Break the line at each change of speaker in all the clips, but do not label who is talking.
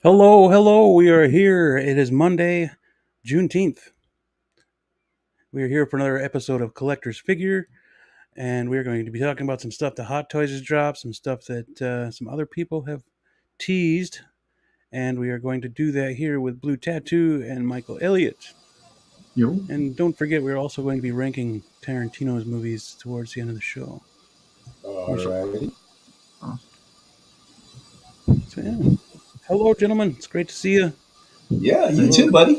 Hello, hello. We are here. It is Monday, Juneteenth. We are here for another episode of Collector's Figure, and we're going to be talking about some stuff that Hot Toys has dropped, some stuff that some other people have teased, and we are going to do that here with Blue Tattoo and Michael Elliott.
Yo.
And don't forget, we're also going to be ranking Tarantino's movies towards the end of the show.
Alrighty.
So, yeah. Hello, gentlemen. It's great to see you.
Yeah, you
Hello.
too, buddy.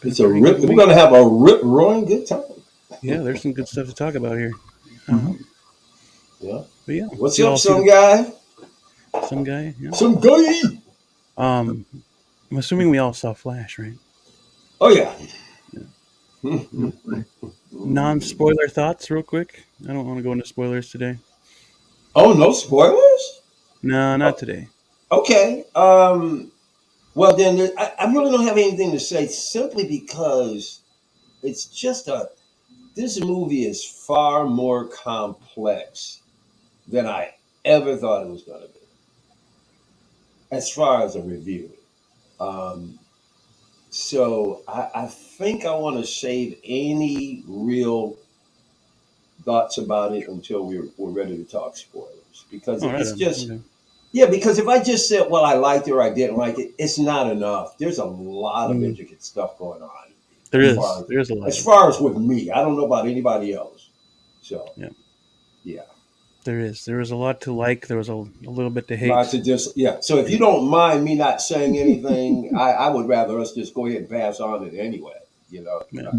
Been
It's
a
a
pretty good
rip. We're
week.
gonna have a rip roaring good time.
Yeah, there's some good stuff to talk about here.
Mhm.
Yeah.
But yeah,
What's
you
up,
all see
some guy?
some guy. Yeah.
Some guy.
Um, I'm assuming we all saw Flash, right?
Oh yeah.
Non-spoiler thoughts, real quick. I don't want to go into spoilers today.
Oh, no spoilers.
No, not
Oh,
today.
okay. Well, then I really don't have anything to say, simply because it's just a. This movie is far more complex than I ever thought it was going to be, as far as a review. Um, So I think I want to save any real thoughts about it until we're ready to talk spoilers, because
All right.
it's just,
Okay.
yeah, because if I just said, well, I liked it or I didn't like it, it's not enough. There's a lot of
Mm,
intricate stuff going on
there
as
is.
far as
There is a lot.
with me. I don't know about anybody else. So
Yeah,
yeah,
there is. There was a lot to like. There was a little bit to
lots
hate.
of just, yeah. So if you don't mind me not saying anything, I would rather us just go ahead and pass on it anyway. You know,
Yeah.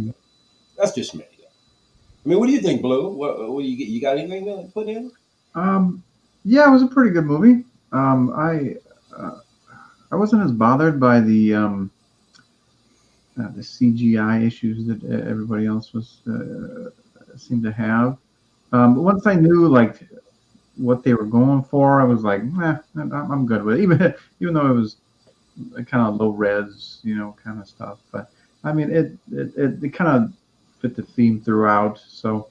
that's just me. I mean, what do you think, Blue? What do you get? You got anything to put in?
Um, yeah, it was a pretty good movie. Uh, I wasn't as bothered by the CGI issues that everybody else was seemed to have. But once I knew like what they were going for, I was like, I'm good with it. Even though it was kind of low res, kind of stuff. But I mean, it kind of fit the theme throughout. So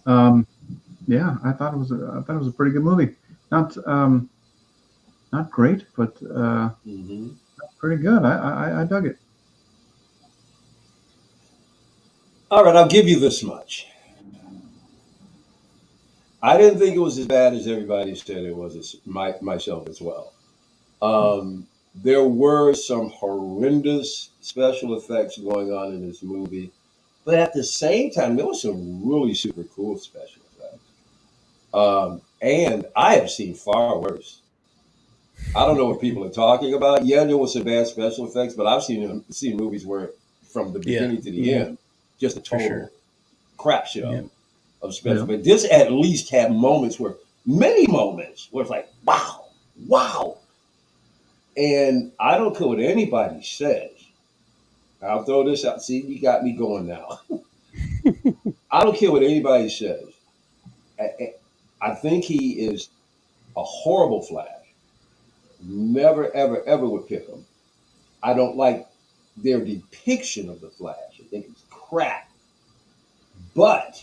um, yeah, I thought it was a pretty good movie. Not not great, but
Mm-hmm.
pretty good. I dug it.
All right, I'll give you this much. I didn't think it was as bad as everybody said it was, myself as well. There were some horrendous special effects going on in this movie, but at the same time, there was some really super cool special effects. And I have seen far worse. I don't know what people are talking about. Yeah, there was some bad special effects, but I've seen movies where, from the
Yeah.
beginning to the end, just a
For sure.
total crap
Yeah.
show of special.
Yeah.
But this at least had many moments where it's like, wow, wow. And I don't care what anybody says. I'll throw this out. See, you got me going now. I don't care what anybody says. I think he is a horrible Flash. Never, ever, ever would pick him. I don't like their depiction of the Flash. I think it's crap. But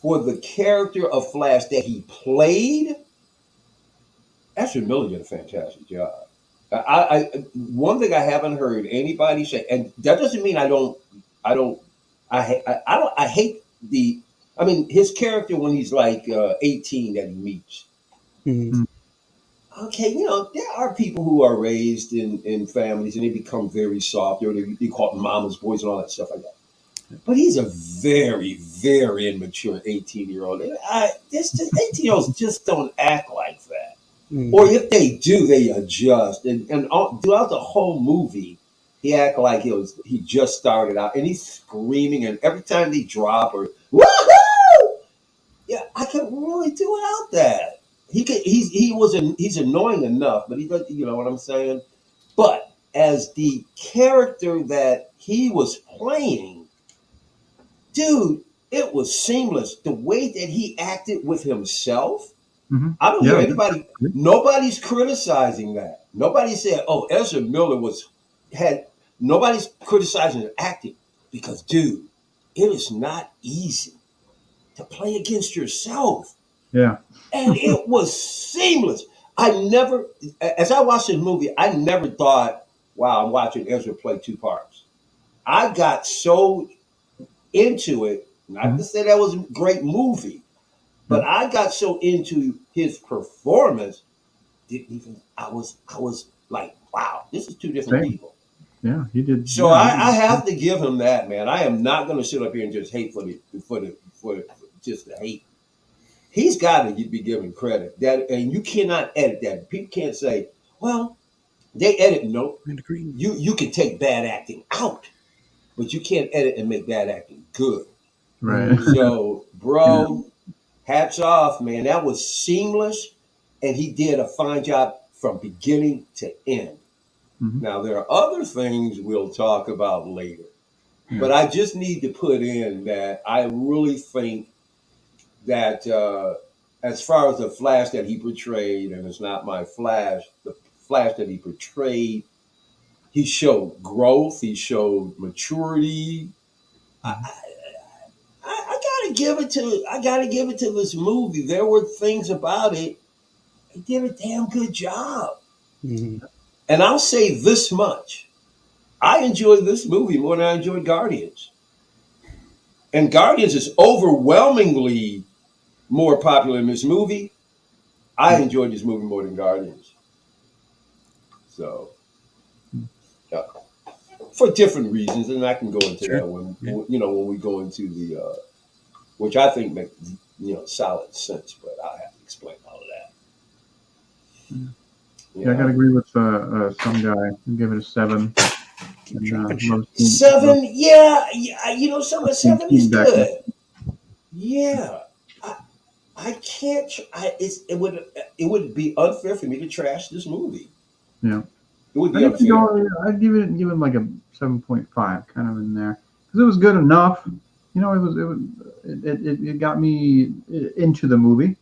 for the character of Flash that he played, Ezra Miller did a fantastic job. One thing I haven't heard anybody say, and that doesn't mean I don't, I don't, I hate the, I mean, his character when he's like 18 that he meets.
Mm,
Mm.
Okay, there are people who are raised in families and they become very soft, or they call it mama's boys and all that stuff like that. But he's a very, very immature 18-year-old. This 18-year-olds just don't act like that. Or
mm,
if they do, they adjust. And throughout the whole movie, he act like he just started out, and he's screaming. And every time they drop or woohoo, yeah, I could really do without that. He's annoying enough, but he does. You know what I'm saying? But as the character that he was playing, dude, it was seamless. The way that he acted with himself.
Hmm.
I don't hear
Yeah.
anybody. Nobody's criticizing that. Nobody said, "Oh, Ezra Miller had." Nobody's criticizing the acting because, dude, it is not easy to play against yourself,
Yeah.
and it was seamless. I never, as I watched this movie, I never thought, wow, I'm watching Ezra play two parts. I got so into it, not to
Mhm.
say that was a great movie,
Yeah.
but I got so into his performance, didn't even, I was like, wow, this is two different
Same.
people.
Yeah, he did.
So
Yeah, he
I
did.
have to give him that, man. I am not going to sit up here and just hate for just the hate. He's got to be given credit that, and you cannot edit that. People can't say, well, they edit. No,
And agree.
you can take bad acting out, but you can't edit and make bad acting good.
Right.
So,
Yeah.
bro, hats off, man. That was seamless, and he did a fine job from beginning to end.
Mhm.
Now, there are other things we'll talk about later,
Yeah.
but I just need to put in that I really think that as far as the Flash that he portrayed, and it's not my Flash, the Flash that he portrayed, he showed growth, he showed maturity. I,
Mhm.
I gotta give it to this movie. There were things about it. He did a damn good job.
Mhm.
And I'll say this much. I enjoyed this movie more than I enjoyed Guardians. And Guardians is overwhelmingly more popular than this movie. I
Yeah.
enjoyed this movie more than Guardians. So, yeah, for different reasons, and I can go into
Sure.
that when
Yeah.
when we go into the which I think makes solid sense, but I have to explain all of that.
Yeah, I
Yeah,
gotta agree with some guy. I'll give it a 7.
Keep
And
dropping shit.
seven. Yeah, yeah. Some of
seeing
seven is
Team back then.
good. Yeah, I, I can't. It would be unfair for me to trash this movie.
Yeah.
It would
I
be
think
unfair.
I'd give it like a 7.5, kind of in there, because it was good enough. It got me into the movie.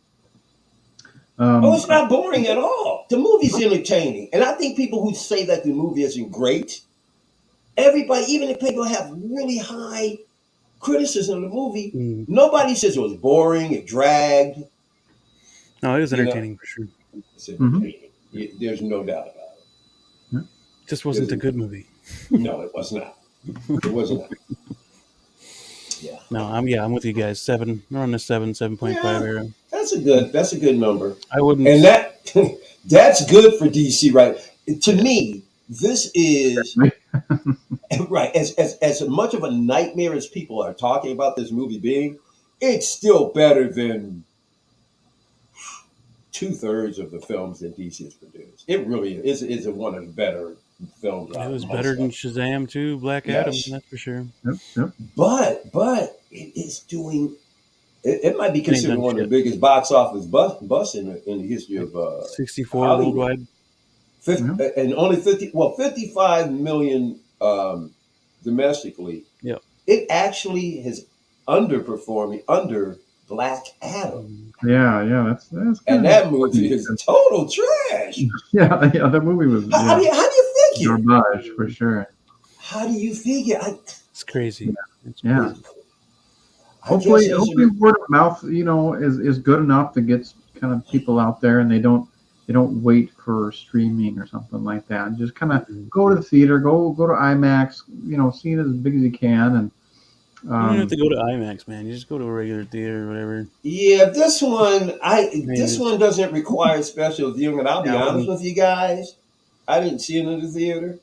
Oh,
Um,
it's not boring at all. The movie's entertaining, and I think people who say that the movie isn't great, everybody, even if people have really high criticism of the movie,
Mm.
nobody says it was boring, it dragged.
No, it was
You know,
entertaining for sure.
it's
mhm.
entertaining. There's no doubt about it.
Yeah.
Just
There's
wasn't a
a,
good movie.
no, it was not. It was not. Yeah,
No, I'm with you guys. 7. We're on the 7.5
yeah.
era.
That's a good number,
I
and
wouldn't.
that's good for DC, right? To
Yeah.
me, this is right. As much of a nightmare as people are talking about this movie being, it's still better than 2/3 of the films that DC has produced. It really is one of the better films
It
out of
was
most
better
of them.
than Shazam too. Black Adam,
Yes,
that's for sure.
Yep. Yep.
but it is doing. It might be
It ain't
considered
done
one of the
shit.
biggest box office busts in the history
Like
of
64
Hollywood.
worldwide.
50,
Yeah.
and only 55 million domestically.
Yep.
It actually has underperforming under Black Adam,
Mm.
Yeah. Yeah. That's
and
kind of
that movie
disappointing.
is total trash.
Yeah. Yeah. That movie was
How do you figure?
garbage for sure.
How do you figure?
It's crazy. It's
Yeah.
crazy.
I guess he's
Hopefully word of mouth, is good enough to get kind of people out there, and they don't wait for streaming or something like that. Just kind of
Mm-mm.
go to the theater, go to IMAX, see it as big as you can, and
You don't have to go to IMAX, man. You just go to a regular theater or whatever.
yeah.
I mean,
This one doesn't require special viewing, and I'll
yeah,
be
I
honest
wouldn't.
with you guys. I didn't see it in the theater.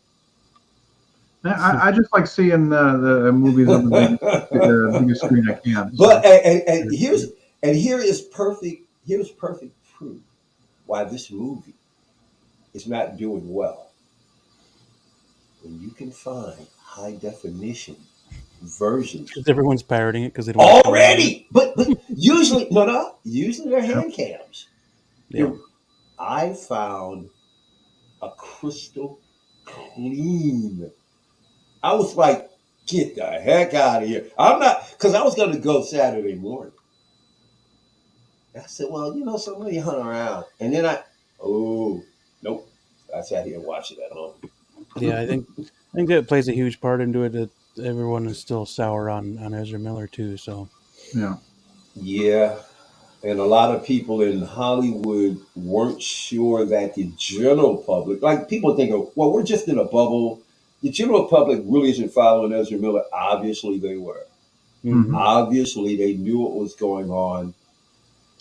I just like seeing the movies on the biggest screen I can.
But
So
here's perfect proof why this movie is not doing well. When you can find high definition versions
Because everyone's pirating it because they don't want to pay for it.
already, but usually they're
yeah,
hand cams.
Yeah.
I found a crystal clean. I was like, get the heck out of here. I'm not, because I was going to go Saturday morning. I said, well, somebody hunt around. And then oh, nope. I sat here and watched it at home.
Yeah, I think that plays a huge part into it that everyone is still sour on Ezra Miller too. So
yeah,
Yeah. And a lot of people in Hollywood weren't sure that the general public, like people think, of, well, we're just in a bubble. The general public really isn't following Ezra Miller. Obviously, they were.
Mm-hmm.
Obviously, they knew what was going on.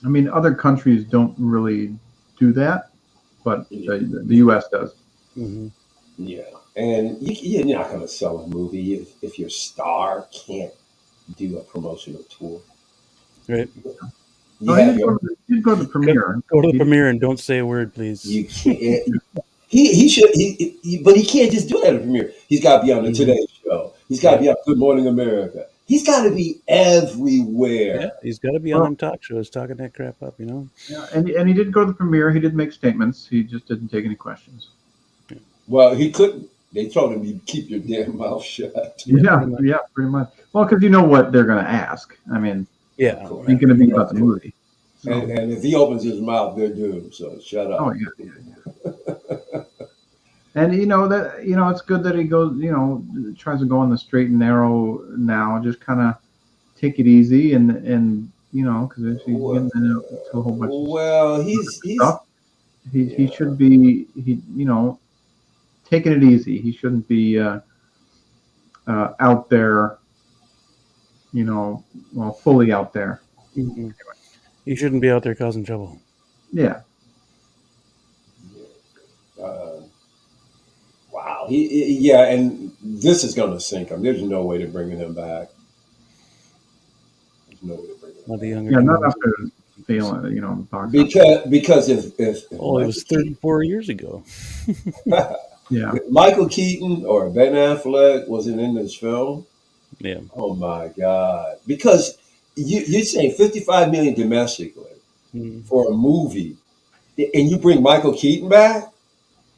I mean, other countries don't really do that, but the U.S. does.
Mm-hmm.
Yeah. And you're not going to sell a movie if your star can't do a promotional tour.
Right.
No, he did go to the premiere.
Go to the premiere and don't say a word, please.
You can't. He should. But he can't just do that at the premiere. He's got to be on the Today Show. He's got to be on Good Morning America. He's got to be everywhere.
Yeah, he's got to be on them talk shows talking that crap up, you know.
Yeah, and he did go to the premiere. He did make statements. He just didn't take any questions.
Well, he couldn't. They told him, "You keep your damn mouth shut."
Yeah, pretty much. Well, because you know what they're going to ask. I mean,
yeah,
it's going to be about the movie. So.
And if he opens his mouth, they're doomed. So shut up.
Oh yeah. And it's good that he goes. Tries to go on the straight and narrow now. Just kind of take it easy and because if he's getting into a whole bunch of stuff, he should be taking it easy. He shouldn't be out there, fully out there.
Mm-hmm. He shouldn't be out there causing trouble.
Yeah.
Wow. And this is going to sink him. There's no way to bringing him back. There's no way to bring him back.
Not the younger.
Yeah, not after failing, the box.
Because if
it was 34 years ago.
Yeah.
If Michael Keaton or Ben Affleck wasn't in this film.
Yeah.
Oh my God. Because you're saying 55 million domestically for a movie, and you bring Michael Keaton back,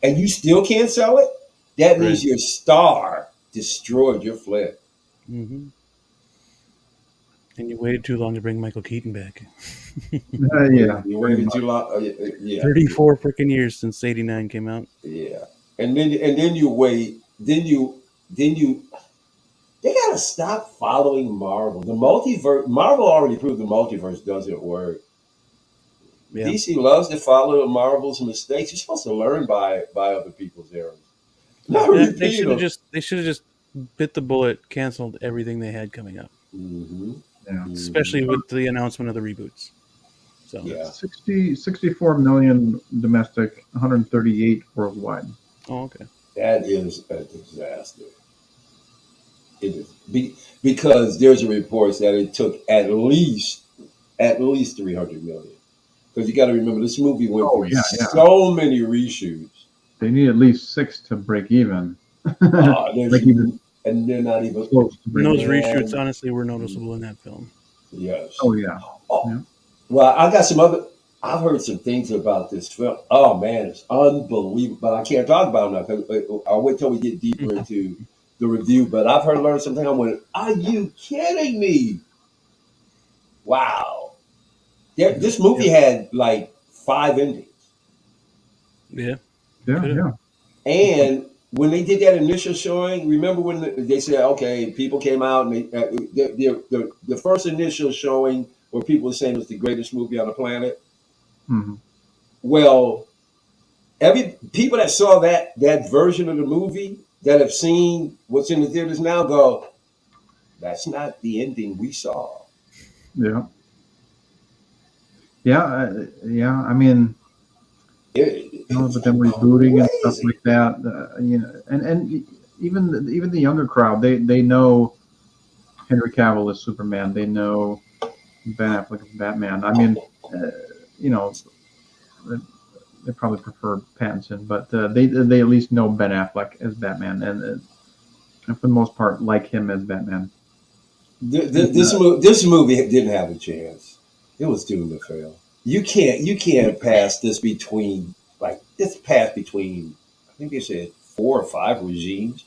and you still can't sell it. That means your star destroyed your flick.
Mm-hmm. And you waited too long to bring Michael Keaton back.
Yeah.
You waited too long. Yeah.
34 freaking years since '89 came out.
Yeah. And then you wait. Then you. They gotta stop following Marvel. The multiverse. Marvel already proved the multiverse doesn't work. Yeah. DC loves to follow Marvel's mistakes. You're supposed to learn by other people's errors.
They should have just bit the bullet, canceled everything they had coming up.
Mm-hmm.
Yeah.
Especially with the announcement of the reboots. So
64 million domestic, 138 worldwide.
Oh, okay.
That is a disaster. It is because there's a report that it took at least 300 million. Because you got to remember, this movie went through so many reshoots.
They need at least 6 to break even.
And they're not even close
to break even. Those reshoots, honestly, were noticeable in that film.
Yes.
Oh, yeah.
Yeah. Well, I've heard some things about this film. Oh, man, it's unbelievable. But I can't talk about it now because I'll wait till we get deeper into the review. But I've learned something. I went, are you kidding me? Wow. This movie had like 5 endings.
Yeah.
And when they did that initial showing, remember when they said, okay, people came out and the first initial showing where people were saying it was the greatest movie on the planet.
Mm-hmm.
Well, people that saw that version of the movie that have seen what's in the theaters now go, that's not the ending we saw.
Yeah. Yeah. I mean, but then rebooting and stuff like that, and even the younger crowd, they know Henry Cavill is Superman. They know Ben Affleck is Batman. I mean, they probably prefer Pattinson, but they at least know Ben Affleck as Batman, and for the most part, like him as Batman.
This movie didn't have a chance. It was doomed to fail. You can't pass this between I think they said 4 or 5 regimes.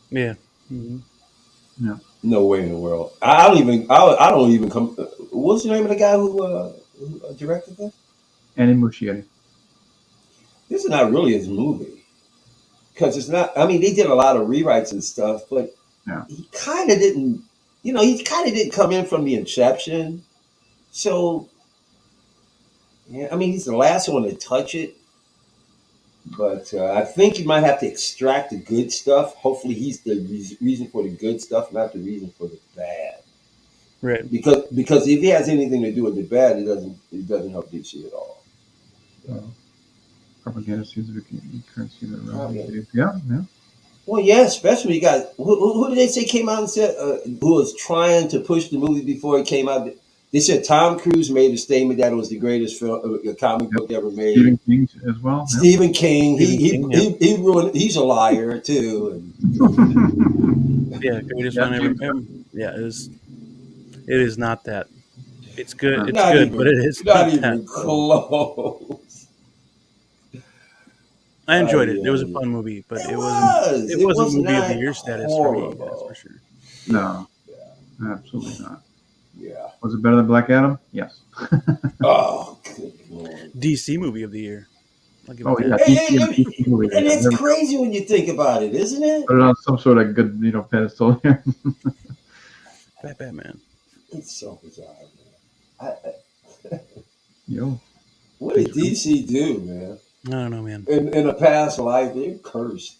Yeah. Mm-hmm.
Yeah.
No way in the world. I don't even come. What's the name of the guy who directed this?
Andy Muschietti.
This is not really his movie because it's not. I mean, they did a lot of rewrites and stuff, but he kind of didn't. He kind of didn't come in from the inception. So Yeah, I mean, he's the last one to touch it, but I think you might have to extract the good stuff. Hopefully, he's the reason for the good stuff, not the reason for the bad.
Right.
Because if he has anything to do with the bad, it doesn't help DC at all. Yeah.
Propaganda seems to be currency that
Propaganda.
Yeah, yeah.
Well, yeah, especially you got who did they say came out and said who was trying to push the movie before it came out? They said Tom Cruise made a statement that it was the greatest film, comic
Yep.
book ever made.
Stephen King as well.
Stephen King,
Stephen King, yeah.
he ruined. He's a liar too.
Yeah, greatest
Yeah,
one ever.
James-
Yeah, it is. It is not that. It's good.
Uh,
It's
Not
good, but
even,
it is
not
not that.
even close.
I enjoyed it. It
Yeah,
was a
yeah.
fun movie, but
It
it wasn't.
was.
It
It
wasn't
was
movie of the
not
year status for me. That's for
horrible.
sure.
no,
Yeah,
absolutely not.
yeah.
Was it better than Black Adam? Yes.
Oh, good lord.
DC movie of the year. I'll give it
Oh
that.
yeah, DC movie.
And it's
Never
crazy when you think about it, isn't it?
put it on some sort of good, pedestal here.
Batman.
It's so bizarre, man.
Yo.
What did DC do, man?
I don't know, man.
In a past life, they're cursed.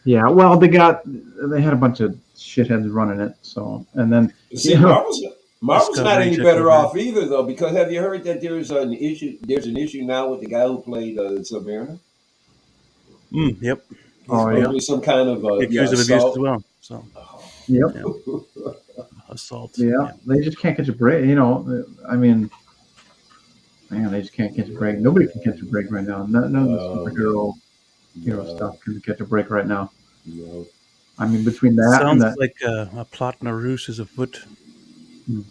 Yeah, well, they had a bunch of shitheads running it, so and then
See,
Yeah.
Marvel's not
Discovery
any
took
better
over.
off either, though. Because have you heard that there's an issue? There's an issue now with the guy who played Savannah.
Yep.
He's
Oh, yeah.
supposed to be some kind of
Accused of abuse
assault.
as well. So
Yep.
yeah. Assault.
Yeah, they just can't catch a break. I mean, man, they just can't catch a break. Nobody can catch a break right now. None of the superhero, stuff can catch a break right now.
No.
I mean, between that and
Sounds
that,
like a plot and a ruse is afoot.
Hmm.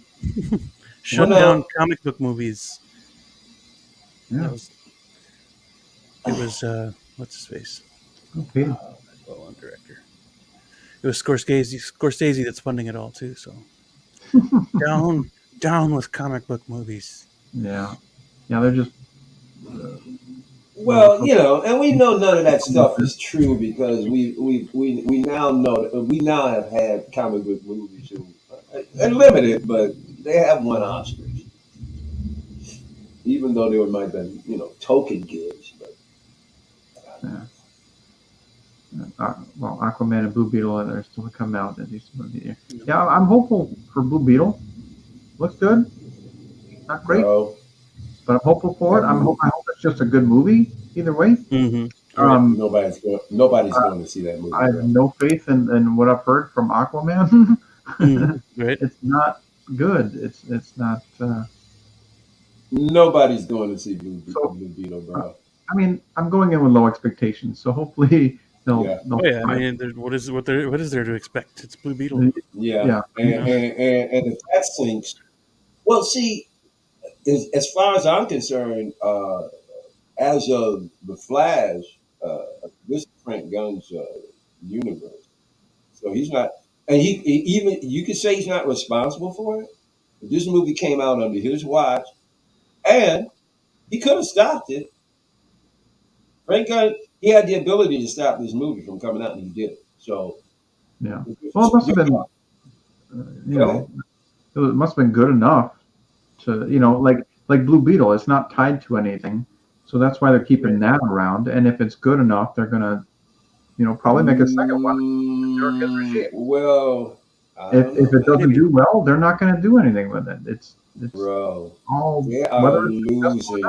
Shut
Well,
down comic book movies.
yeah,
It was what's his face?
okay.
Well, director. It was Scorsese that's funding it all too. So down with comic book movies.
Yeah, they're just
Well, and we know none of that stuff is true because we now know that we now have had comic book movies who are limited, but they have won Oscars, even though there might have been token gigs. But
well, Aquaman and Blue Beetle are still to come out at least one year. Yeah, I'm hopeful for Blue Beetle. Looks good. Not great, but I'm hopeful for it. I hope it's just a good movie. Either way,
nobody's going to see that movie.
I have no faith in what I've heard from Aquaman.
Right?
It's not good. It's not.
Nobody's going to see Blue Beetle, bro.
I mean, I'm going in with low expectations, so hopefully they'll.
Yeah.
Oh yeah, I mean, what is there to expect? It's Blue Beetle.
Yeah. And if that sinks, well, see, as far as I'm concerned, as of the Flash, this is Frank Gunn's universe, so he's not, and he even you could say he's not responsible for it. But this movie came out under his watch, and he could have stopped it. Frank Gunn, he had the ability to stop this movie from coming out, and he did. So,
yeah. Well, it must have been, it must have been good enough to, like Blue Beetle. It's not tied to anything, so that's why they're keeping that around. And if it's good enough, they're gonna, probably make a second one.
Well,
if it doesn't do well, they're not gonna do anything with it. It's
bro,
all
they are losing.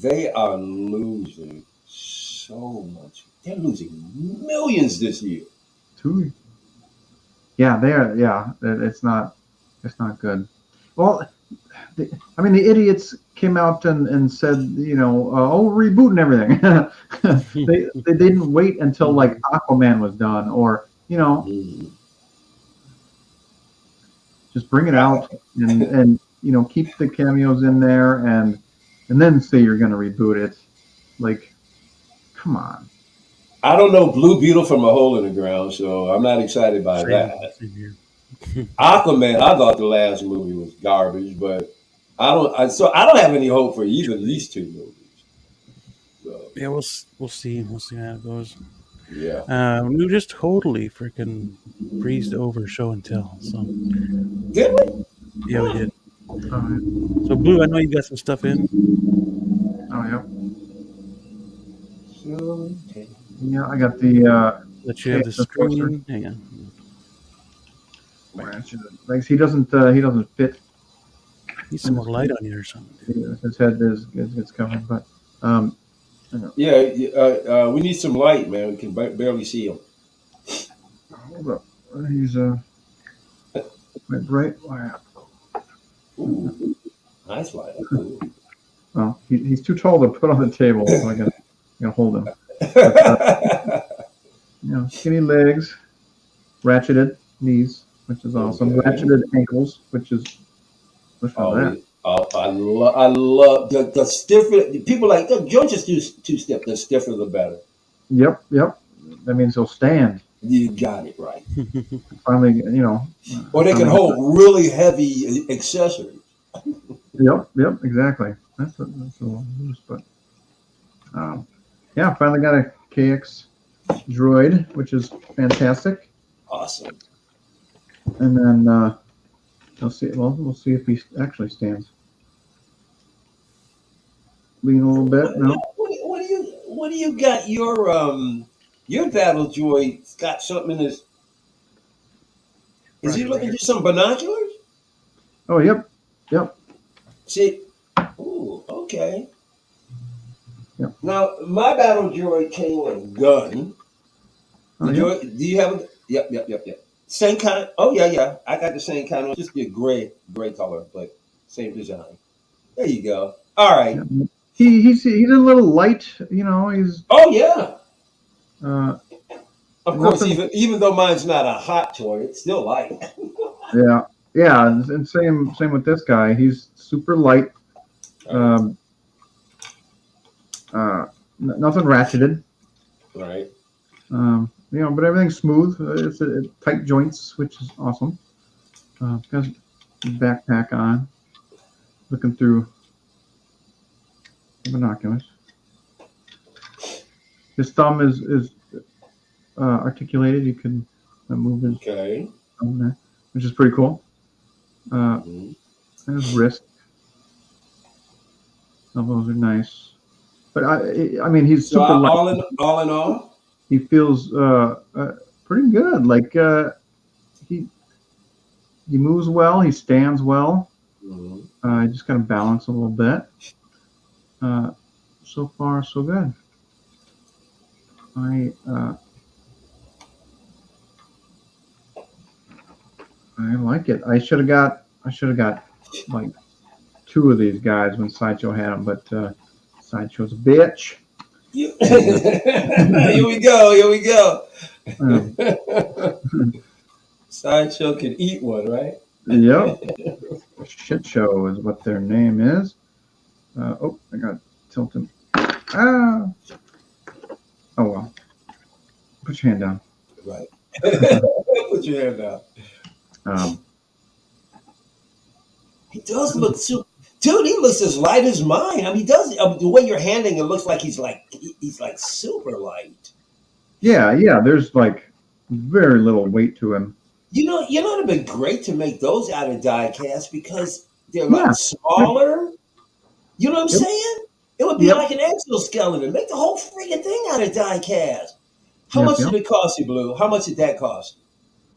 They are losing so much. They're losing millions this year.
Yeah, they are. Yeah, it's not good. Well, the idiots came out and said, rebooting everything. they didn't wait until like Aquaman was done, or just bring it out and keep the cameos in there and then say you're going to reboot it. Like, come on.
I don't know Blue Beetle from a hole in the ground, so I'm not excited by that. Aquaman, I thought the last movie was garbage, but I don't have any hope for either of these two movies. So,
yeah, we'll see. We'll see how it goes.
Yeah.
We just totally freaking breezed over show and tell. So
did we?
Yeah, we did.
Oh,
So, Blue, I know you got some stuff in.
yeah.
So,
Yeah, I got the
Let you have the
KX Enforcer.
screen. Hang on.
Like he doesn't fit.
Need some more light on you or something.
His head is covered, but um,
yeah, we need some light, man. We can barely see him.
hold up. He's bright.
Ooh, nice light. Cool.
Well, he's too tall to put on the table, so I gotta hold him. Skinny legs, ratcheted knees, which is awesome.
Okay.
Ratcheted ankles, which is that.
I love the stiffer. People like don't just do too stiff. The stiffer, the better.
Yep. That means he'll stand.
You got it right.
Finally,
Or they can hold really heavy accessories.
Yep, exactly. That's a little loose, but yeah, finally got a KX droid, which is fantastic.
Awesome.
And then we'll see. Well, we'll see if he actually stands. Lean a little bit. No.
What do you got? Your battle droid got something in his. Is he looking through some binoculars?
Oh, yep.
See, ooh, okay.
Yep.
Now my battle droid came with a gun.
Oh,
Do you have a? Yep. Same kind. Oh yeah. I got the same kind of just the gray color, but same design. There you go. All right.
Yeah. He's a little light. He's.
Oh yeah.
Uh,
Of course, even though mine's not a hot toy, it's still light.
yeah, and same with this guy. He's super light. Nothing ratcheted.
Right.
But everything's smooth. It's tight joints, which is awesome. Got his backpack on, looking through the binoculars. His thumb is articulated. You can move his thumb there, which is pretty cool. And his wrist. Elbows are nice. But I mean, he's super light.
All in all,
he feels pretty good. Like he moves well. He stands well. He just got to balance a little bit. So far, so good. I like it. I should have got like 2 of these guys when Sideshow had them, but Sideshow's a bitch.
Here we go. Sideshow can eat one, right?
Yep. Shit Show is what their name is. I got tilted. Ah. Oh well. Put your hand down.
Right. Put your hand down. He does look super. Dude, he looks as light as mine. I mean, he does. The way you're handling it looks like he's like super light.
Yeah. There's like very little weight to him.
It'd been great to make those out of die cast because they're like smaller. You know what I'm saying? It would be like an exoskeleton. Make the whole freaking thing out of die cast. How much did it cost you, Blue? How much did that cost?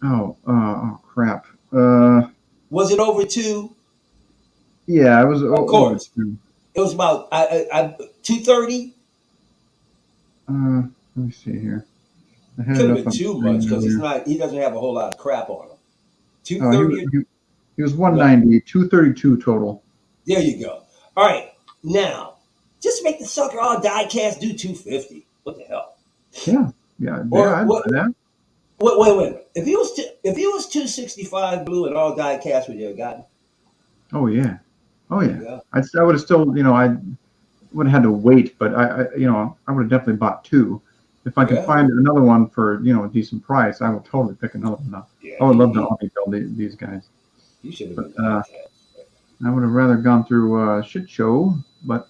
Oh crap.
Was it over 2?
Yeah, it was.
Of course. It was about $230.
Let me see here.
Could have been too much because he doesn't have a whole lot of crap on him. $230.
He was $190. $232 total.
There you go. All right, now just make the sucker all die cast. Do $250. What the hell?
Yeah. I'd buy that.
Wait. If he was $265 Blue and all die cast, would you have gotten?
Oh yeah. I would have still, I would have had to wait, but I would have definitely bought 2. If I could find another one for a decent price, I will totally pick another one up. Yeah, I would love to omni build these guys.
You should have.
But I would have rather gone through Shit Show, but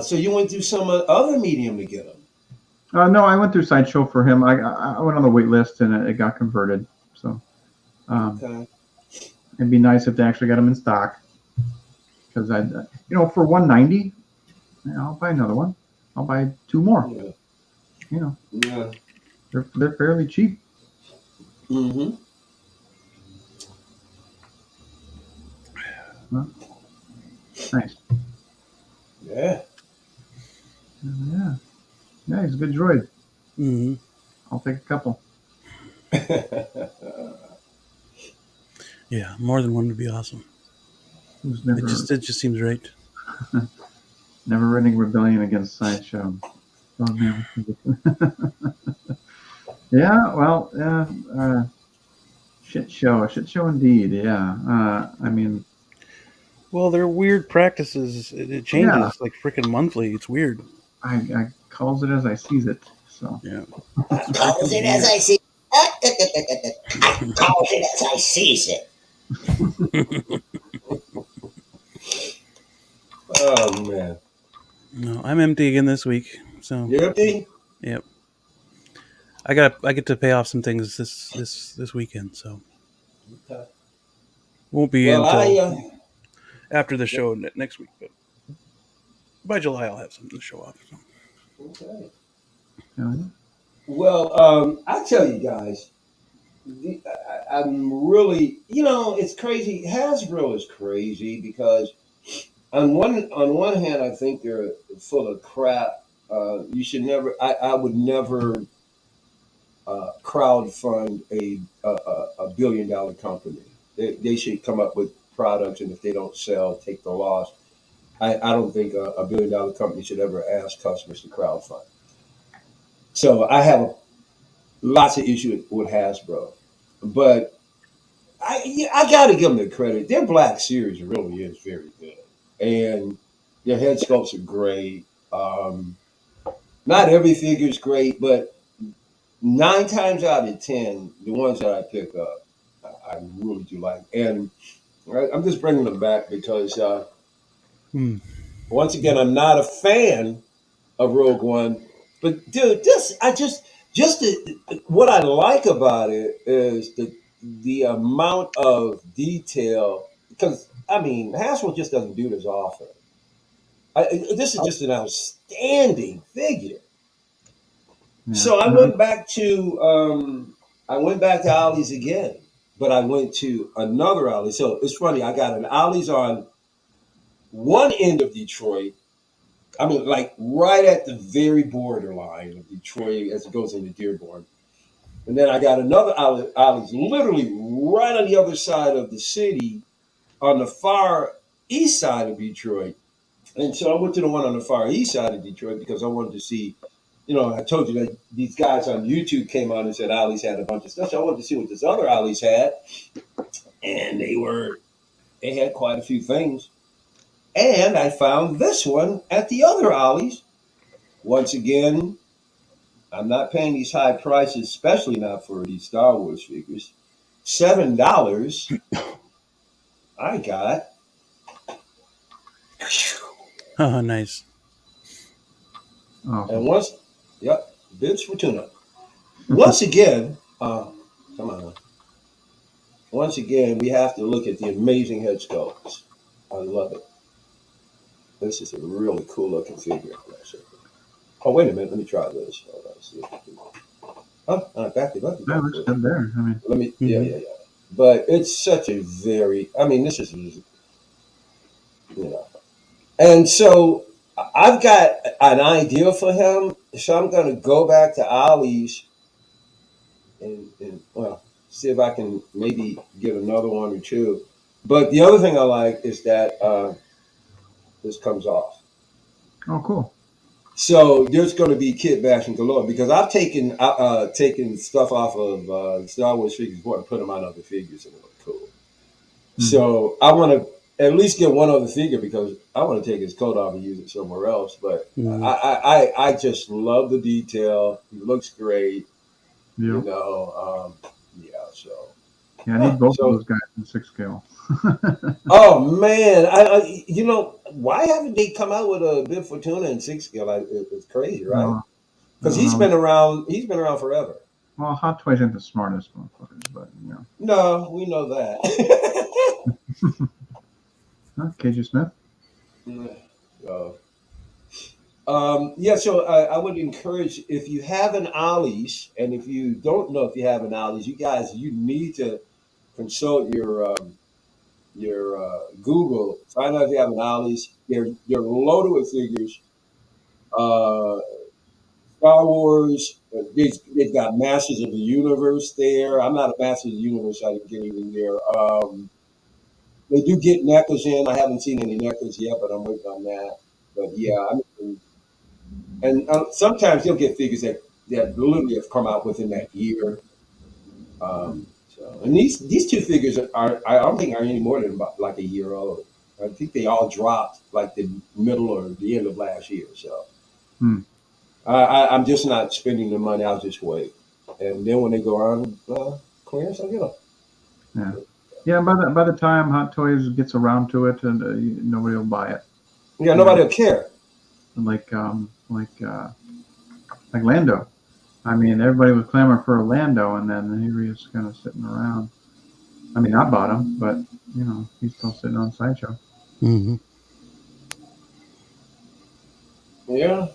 so you went through some other medium to get them?
No, I went through Sideshow for him. I went on the wait list and it got converted. So,
okay.
It'd be nice if they actually got them in stock. Because for $190, I'll buy another one. I'll buy 2 more.
Yeah.
Yeah, they're fairly cheap.
Mm-hmm.
Well, nice.
Yeah.
Yeah, he's a good droid.
Mm-hmm.
I'll take a couple.
Yeah, more than one would be awesome.
Who's never
It just seems right.
never-ending rebellion against Sideshow. Oh man. Yeah, well, shit show indeed. Yeah, I mean,
Well, they're weird practices. It changes like freaking monthly. It's weird.
I calls it as I sees it. So
Yeah.
Calls it as I see. Calls it as I sees it. Oh man.
No, I'm empty again this week. So
You empty?
yep. I get to pay off some things this weekend. So
Okay.
won't be
Well,
until after the show next week. But by July, I'll have something to show off. So.
okay.
yeah.
Well, I tell you guys, I'm really, it's crazy. Hasbro is crazy because on one hand, I think they're full of crap. You should never. I would never crowd fund a $1 billion company. They should come up with products, and if they don't sell, take the loss. I don't think a $1 billion company should ever ask customers to crowd fund. So I have lots of issues with Hasbro, but I got to give them the credit. Their Black Series really is very good, and their head sculpts are great. Not every figure is great, but 9 times out of 10, the ones that I pick up, I really do like. And I'm just bringing them back because once again, I'm not a fan of Rogue One, but dude, what I like about it is the amount of detail. Because I mean, Hasbro just doesn't do this often. This is just an outstanding figure.
Yeah.
So I went back to Ollie's again, but I went to another Ollie's. So it's funny. I got an Ollie's on one end of Detroit. I mean, like right at the very borderline of Detroit as it goes into Dearborn. And then I got another Ollie's literally right on the other side of the city on the far east side of Detroit. And so I went to the one on the far east side of Detroit because I wanted to see, I told you that these guys on YouTube came on and said Ollie's had a bunch of stuff. So I wanted to see what this other Ollie's had. And they had quite a few things. And I found this one at the other Ollie's. Once again, I'm not paying these high prices, especially not for these Star Wars figures. $7. I got.
Oh, nice.
Awesome.
And Bibs Fortuna. Once again, come on. Once again, we have to look at the amazing head sculpts. I love it. This is a really cool looking figure. Oh, wait a minute. Let me try this. Hold on, see if I can... I backed it up.
That looks good there. I mean,
Let me. Yeah. But it's such a this is, And so I've got an idea for him. So I'm going to go back to Ollie's and see if I can maybe get another one or two. But the other thing I like is that this comes off.
oh, cool.
So there's going to be kit bashing galore because I've taken stuff off of Star Wars figures before and put them on other figures and it look cool. Mm-hmm. So I want to at least get one other figure because I want to take his coat off and use it somewhere else. But I just love the detail. He looks great.
Yeah.
So.
Yeah, I need both of those guys in 6 scale.
Oh man, why haven't they come out with a Bib Fortuna in 6 scale? It's crazy, right? Because he's been around. He's been around forever.
Well, Hot Toys ain't the smartest motherfuckers, but you know.
No, we know that.
Huh? KJ Smith.
So, yeah, so I would encourage, if you have an Ollie's, and if you don't know if you have an Ollie's, you guys, you need to consult your Google, find out if you have an Ollie's. They're loaded with figures. Uh, Star Wars. They've got Masters of the Universe there. I'm not a Master of the Universe, so I didn't get anything there. They do get necklace in. I haven't seen any necklace yet, but I'm waiting on that. But yeah, I mean, and sometimes you'll get figures that literally have come out within that year. And these two figures are I don't think are any more than about like a year old. I think they all dropped like the middle or the end of last year. So I'm just not spending the money. I'll just wait, and then when they go on clearance, I'll get them.
Yeah. Yeah, by the time Hot Toys gets around to it, and nobody will buy it.
Yeah, nobody will care.
Like Lando. I mean, everybody was clamoring for a Lando, and then he was kind of sitting around. I mean, I bought him, but you know, he's still sitting on Sideshow.
Mm-hmm.
Yeah.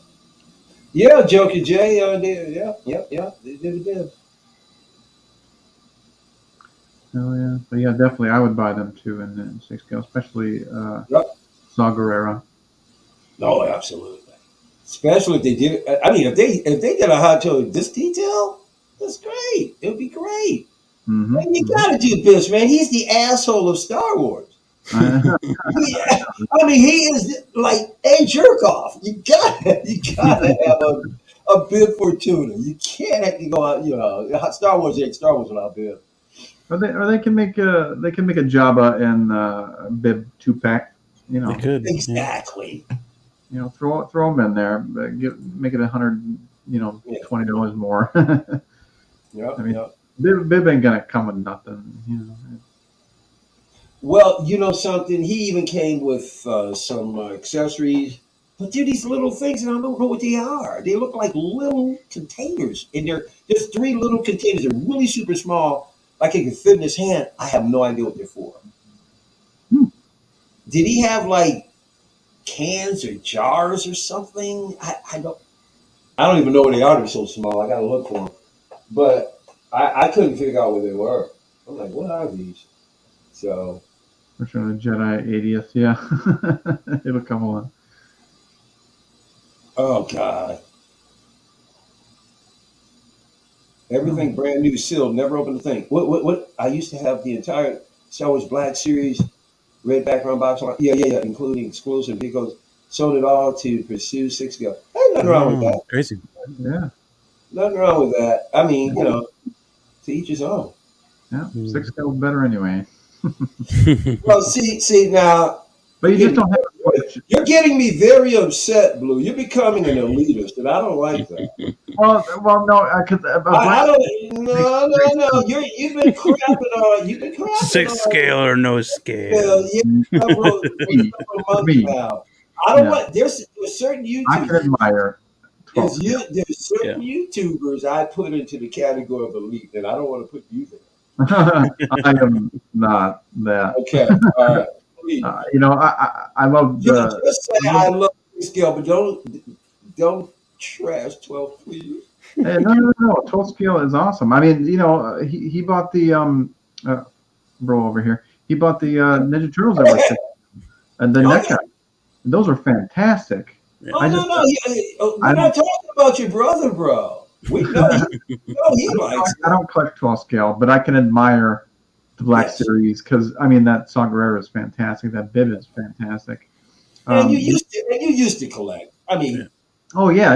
Yeah, Joker J. Yeah. They did.
Oh yeah, but yeah, definitely, I would buy them too in 6 scale, especially Saw Gerrera.
No, absolutely. Especially if they did. I mean, if they did a Hot Toy this detail, that's great. It would be great.
Mm-hmm.
Man, you gotta do this, man. He's the asshole of Star Wars. I mean, he is like a jerk off. You gotta have a bib for tuna. You can't go out. You know, Star Wars ain't Star Wars without bib.
Or they can make a Jabba and bib 2-pack. You know,
They could.
Exactly.
Yeah. You know, throw them in there. Make it $100. You know, $20 more.
Yeah.
I mean, bib ain't gonna come with nothing. You know.
Well, you know something. He even came with some accessories. But they're these little things, and I don't know what they are. They look like little containers, and they're just 3 little containers. They're really super small, like it can fit in his hand. I have no idea what they're for. Did he have like cans or jars or something? I don't even know what they are. They're so small. I gotta look for them. But I couldn't figure out what they were. I'm like, what are these? So.
Which are the Jedi 80th? Yeah, it'll come along.
Oh God! Everything brand new, sealed, never opened a thing. What? I used to have the entire Star Wars Black Series, red background box on. Yeah, including exclusive vehicles. Sold it all to pursue 6 scale. Ain't nothing wrong with that.
Crazy.
Yeah.
Nothing wrong with that. I mean, you know, to each his own.
Yeah, 6 scale is better anyway.
Well, see now.
But you just don't have.
You're getting me very upset, Blue. You're becoming an elitist, and I don't like that.
Well, no, I don't.
No. You've been crapping on. You've been crapping
6
on.
scale or no scale.
Well, yeah, I wrote a month now. I don't want. There's certain YouTubers.
I can admire.
There's certain YouTubers I put into the category of elite, and I don't want to put you there.
I am not that.
Okay, all right.
You know, I love.
Just say I love 6 scale, but don't trash 12, please.
Hey, no. 12 scale is awesome. I mean, you know, he bought the bro over here. He bought the Ninja Turtles that were and the NECA. Those are fantastic.
Yeah. No. We're not talking about your brother, bro. We know he likes.
I don't collect 12 scale, but I can admire the Black Series because I mean that Saw Gerrera is fantastic. That bib is fantastic.
And you used to collect. I mean.
Oh yeah.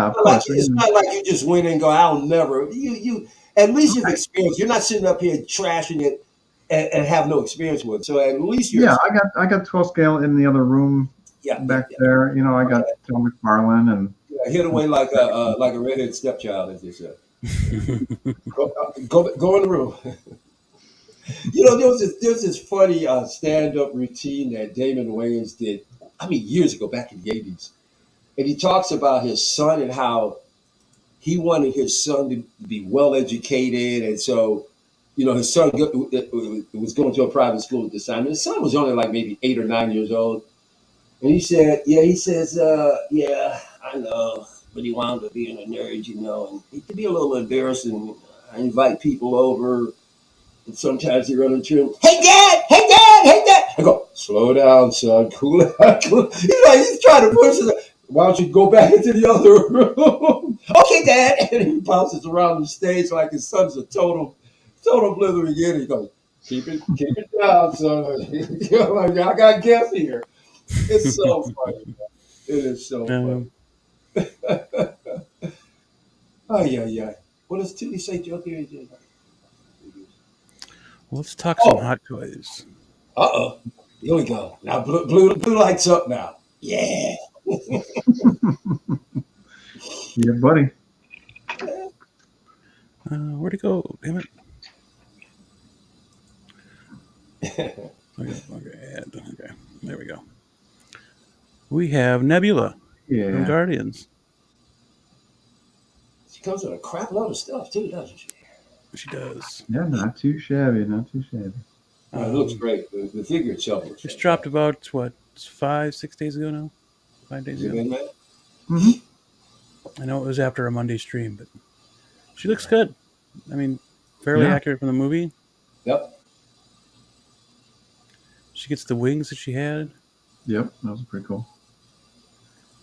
Of course.
It's not like you just went and go. I'll never. You at least you've experienced. You're not sitting up here trashing it and have no experience with it. So at least you.
Yeah, I got 12 scale in the other room. Back there. You know, I got Tom McFarlane and.
Hit away like a redheaded stepchild, as they say. Go in the room. You know, there's this funny stand-up routine that Damon Wayans did. I mean, years ago, back in the '80s, and he talks about his son and how he wanted his son to be well educated, and so his son was going to a private school at the time. And his son was only like maybe 8 or 9 years old, and he said, "Yeah," he says, "Yeah, I know." But he wound up being a nerd, and it could be a little embarrassing. I invite people over, and sometimes they run into him. Hey, Dad! Hey, Dad! Hey, Dad! I go, slow down, son. Cool out. Cool. He's trying to push it. Why don't you go back into the other room? Okay, Dad. And he bounces around the stage like his son's a total blithering idiot. He goes, keep it down, son. I got guests here. It's so funny. It is so
Um,
funny. Oh, yeah. What does Tilly say, Joe? Here,
well, let's talk some
oh,
hot toys.
uh-oh. Here we go. Now, blue lights up now. Yeah.
Yeah, buddy.
Where'd it go? Damn it. Okay, okay, there we go. We have Nebula from
Yeah.
Guardians.
She comes with a crap load of stuff, too, doesn't she?
She does.
Yeah, not too shabby. Not too shabby.
It looks great. The figure itself looks
Just
fantastic.
dropped about, what, 5, 6 days ago now? 5 days
Has it
ago?
been, man?
Mm-hmm.
I know it was after a Monday stream, but she looks good. I mean, fairly
Yeah.
accurate from the movie.
Yep.
She gets the wings that she had
Yep. That was pretty cool.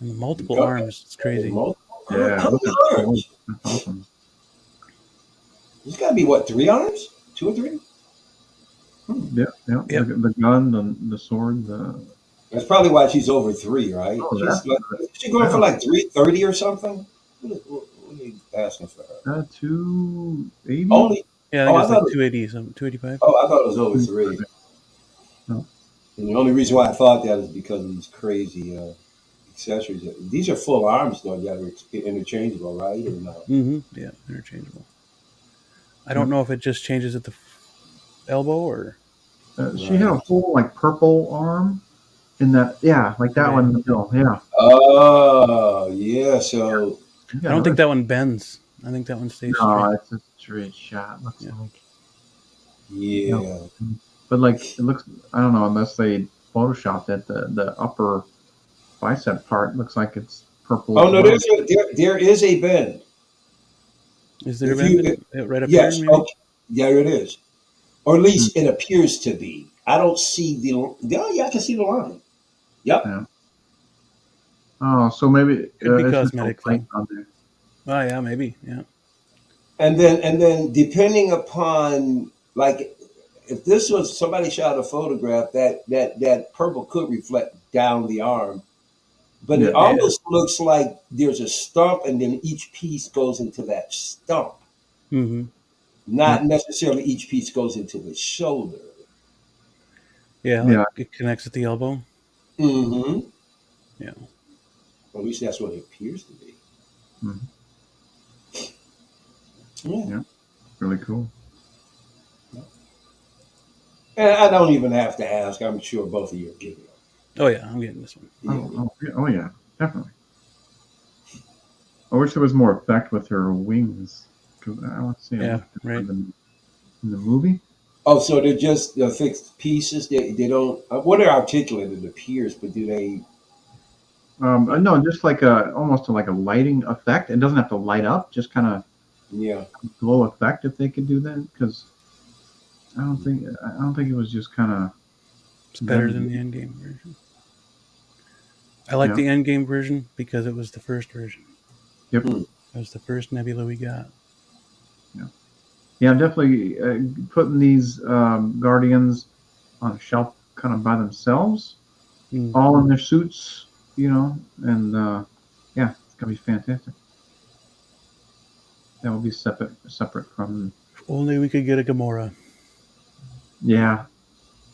and the multiple
Yep.
arms. It's crazy.
Yeah.
How
Look
many
at
arms?
That's awesome.
There's got to be, what, 3 arms? 2 or 3?
Yeah. Yeah.
Yep.
The gun, the sword,
That's probably why she's over 3, right?
Oh,
She's going for like 330 or something? What are you asking for her?
280.
Only?
Yeah, I
Oh,
think
I
it's
thought
like 280 something, 285.
I thought it was over 3.
No.
And the only reason why I thought that is because of these crazy accessories. These are full arms, though. They're interchangeable, right? Or no?
Mm-hmm. Yeah, interchangeable. I don't know if it just changes at the elbow or.
She had a whole like purple arm in that. Yeah, like that one in the middle. Yeah.
Oh, yeah. So
I don't think that one bends. I think that one stays
No,
straight.
it's a straight shot. Looks like.
yeah.
But like it looks. I don't know unless they photoshopped it. The upper bicep part looks like it's purple.
Oh no,
as
there is a bend.
Is there a
If
bend
you
right up here?
yes,
Maybe.
okay, there it is, or at least it appears to be. I don't see the. Oh yeah, I can see the line. Yep.
Yeah. Oh, so maybe
Could be
it's just
cosmetic,
a light
though.
on there.
Oh yeah, maybe. Yeah.
And then depending upon like if this was somebody shot a photograph that purple could reflect down the arm, but
Yeah.
it almost looks like there's a stump and then each piece goes into that stump.
Mm-hmm.
Not necessarily each piece goes into the shoulder.
Yeah, like it connects at the elbow.
Mm-hmm.
Yeah.
Or at least that's what it appears to be.
Mm-hmm. Yeah. Really cool.
And I don't even have to ask. I'm sure both of you are getting it.
Oh yeah, I'm getting this one.
Oh yeah, definitely. I wish there was more effect with her wings. I want to see it
right.
in the movie.
Oh, so they're just fixed pieces. They don't. What are articulated appears, but do they?
No, just like almost like a lighting effect. It doesn't have to light up. Just kind of glow effect if they could do that. Because I don't think it was just kind of.
It's better than the Endgame version. I like the Endgame version because it was the first version.
Yep.
It was the first Nebula we got.
Yeah, definitely putting these Guardians on a shelf kind of by themselves, all in their suits, and yeah, it's gonna be fantastic. That will be separate from.
If only we could get a Gamora.
Yeah,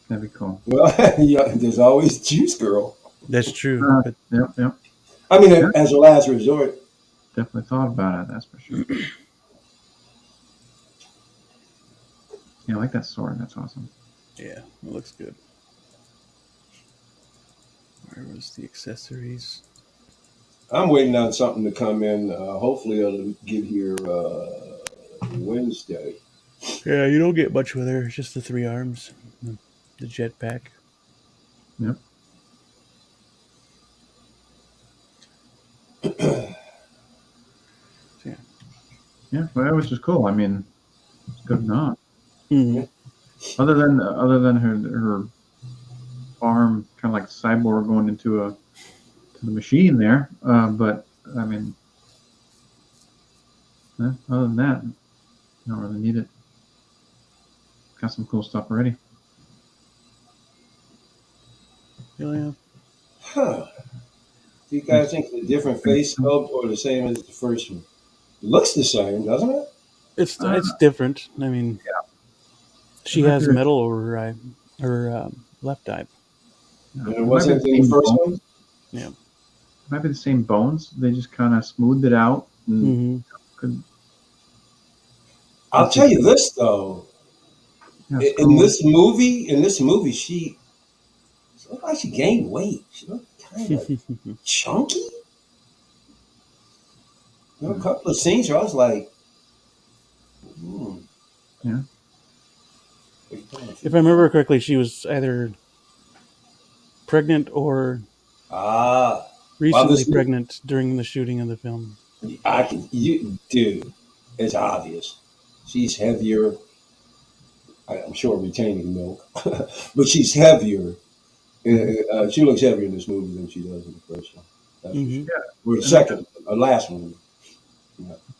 that'd be cool.
Well, yeah, there's always Juice Girl.
That's true. But
Yep.
I mean, as a last resort.
Definitely thought about it. That's for sure. Yeah, I like that sword. That's awesome.
Yeah, it looks good. Where was the accessories?
I'm waiting on something to come in. Hopefully, it'll get here Wednesday.
Yeah, you don't get much with her. It's just the 3 arms, the jetpack.
Yep.
Yeah.
Yeah, well, which is cool. I mean, it's good enough.
Mm-hmm.
Other than her arm, kind of like cyborg going into the machine there. But I mean, other than that, you don't really need it. Got some cool stuff already.
Yeah.
Huh. Do you guys think it's a different face sculpt or the same as the first one? It looks the same, doesn't it?
It's different. I mean, she has metal over her eye, her left eye.
And it wasn't in the first one?
Yeah.
Might be the same bones. They just kind of smoothed it out. And
I'll tell you this though. In this movie, she looked like she gained weight. She looked kind of chunky. There were a couple of scenes where I was like,
Yeah.
If I remember correctly, she was either pregnant or recently pregnant during the shooting of the film.
Dude, it's obvious. She's heavier. I'm sure retaining milk, but she's heavier. She looks heavier in this movie than she does in the first one. That's for sure. Or the second, last one.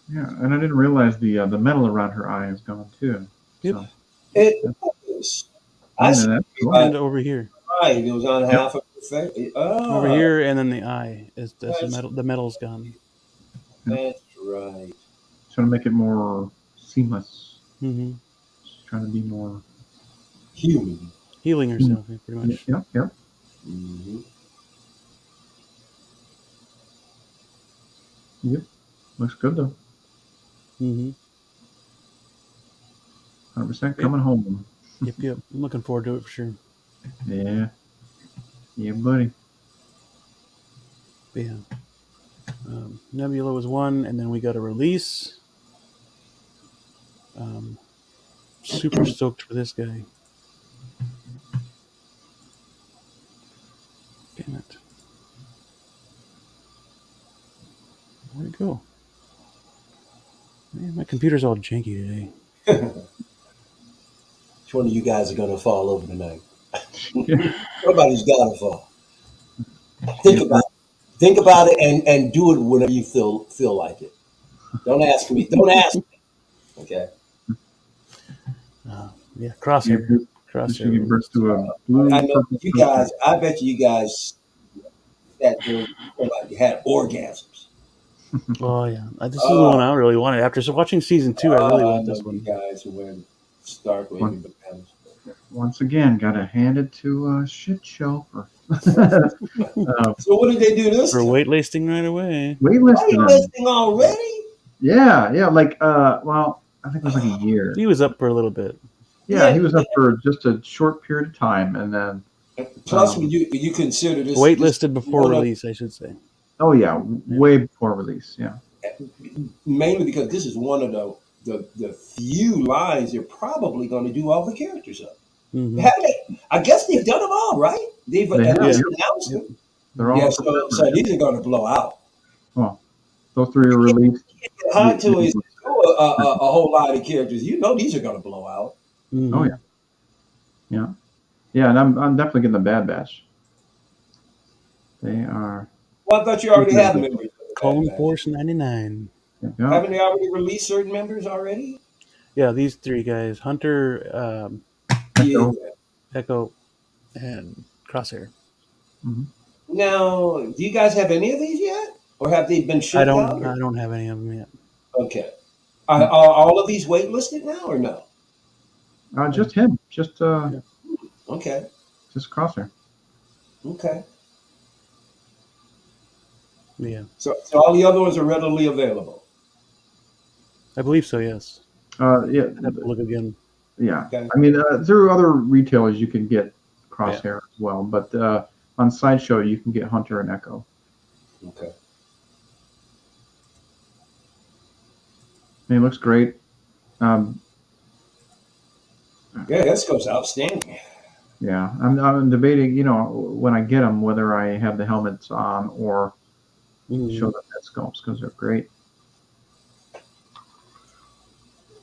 Yeah, and I didn't realize the metal around her eye is gone too.
Yep.
So.
It is. I see
cool.
And over here.
Right, it was on half of her face. Oh.
Over here, and then the eye is the metal. The metal's gone.
That's right.
Trying to make it more seamless.
Mm-hmm.
She's trying to be more
human,
healing herself, pretty much.
Yep.
Mm-hmm.
Yep. Looks good though.
Mm-hmm.
100% coming home.
Yep. I'm looking forward to it for sure.
Yeah, buddy.
But yeah. Nebula was one, and then we got a release. Super stoked for this guy. Damn it. Where'd it go? Man, my computer's all janky today.
Which one of you guys are going to fall over tonight? Somebody's got to fall. Think about it and do it whenever you feel like it. Don't ask me. Okay.
Yeah, Crosshair.
Crosshair. Burst to a blue.
I know you guys. I bet you guys that you had orgasms.
Oh yeah, this is the one I really wanted. After watching season 2, I really want this one.
You guys who went stark waving bananas.
Once again, gotta hand it to a shit show.
So what did they do this
for waitlisting right away?
Waitlisting
already?
Yeah. Like well, I think it was like a year.
He was up for a little bit.
Yeah, he was up for just a short period of time, and then
plus when you consider this
waitlisted before release, I should say.
Oh yeah, way before release. Yeah,
mainly because this is one of the few lines they're probably going to do all the characters up.
Mm-hmm.
I guess they've done them all, right? They've announced them.
They're all
so these are going to blow out.
Well, those 3 are released.
Hot Toys a whole lot of characters. You know these are going to blow out.
Mm-hmm.
Oh yeah, and I'm definitely getting the Bad Batch. They are.
Well, I thought you already had members.
Clone Force 99.
Haven't they already released certain members already?
Yeah, these 3 guys: Hunter, Echo, and Crosshair.
Mm-hmm.
Now, do you guys have any of these yet, or have they been shipped out?
I don't have any of them yet.
Okay. Are all of these waitlisted now, or no?
Just him. Just
Okay.
Just Crosshair.
Okay.
Yeah.
So all the other ones are readily available.
I believe so. Yes.
Yeah.
I'd have to look again.
Yeah.
Okay.
I mean, through other retailers you can get Crosshair as well, but on Sideshow you can get Hunter and Echo.
Okay.
He looks great. Um,
Yeah, that scope's outstanding.
yeah, I'm debating, when I get them, whether I have the helmets on or show
Mhm.
them head sculpts because they're great.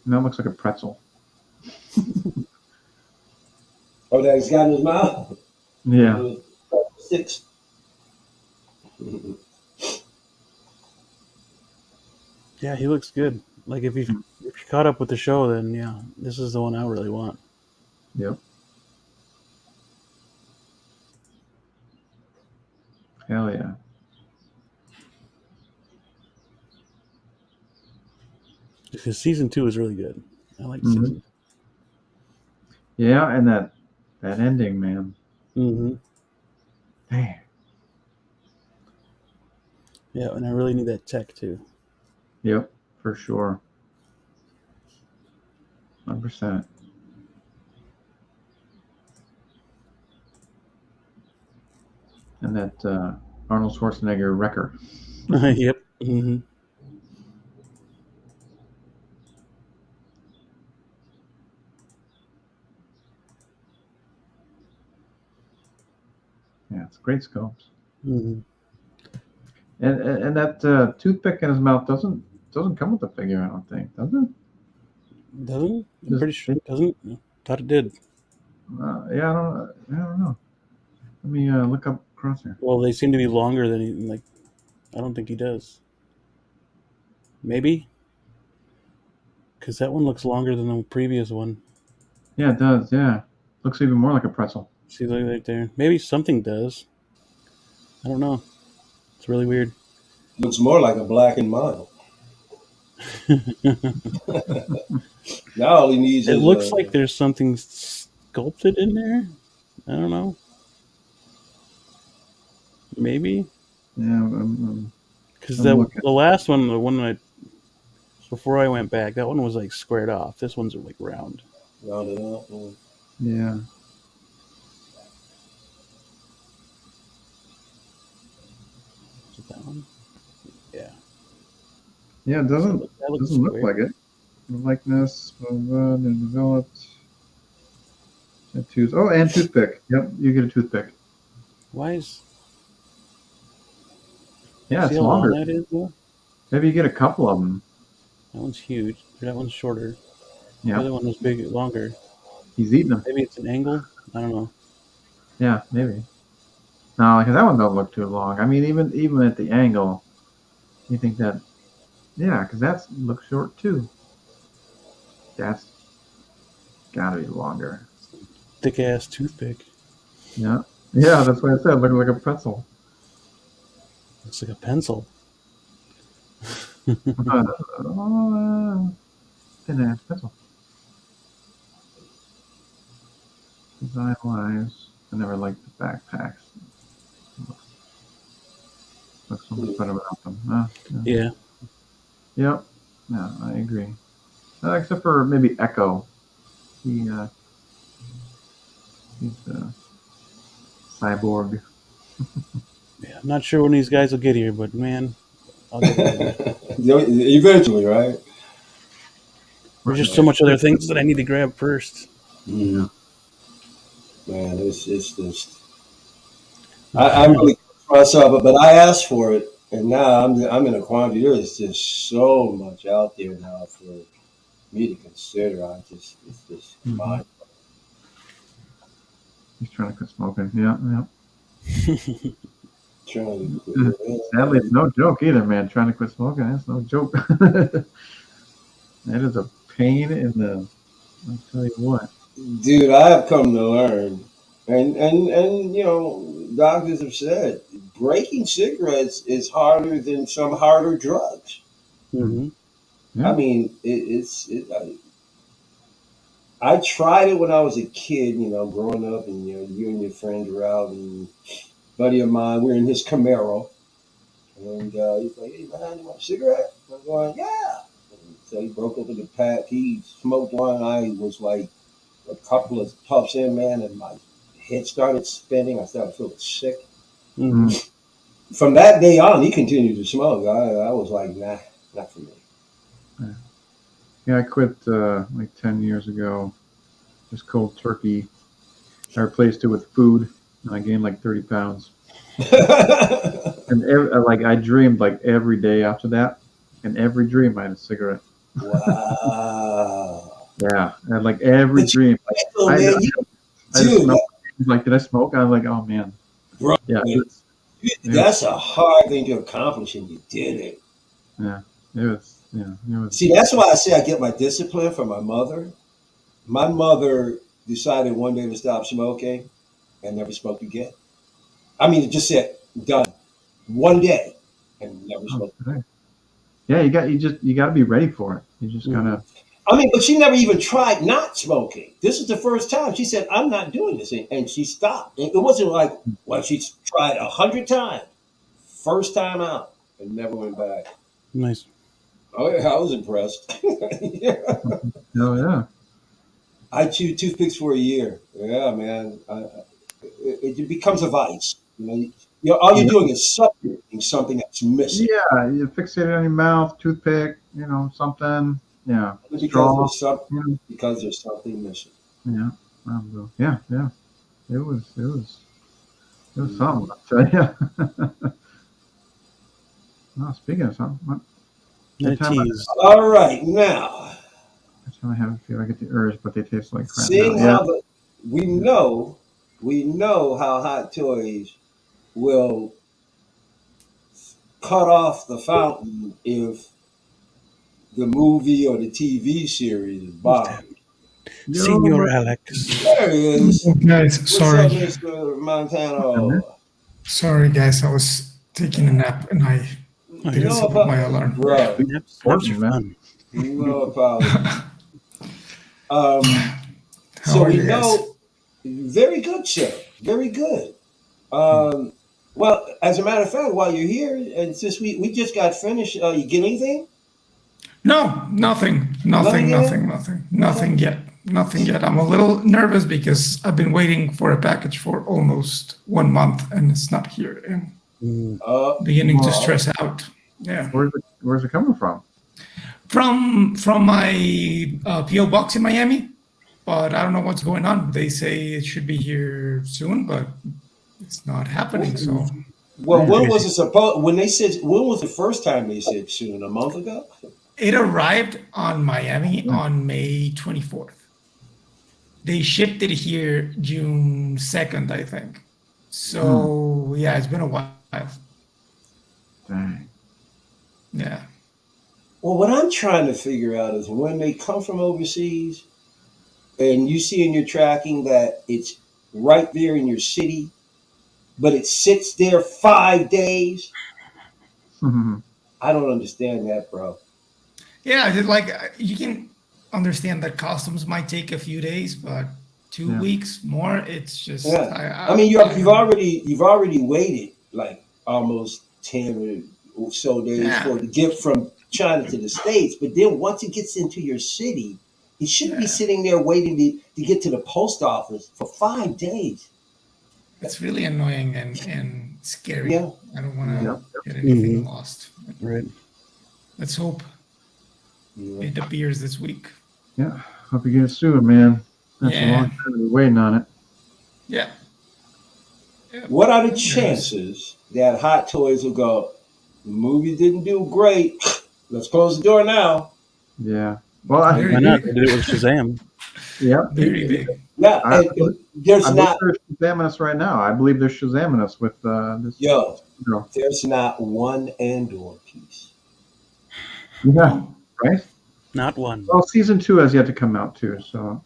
And that looks like a pretzel.
Oh, that he's got in his mouth.
Yeah.
6.
Yeah, he looks good. Like if you caught up with the show, then yeah, this is the one I really want.
Yep. Hell yeah.
Because season 2 is really good. I like
hmm
season.
Yeah, and that ending, man.
Mm-hmm.
Dang.
Yeah, and I really need that tech too.
Yep, for sure. 100%. And that Arnold Schwarzenegger wrecker.
Yep. Mm-hmm.
Yeah, it's great sculpts.
Mm-hmm.
And that toothpick in his mouth doesn't come with the figure, I don't think, does it?
Doesn't it? I'm
Just
pretty sure
it,
it doesn't. Thought it did.
yeah, I don't know. Let me look up Crosshair.
Well, they seem to be longer than he like. I don't think he does. Maybe because that one looks longer than the previous one.
Yeah, it does. Yeah, looks even more like a pretzel.
See, look right there. Maybe something does. I don't know. It's really weird.
Looks more like a black and mild.
It
Now all he needs is
looks like
a.
there's something sculpted in there. I don't know. Maybe
Yeah,
because
I'm
the
looking.
last one, the one I before I went back, that one was like squared off. This one's like round.
Round it up.
Yeah,
Is it that one? Yeah.
yeah, it
So
doesn't
that looks
doesn't look
square.
like it. The likeness, blah, blah, they're developed. Tattoos. Oh, and toothpick. Yep, you get a toothpick.
Why is
Yeah,
see
it's
how long
longer.
that is though?
Maybe you get a couple of them.
That one's huge. That one's shorter. The
Yeah,
other one was big, longer.
he's eating them.
Maybe it's an angle. I don't know.
Yeah, maybe. No, because that one don't look too long. I mean, even at the angle, you think that, yeah, because that's looks short too. That's gotta be longer.
Thick ass toothpick.
Yeah, yeah, that's what I said. Looking like a pretzel.
Looks like a pencil.
Thin ass pretzel. Design wise, I never liked the backpacks. Looks so much better without them. Yeah.
Yeah.
Yep. Yeah, I agree. Except for maybe Echo. He he's a cyborg.
Yeah. I'm not sure when these guys will get here, but man, I'll get it.
Eventually, right?
There's just so much other things that I need to grab first.
Mm-hmm. Man, it's just. I really myself, but I asked for it, and now I'm in a quandary. There is just so much out there now for me to consider. It's just
Mhm.
mind.
He's trying to quit smoking. Yeah,
Trying
yeah.
to,
Sadly, it's no joke either, man. Trying to quit smoking, that's no joke. That is a pain in the. I'll tell you what.
dude, I have come to learn, and doctors have said breaking cigarettes is harder than some harder drugs.
Hmm.
Hmm.
I
Yeah.
mean, I tried it when I was a kid, growing up, and you and your friends were out, and a buddy of mine, we're in his Camaro, and he's like, "Hey man, you want a cigarette?" I'm going, "Yeah." And so he broke open the pack. He smoked one. I was like a couple of puffs in, man, and my head started spinning. I started feeling sick.
Hmm.
Mm.
From that day on, he continued to smoke. I was like, nah, not for me.
Yeah. Yeah, I quit like 10 years ago. Just cold turkey. I replaced it with food, and I gained like 30 pounds. And like I dreamed like every day after that, and every dream I had a cigarette.
Wow.
Yeah, and like every
But
dream,
oh
I I,
man,
I just
dude,
smelled. Like, did I smoke? I was like, oh man,
bro,
yeah, it was,
that's a hard thing to accomplish, and you did it.
yeah, it was.
See, that's why I say I get my discipline from my mother. My mother decided one day to stop smoking and never smoked again. I mean, it just said done one day and never
Oh,
smoked.
okay. Yeah, you got to be ready for it. You just
Mhm.
gotta.
I mean, but she never even tried not smoking. This is the first time she said, "I'm not doing this," and she stopped. It wasn't like, well, she tried 100 times, first time out, and never went back.
Nice.
Oh yeah, I was impressed. Yeah.
Oh yeah,
I chewed toothpicks for a year. Yeah, man. It becomes a vice. All you're
yeah,
doing is supplementing something that's missing.
yeah. You fixate it on your mouth, toothpick, something. Yeah,
Because
straw.
there's some,
You know,
because there's something missing.
yeah, yeah, yeah. It was
Mhm.
something. I'll tell you. No, speaking of something,
And a
every time I,
tease.
All right, now
every time I have a few, I get the urge, but they taste like crap now.
seeing
Yeah,
how we know we know how Hot Toys will cut off the fountain if the movie or the TV series
Who's that?
bomb.
yo,
Senor Alex.
There he is.
Oh, guys,
What's up,
sorry.
Mr.
man.
Montano?
Sorry, guys. I was taking a nap and I
Oh,
didn't
you're
No,
set up my
about
alarm.
bro.
naps. Naps are
Important, man.
fun.
No apologies. Um,
How
so
are
we
you guys?
know very good, sir. Very good. Um, well, as a matter of fact, while you're here, and since we just got finished, you get anything?
No, nothing,
Nothing
nothing,
yet?
nothing, nothing,
Okay.
nothing yet. Nothing yet. I'm a little nervous because I've been waiting for a package for almost 1 month and it's not here and
Mm.
beginning to
Well,
stress out. Yeah.
where's it coming from?
From my PO box in Miami, but I don't know what's going on. They say it should be here soon, but it's not happening. So
Well,
Man,
when
Crazy.
was it supposed? When they said, when was the first time they said soon? A month ago?
it arrived on Miami
yeah.
on May 24th. They shipped it here June 2nd, I think. So yeah, it's been a while.
Dang.
Yeah.
Well, what I'm trying to figure out is when they come from overseas, and you see in your tracking that it's right there in your city, but it sits there 5 days. I don't understand that, bro.
Yeah, I did like you can understand that customs might take a few days, but two
Yeah.
weeks more, it's just
Yeah, I mean
I
you've
don't know.
already waited like almost 10 or so days
Yeah,
for it to get from China to the States, but then once it gets into your city, it shouldn't be
yeah.
sitting there waiting to get to the post office for 5 days.
It's really annoying and scary.
Yeah,
I don't want
yeah,
to get anything
Mhm.
lost.
Right.
Let's hope
yeah.
it appears this week.
Yeah. Hope you get it soon, man. That's a
Yeah,
long time to be waiting on it.
yeah, yeah.
What are the
It is.
chances that Hot Toys will go? The movie didn't do great. Let's close the door now.
Yeah. Well,
Very
Why not?
big.
They did it with Shazam.
yeah.
Very big.
Yeah,
I,
and there's
I believe
not.
they're Shazamming us right now. I believe they're Shazamming us with this
Yo,
girl.
there's not one Andor piece.
Yeah.
Oh,
Right.
Not one.
Well, season 2 has yet to come out too, so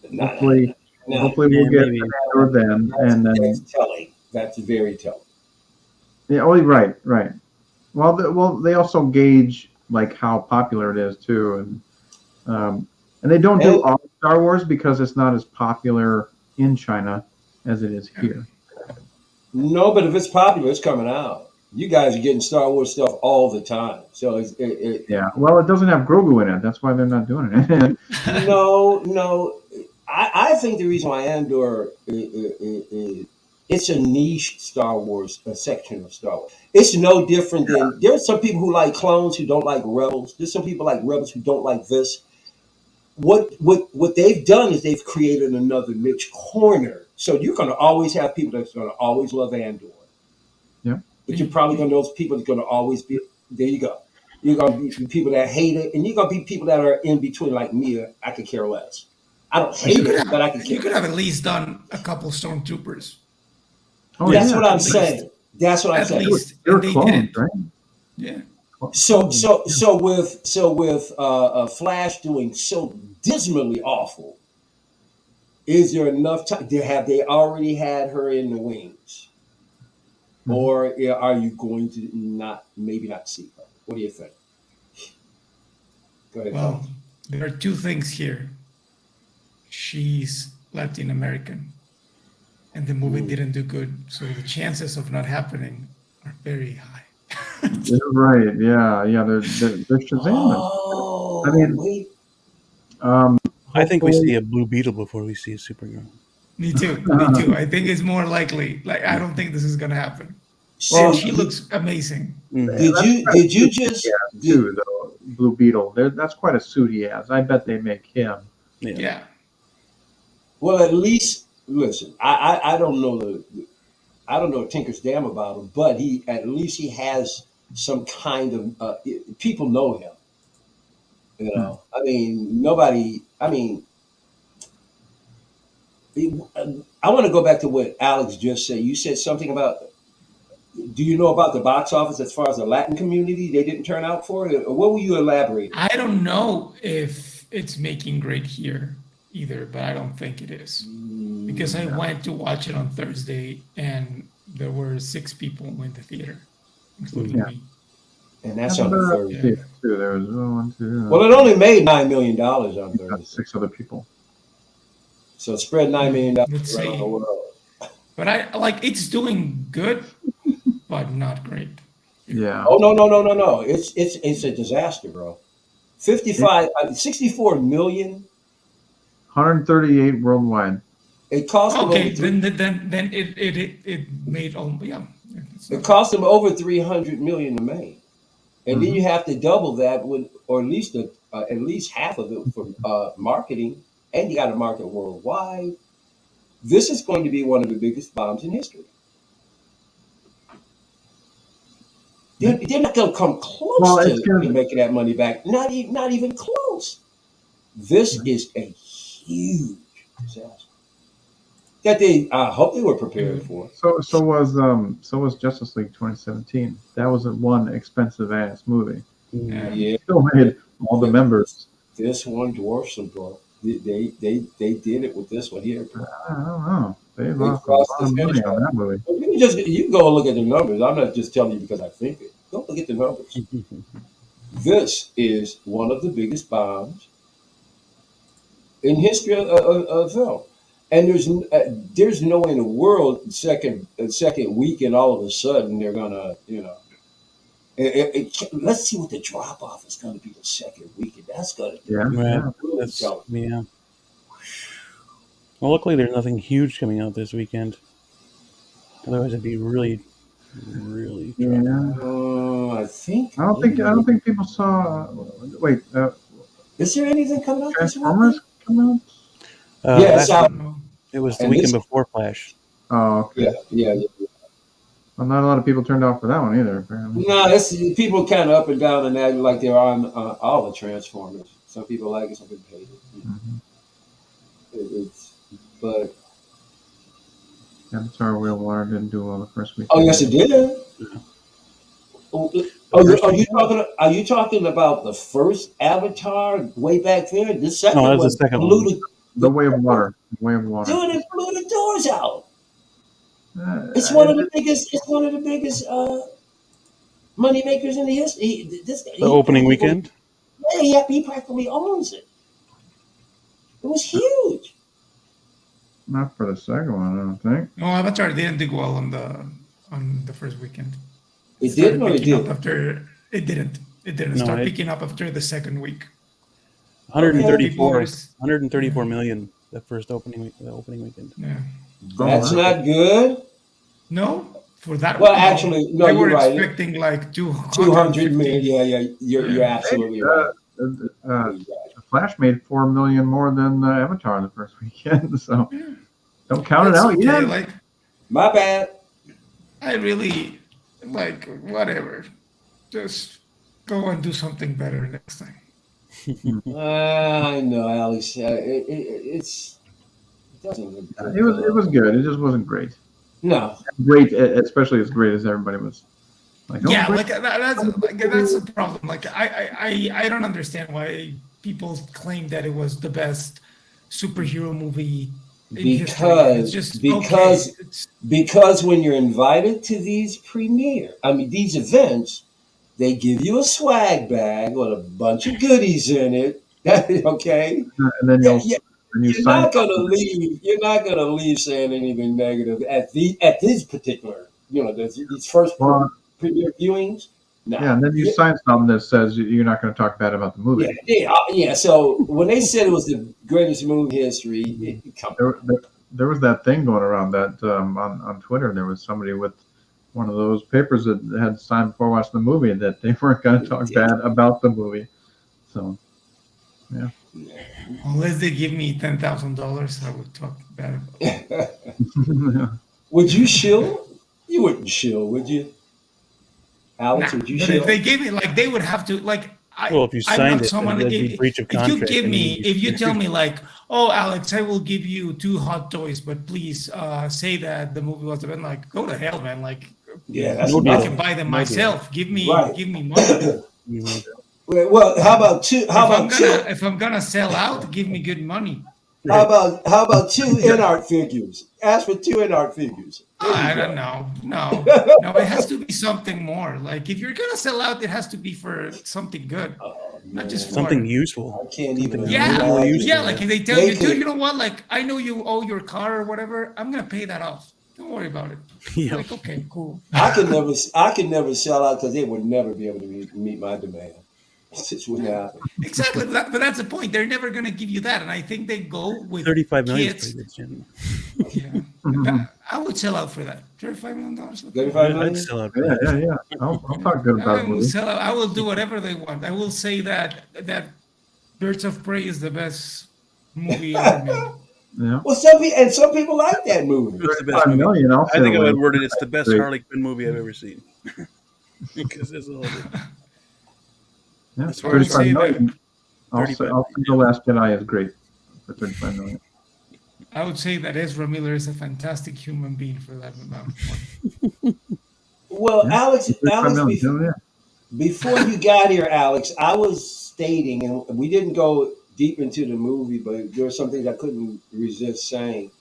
Not,
hopefully,
not,
hopefully
Yeah,
we'll get
maybe.
an Andor then, and
that's
then
telling. That's very telling.
yeah. Oh, right, right. Well, they also gauge like how popular it is too, and they don't do
And
all Star Wars because it's not as popular in China as it is here.
no, but if it's popular, it's coming out. You guys are getting Star Wars stuff all the time. So
Yeah. Well, it doesn't have Grogu in it. That's why they're not doing it.
no. I think the reason why Andor it's a niche Star Wars, a section of Star Wars. It's no different than there's some people who like clones who don't like rebels. There's some people like rebels who don't like this. what they've done is they've created another niche corner. So you're going to always have people that's going to always love Andor.
Yeah.
But you're probably going to those people that's going to always be. There you go. You're going to be people that hate it, and you're going to be people that are in between, like me. I could care less. I don't hate it, but I could care.
You could have at least done a couple stormtroopers.
Oh,
That's
yeah.
what I'm saying. That's what I'm saying.
At least
They were
they
clones,
did it.
right?
Yeah.
So with Flash doing so dismally awful, is there enough time? Have they already had her in the wings, or are you going to maybe not see her? What do you think? Go ahead.
Well, there are two things here. She's Latin American, and the movie didn't do good, so the chances of not happening are very high.
You're right. Yeah. They're Shazam.
Oh,
I mean,
wait.
I think we see a Blue Beetle before we see a Supergirl.
Me too. Me too. I think it's more likely. Like, I don't think this is gonna happen.
So
She looks amazing.
did you just
too though? Blue Beetle. That's quite a suit he has. I bet they make him.
Yeah.
Well, at least listen. I don't know I don't know Tinker's damn about him, but at least he has some kind of people know him. You know, I mean, nobody. I mean, I want to go back to what Alex just said. You said something about. Do you know about the box office as far as the Latin community? They didn't turn out for it. Or what will you elaborate?
I don't know if it's making great here either, but I don't think it is. Because I went to watch it on Thursday and there were 6 people in the theater, including me.
And that's on Thursday.
Too. There was 1, 2.
Well, it only made $9 million on Thursday.
6 other people.
So it spread $9 million
Let's
around
see.
the world.
But it's doing good, but not great.
Yeah.
Oh no! It's a disaster, bro. 64 million.
138 worldwide.
It cost them
Okay,
over
then it made
it cost them over 300 million to make, and then you have to double that or at least half of it for marketing, and you got to market worldwide. This is going to be one of the biggest bombs in history. They're not going to come close to making that money back. Not even close. This is a huge disaster that I hope they were prepared for.
So was Justice League 2017. That was one expensive ass movie.
Yeah.
Still made all the members.
This one dwarfs them, bro. They did it with this one here.
I don't know. They lost a lot of money on that movie.
You can go and look at the numbers. I'm not just telling you because I think it. Go look at the numbers. This is one of the biggest bombs in history of film, and there's no way in the world second weekend all of a sudden they're gonna let's see what the drop off is going to be the second weekend. That's going to be
yeah. Well, luckily there's nothing huge coming out this weekend. Otherwise, it'd be really, really.
I
don't think people saw. Wait,
is there anything coming out this weekend?
Transformers coming out?
It's out.
It was the weekend before Flash.
Oh, okay.
Yeah.
Well, not a lot of people turned off for that one either, apparently.
No, people kind of up and down and that, like they're on all the Transformers. Some people like it, some people hate it. But
Avatar: Wheel of Water didn't do well the first week.
Oh, yes, it did. Are you talking about the first Avatar way back there? The second
one.
No, that's the second one.
The Way of Water. Dude,
it blew the doors out. It's one of the biggest. It's one of the biggest money makers in the history.
The opening weekend.
Yeah, he practically owns it. It was huge.
Not for the second one, I don't think.
No, Avatar didn't do well on the first weekend.
It did, or it did?
It didn't. It didn't start picking up after the second week.
134 million the opening weekend.
Yeah.
That's not good.
No, for that.
Well, actually, no,
they
you're
were
right.
expecting like 200
million. Yeah, you're absolutely right.
Flash made $4 million more than Avatar the first weekend, so
Yeah,
don't count it
that's
out
okay.
yet.
Like
My bad.
I really like whatever. Just go and do something better next time.
I know, Alex. It doesn't look good.
It was good. It just wasn't great.
No.
Great, especially as great as everybody was. Like, oh,
Yeah,
great.
that's a problem. Like I don't understand why people claim that it was the best superhero movie in history. It's just okay.
Because when you're invited to these these events, they give you a swag bag with a bunch of goodies in it. Okay.
And then
Yeah,
you
you're
sign
not gonna
something.
leave. You're not gonna leave saying anything negative at these particular, these first
Well,
premiere viewings.
yeah,
No.
and then you sign something that says you're not going to talk bad about the movie.
Yeah. So when they said it was the greatest movie in history, come on.
There was that thing going around that on Twitter. There was somebody with one of those papers that had signed before watching the movie that they weren't going to talk bad about the movie. So, yeah.
Unless they give me $10,000, I would talk bad about it.
Would you shill? You wouldn't shill, would you? Alex,
Nah,
would you
but
shill?
if they gave me, like, they would have to, like,
Well, if you
I'm
signed
not
it,
someone.
that'd be breach of
If you
contract.
give
and
me,
you'd be
if you tell
screwed.
me like, oh, Alex, I will give you 2 hot toys, but please say that the movie was the best. Like, go to hell, man. Like,
Yeah, that's
No
I
deal.
can buy them
No deal.
myself. Give me
Right.
money.
Mhm.
Well, how about two?
If I'm gonna sell out, give me good money.
How about 2 in-art figures? Ask for 2 in-art figures. There
I
you
don't
go.
know. No, it has to be something more. Like, if you're gonna sell out, it has to be for something good,
Oh,
not just
man.
for
Something useful.
I can't even
Something
Yeah,
really
imagine.
useful.
like if they tell
They
you, dude,
could-
you know what? Like, I know you owe your car or whatever. I'm gonna pay that off. Don't worry about it.
Yeah.
Like, okay, cool.
I could never sell out because they would never be able to meet my demand. It just wouldn't happen.
Exactly, but that's the point. They're never gonna give you that, and I think they go with
35 million is
kids.
pretty good, Jim.
Yeah, I would sell out for that. $35 million. Okay.
35 million?
I'd sell out for that.
Yeah. I'll talk good about
I
the
will
movie.
sell out. I will do whatever they want. I will say that Birds of Prey is the best movie ever made.
Yeah.
Well, some people like that movie.
It's the best
5
movie.
million. I'll
I think I
say
would word it. It's the best
Great.
Harley Quinn movie I've ever seen. Because it's all.
Yeah,
As far as
35
say
million. I'll
35
say The Last Jedi is great for 35 million.
I would say that Ezra Miller is a fantastic human being for that amount of money.
Well,
Yeah.
Alex,
35 million. Yeah.
before you got here, Alex, I was stating, and we didn't go deep into the movie, but there were some things I couldn't resist saying.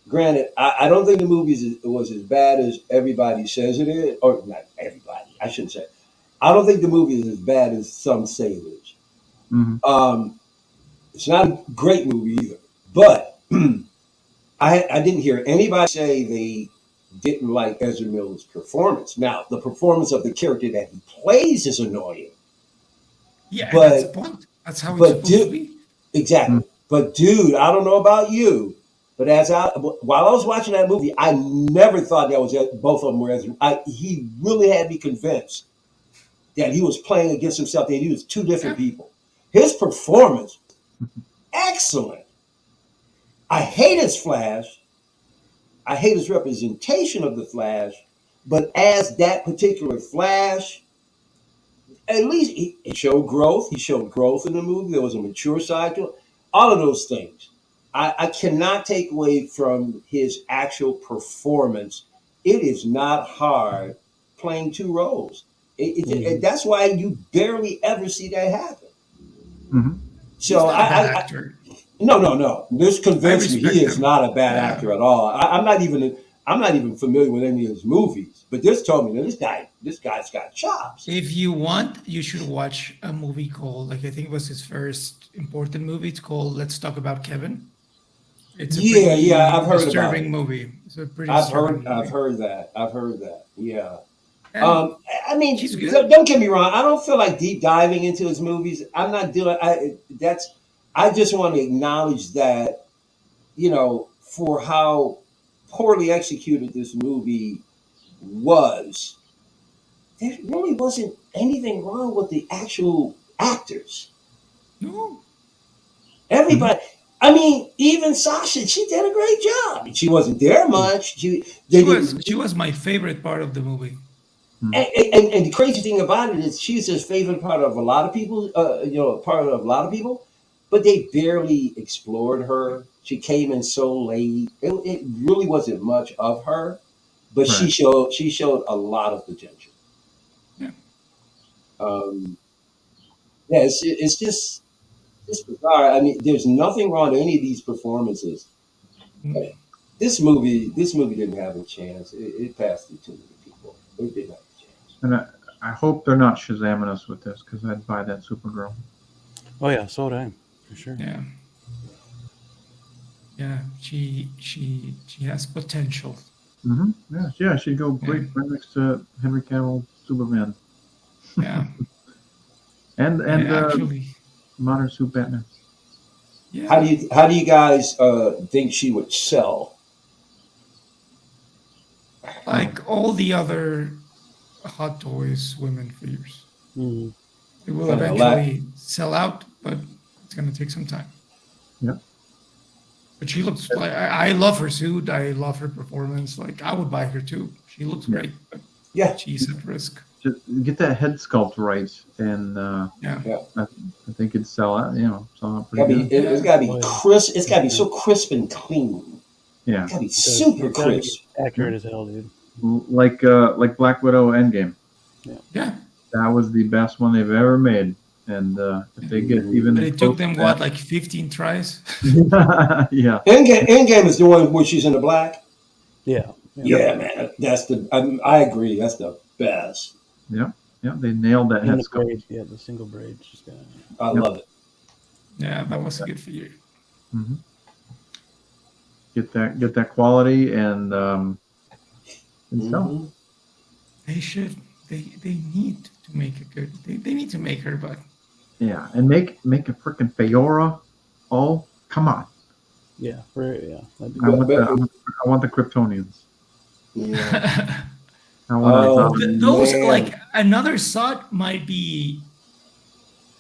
Granted, I don't think the movie was as bad as everybody says it is, or not everybody. I shouldn't say. I don't think the movie is as bad as some say it is.
Mhm.
It's not a great movie either, but I didn't hear anybody say they didn't like Ezra Miller's performance. Now, the performance of the character that he plays is annoying.
Yeah,
But-
that's the point. That's how it's
but
supposed
dude-
to be.
Exactly. But dude, I don't know about you, but while I was watching that movie, I never thought that was both of them were Ezra. He really had me convinced that he was playing against himself. That he was 2 different people. His performance, excellent. I hate his Flash. I hate his representation of the Flash. But as that particular Flash, at least he showed growth. He showed growth in the movie. There was a mature side to it. All of those things. I cannot take away from his actual performance. It is not hard playing 2 roles. That's why you barely ever see that happen.
Mhm.
So
He's not a bad actor.
No. This convinced me he
respect
is
him.
not a bad
Yeah.
actor at all. I'm not even familiar with any of his movies, but this told me that this guy's got chops.
If you want, you should watch a movie called, like, I think it was his first important movie. It's called Let's Talk About Kevin. It's a
I've heard about
disturbing
it.
movie. It's a pretty
I've
disturbing movie.
heard that. Yeah.
And
I mean,
he's good.
don't get me wrong. I don't feel like deep diving into his movies. I'm not doing. I just want to acknowledge that, for how poorly executed this movie was. There really wasn't anything wrong with the actual actors.
No,
Everybody. I mean, even Sasha, she did a great job. She wasn't there much. They didn't.
she was my favorite part of the movie.
And the crazy thing about it is, she's his favorite part of a lot of people. Part of a lot of people, but they barely explored her. She came in so late. It really wasn't much of her, but
Right.
she showed a lot of potential.
Yeah.
Um, yeah, it's just it's bizarre. I mean, there's nothing wrong with any of these performances.
Mm.
This movie didn't have a chance. It passed through too many people. It didn't have a chance.
And I hope they're not Shazamming us with this because I'd buy that Supergirl.
Oh yeah, so would I, for sure.
Yeah. Yeah, she has potential.
Yeah, she'd go great right next to Henry Cavill, Superman,
Yeah.
and
Actually,
modern suit Batman.
yeah.
How do you guys think she would sell?
Like all the other Hot Toys women figures.
Mhm.
It will
And a
eventually sell out, but it's gonna take some time.
Yeah.
But she looks like I love her suit. I love her performance. Like I would buy her too. She looks great, but
Yeah,
she's at risk.
Just get that head sculpt right, and
Yeah.
I think it'd sell out. Sell out
gotta
pretty
be,
good.
it's got to be
Oh, yeah.
crisp. It's got to be so crisp and clean.
Yeah,
It's got to be
It's
super
gotta be
crisp.
accurate as hell, dude.
like Black Widow Endgame.
Yeah.
That was the best one they've ever made, and if they get even
But it took
close
them
to
what, like 15 tries?
that- yeah,
Endgame is the one where she's in the black.
Yeah.
Yeah, man, that's the. I agree. That's the best.
yeah, they nailed that
In
head
the
sculpt.
braid, yeah, the single braid. She's got.
I
Yep.
love it.
Yeah, that was a good figure.
hmm Get that quality and sell.
Mhm.
They should. They need to make it good. They need to make her, but
Yeah, and make a freaking Feora. Oh, come on!
Yeah, that'd be
I want
But-
I want the Kryptonians.
Yeah.
I want
Oh,
those
man.
like another Sot might be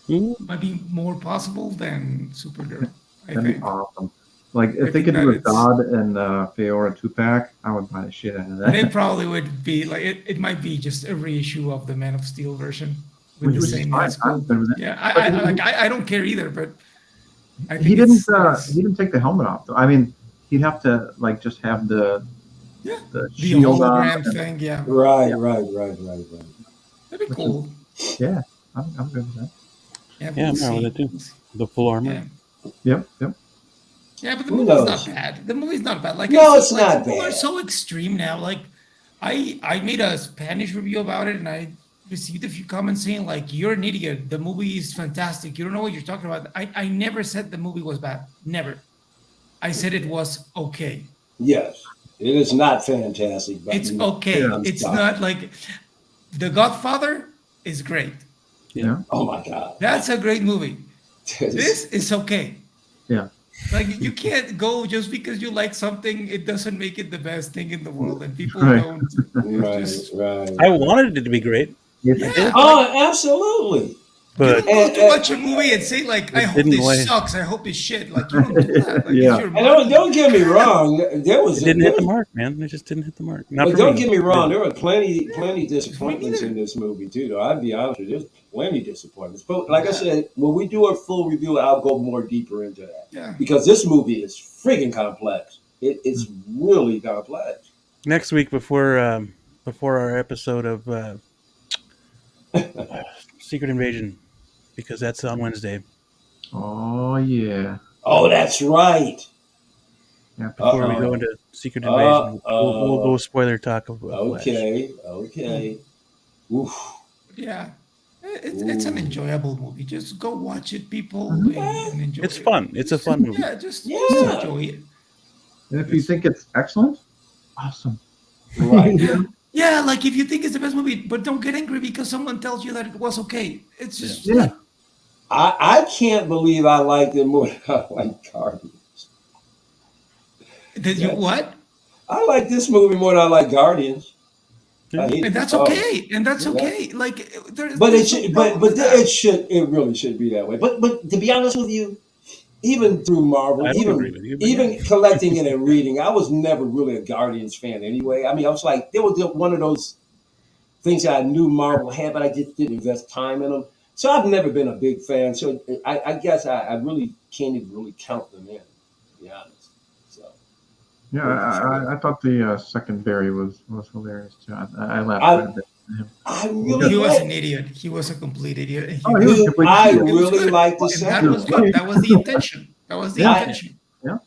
Mhm.
more possible than Supergirl. I
that'd be
think.
awesome. Like
I
if they
think
could do
that
a
it's-
Dodd and Feora 2-pack, I would buy the shit out of that.
They probably would be like it might be just a reissue of the Man of Steel version with
Which
the
is
same
fine.
head sculpt.
I'm good with that.
Yeah,
But
I don't care either, but I think
he didn't
it's-
he didn't take the helmet off though. I mean, he'd have to like just have the
Yeah.
the
the
shield on.
hologram thing. Yeah,
Right,
Yeah.
right.
that'd be
Which
cool.
Yeah, I'm good with that.
Yeah,
Yeah, I'm
we'll
all with
see.
it too. The full armor.
Yeah.
Yep.
Yeah, but the
Who
movie's
knows?
not bad. The movie's not bad. Like
No,
I see,
it's
like,
not
people are
bad.
so extreme now. Like I made a Spanish review about it, and I received a few comments saying like, "You're an idiot. The movie is fantastic. You don't know what you're talking about." I never said the movie was bad. Never. I said it was okay.
Yes, it is not fantastic, but
It's okay.
Yeah.
It's
Stop.
not like The Godfather is great.
Yeah.
Oh my god,
That's a great movie. This is okay.
Yeah.
Like you can't go just because you like something, it doesn't make it the best thing in the world, and people
Right.
don't.
right,
Just-
right.
I wanted it to be great,
Yes,
Yeah.
I did.
Oh, absolutely.
You
but
don't go to watch a movie and say like, "I
It
hope
didn't
this
weigh.
sucks. I hope it's shit." Like you don't do that. Like,
Yeah.
it's your
And don't get me wrong. There was
it didn't hit the
there-
mark, man. It just didn't hit the mark. Not
But
for
don't
me.
get me wrong. There were plenty disappointments
neither.
in this movie too. Though I'd be honest with you, there's plenty disappointments. But like I said, when we do a full review, I'll go more deeper into that
Yeah.
because this movie is freaking complex. It's really complex.
Next week, before our episode of Secret Invasion, because that's on Wednesday.
Oh yeah.
Oh, that's right.
Yeah.
Before we
Uh-oh.
go into Secret Invasion, we'll go spoiler talk of Flash.
Okay. Oof.
Yeah. It's an
Ooh.
enjoyable movie. Just go watch it, people, and enjoy
It's
it.
fun. It's a fun movie.
Yeah, just
Yeah.
enjoy it.
And if you think it's excellent, awesome.
Right.
Yeah, like if you think it's the best movie, but don't get angry because someone tells you that it was okay. It's just
Yeah.
I can't believe I liked it more than I like Guardians.
Did you what?
I like this movie more than I like Guardians. I hate it.
And that's
Oh,
okay. And that's
yeah.
okay. Like there's
But it
no
should,
problem
but
with that.
it really should be that way. But to be honest with you, even through Marvel,
I don't agree with you, but yeah.
even collecting it and reading, I was never really a Guardians fan anyway. I mean, I was like, they were one of those things that I knew Marvel had, but I just didn't invest time in them. So I've never been a big fan. So I guess I really can't even really count them in, to be honest. So
Yeah, I thought the secondary was hilarious too. I laughed
I
quite a bit at him.
I
He
really
was
like.
an idiot. He was a complete idiot. And
Oh, he was
Dude,
complete
I
idiot.
it was
really
good.
liked the
And that
second.
was good. That was the intention. That was the
Yeah.
intention.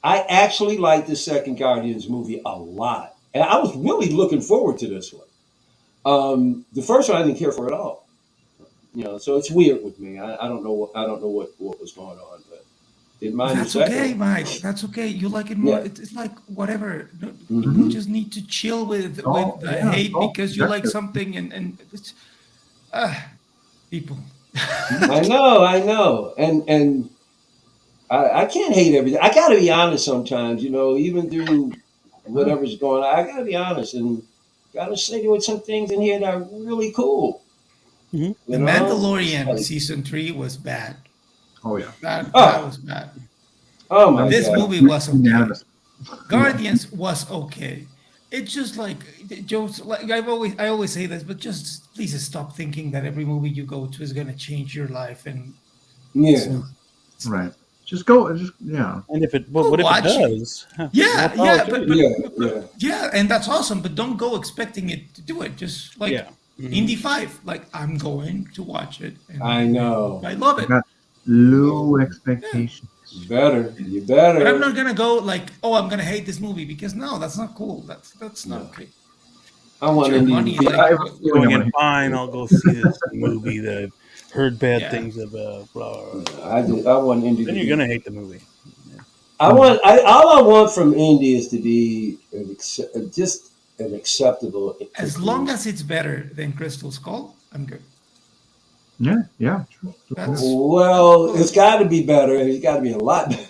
I actually liked the second Guardians movie a lot, and I was really looking forward to this one. The first one I didn't care for at all. So it's weird with me. I don't know. I don't know what was going on, but didn't mind
That's
the second
okay,
one.
Mike. That's okay. You like it more.
Yeah.
It's like whatever. No,
Mhm.
people just need to chill with the hate
all
because you like
subjective.
something and it's people.
I know, and I can't hate everything. I got to be honest sometimes. Even through whatever's going on, I got to be honest and got to say there were some things in here that are really cool.
Mhm.
The
You know,
Mandalorian
Like,
season 3 was bad.
Oh yeah.
That
Oh.
was bad.
oh my
This
god!
movie was okay.
Unanimous.
Guardians was okay. It's just like Joe's. Like I always say this, but just please stop thinking that every movie you go to is gonna change your life. And it's
Yeah,
not.
Right. Just go. Just yeah.
And if it, what if it
Watch it.
does? Huh,
Yeah,
more power
yeah,
to
but,
you.
yeah.
yeah, and that's awesome. But don't go expecting it to do it. Just like
Yeah. Mhm.
Indy 5, like I'm going to watch it. And
I know.
I love it.
Got low expectations.
You better. You
But I'm
better.
not gonna go like, oh, I'm gonna hate this movie because no, that's not cool. That's not
No.
okay.
I want
Your
Indy
money,
to be.
like,
I
what-
really
Going
wanna
in
hate
fine, I'll go see this movie that I've heard bad
Yeah.
things about. Blah, blah, blah.
I want Indy.
Then
to
you're
be.
gonna hate the movie.
All I want from Indy is to be just an acceptable.
as long as it's better than Crystal Skull, I'm good.
Yeah. True.
That's
Well, it's got to be better, and it's got to be a lot better.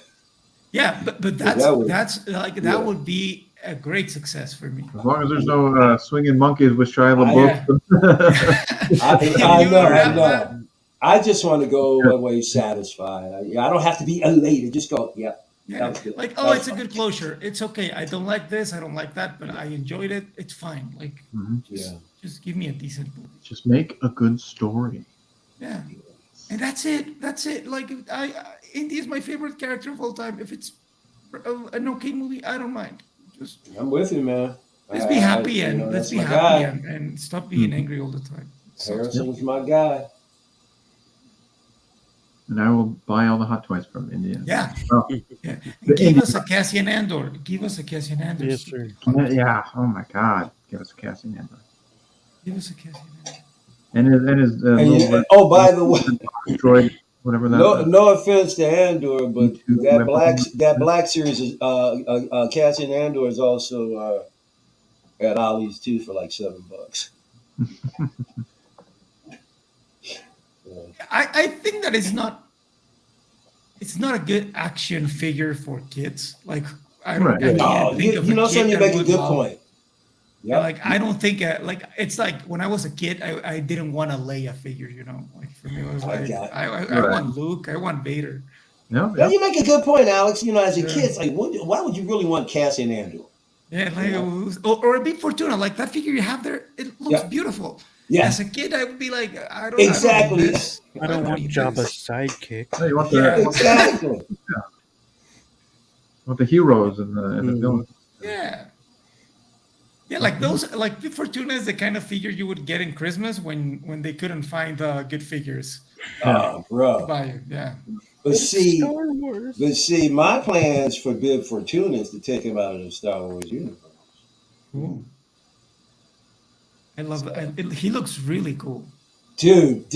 yeah, but
that would-
that's like that
yeah.
would be a great success for me.
As long as there's no swinging monkeys with Shia
Yeah.
LaBeouf.
I
You
know. I
have
know.
that?
I just want to go away satisfied. I don't have to be elated. Just go. Yeah.
Yeah,
That was good.
like
That
oh,
was
it's a
fun.
good closure. It's okay. I don't like this. I don't like that, but I enjoyed it. It's fine. Like
Mhm.
just give me a decent movie.
Just make a good story.
Yeah, and that's it. That's it. Like Indy is my favorite character of all time. If it's an okay movie, I don't mind. Just
I'm with you, man.
let's be happy
you know,
let's
that's
be
my
happy
guy.
and stop being angry all the time. So,
Harrison's my guy.
And I will buy all the hot toys from India.
yeah,
Oh,
yeah.
The
Give
Indy-
us a Cassian Andor. Give us a Cassian Andor.
Yes, sir.
yeah. Oh my God. Give us a Cassian Andor.
Give us a Cassian Andor.
And his
And
little
by the way,
droid, whatever that.
no offense to Andor, but
Two
that black series is Cassian Andor is also at Ollie's too for like $7.
I think that it's not a good action figure for kids. Like I don't
Right.
I can't
Oh,
think
you
of a
know
kid
something? You
that
make a
would
good
love-
point.
Yeah,
Yeah.
like I don't think like it's like when I was a kid, I didn't want a Leia figure. Like for me, it was
I
like
got it.
I
Right.
want Luke, I want Vader.
Yeah.
Well, you make a good point, Alex. As a
Yeah.
kid, it's like, why would you really want Cassian Andor?
Yeah, like or a Big Fortuna, like that figure you have there. It looks
Yeah.
beautiful.
Yeah,
As a kid, I would be like, I don't
Exactly.
need this.
I don't want
need
Jabba's
this.
sidekick.
Yeah, you want
Yeah.
exactly.
the heroes and the
Mhm.
villains.
Yeah. Yeah, like those, like Big Fortuna is the kind of figure you would get in Christmas when they couldn't find good figures
Oh,
to
bro.
buy. Yeah.
But see,
Star Wars.
my plans for Bib Fortuna is to take him out of the Star Wars universe.
Cool. I love that. He looks really cool.
Dude,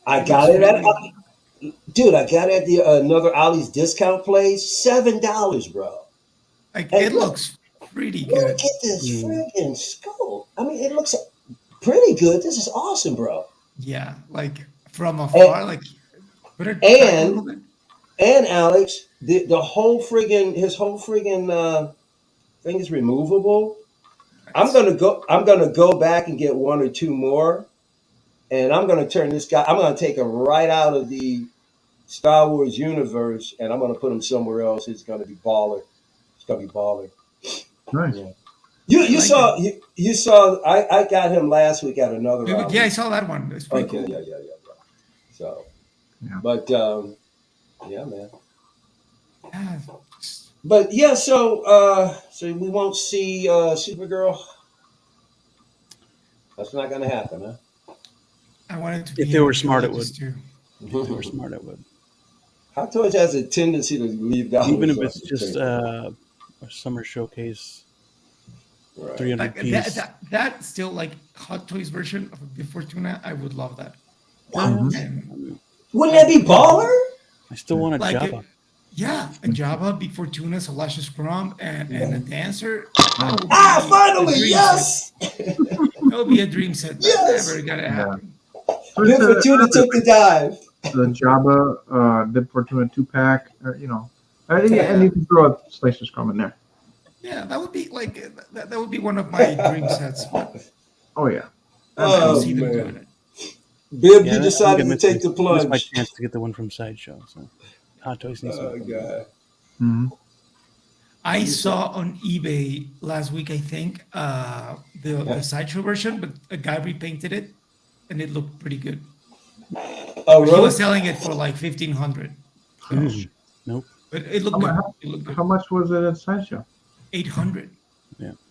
I got it at the another Ollie's discount place, $7, bro.
Like
Hey,
it
look.
looks pretty
Look
good.
at this
Mm.
friggin' skull. I mean, it looks pretty good. This is awesome, bro.
Yeah, like from afar, like put it back a
and-
little bit.
And Alex, his whole friggin' thing is removable. I'm gonna go back and get one or two more, and I'm gonna turn this guy. I'm gonna take him right out of the Star Wars universe, and I'm gonna put him somewhere else. It's gonna be baller. It's gonna be baller.
Nice.
Yeah. You
like
saw you saw I got him last week at another
Yeah, I saw that one. It's pretty
Okay,
cool.
yeah. So,
Yeah.
but yeah, man.
Yeah.
But yeah, so we won't see Supergirl. That's not gonna happen, huh?
I wanted to be
If they were
in
smart, it
Villages
would.
too.
If they were smart, it would.
Hot Toys has a tendency to leave dollars.
Even if
off
it's
the
just
table.
a summer showcase,
Right.
300
Like
piece.
that still like Hot Toys version of Big Fortuna. I would love that.
Mhm.
And
Wouldn't that be baller?
I still want a
like
Jabba.
a Jabba, Big Fortuna, Salacious Scrum, and a dancer. That would be a
Finally,
dream
yes.
set. That would be a dream set. That's
Yes!
never gonna happen.
So
Big
it's
Fortuna took the dive.
the Jabba Bib Fortuna 2-pack, you know. And
Yeah.
you can throw a Slicer Scrum in there.
Yeah, that would be like that would be one of my dream sets. But
Oh, yeah.
I don't
Oh
see them
man,
doing it.
Bib,
Yeah,
you
I
decided
think I
to take the
missed my
plunge.
chance to get the one from Sideshow. So Hot Toys needs
Oh
to
god.
Mm-hmm.
I saw on eBay last week, I think, the sideshow version, but a guy repainted it, and it looked pretty good.
Oh
He
really?
was selling it for like 1,500. So,
Nope.
but it looked good. It looked
How
good.
much was it at Sideshow?
800.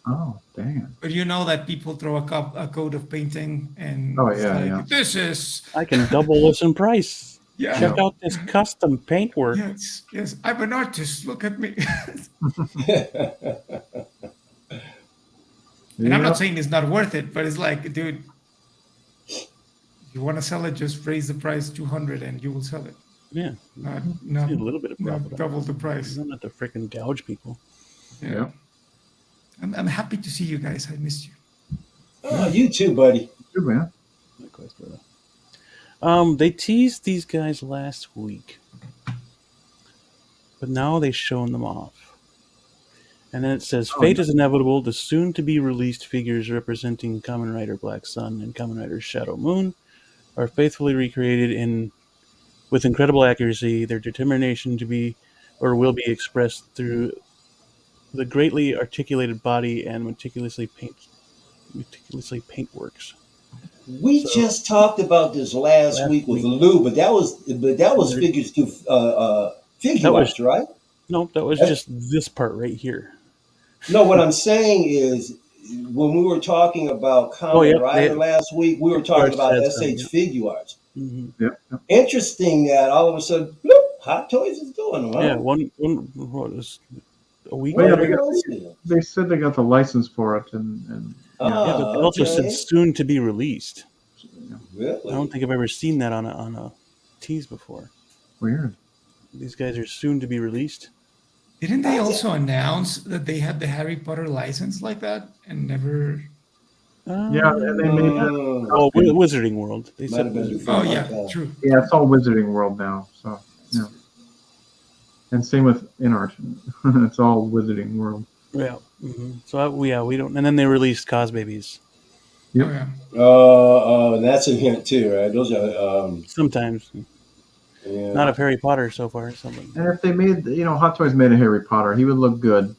Oh, damn.
But you know that people throw a coat of painting, and
Oh,
it's
yeah,
like,
yeah.
this is
I can double this in price.
yeah.
Check out this custom paintwork.
Yes. I'm an artist. Look at me. And I'm not saying it's not worth it, but it's like, dude, you want to sell it, just raise the price 200 and you will sell it.
Yeah.
Not
See a little bit of profit.
not double the price.
You don't have to freaking gouge people.
Yeah. I'm happy to see you guys. I missed you.
Oh, you too, buddy.
Good, man.
Likewise, brother. They teased these guys last week, but now they've shown them off. And then it says, Fate is inevitable. The soon-to-be-released figures representing Kamen Rider Black Sun and Kamen Rider Shadow Moon are faithfully recreated with incredible accuracy. Their determination to be or will be expressed through the greatly articulated body and meticulously paintworks.
We just talked about this last week with Lou, but that was figures to figures, right?
No, that was just this part right here.
No, what I'm saying is, when we were talking about Kamen Rider last week, we were talking about SH Figures.
Mm-hmm.
Yep.
Interesting that all of a sudden, bloop, Hot Toys is doing them. Huh?
Yeah, what was a week
Well,
later.
they said they got the license for it, and
yeah, but they also said soon to be released.
Really?
I don't think I've ever seen that on a tease before.
Weird.
These guys are soon to be released.
Didn't they also announce that they had the Harry Potter license like that and never?
Yeah, and they made that.
Oh, Wizarding World. They said
Oh yeah, true.
Yeah, it's all Wizarding World now. So yeah. And same with InArt. It's all Wizarding World.
Yeah. Mm-hmm. So we don't. And then they released Cos Babies.
Yep.
Oh yeah.
That's a hint too, right? Those are
sometimes.
Yeah.
Not of Harry Potter so far. Something.
And if they made, Hot Toys made a Harry Potter, he would look good.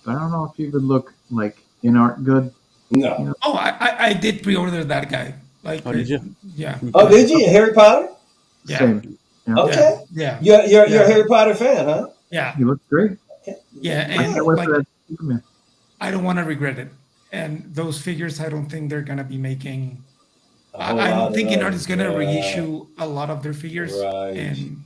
But I don't know if he would look like InArt good.
No.
Oh, I did pre-order that guy. Like,
did you?
Yeah.
Oh, did you? Harry Potter?
Yeah.
Same. Yeah.
Okay.
Yeah.
You're a Harry Potter fan, huh?
Yeah.
He looks great.
Yeah,
I can't wait for that Superman.
I don't want to regret it. And those figures, I don't think they're gonna be making. I don't think InArt is gonna reissue a lot of their figures.
Right.
And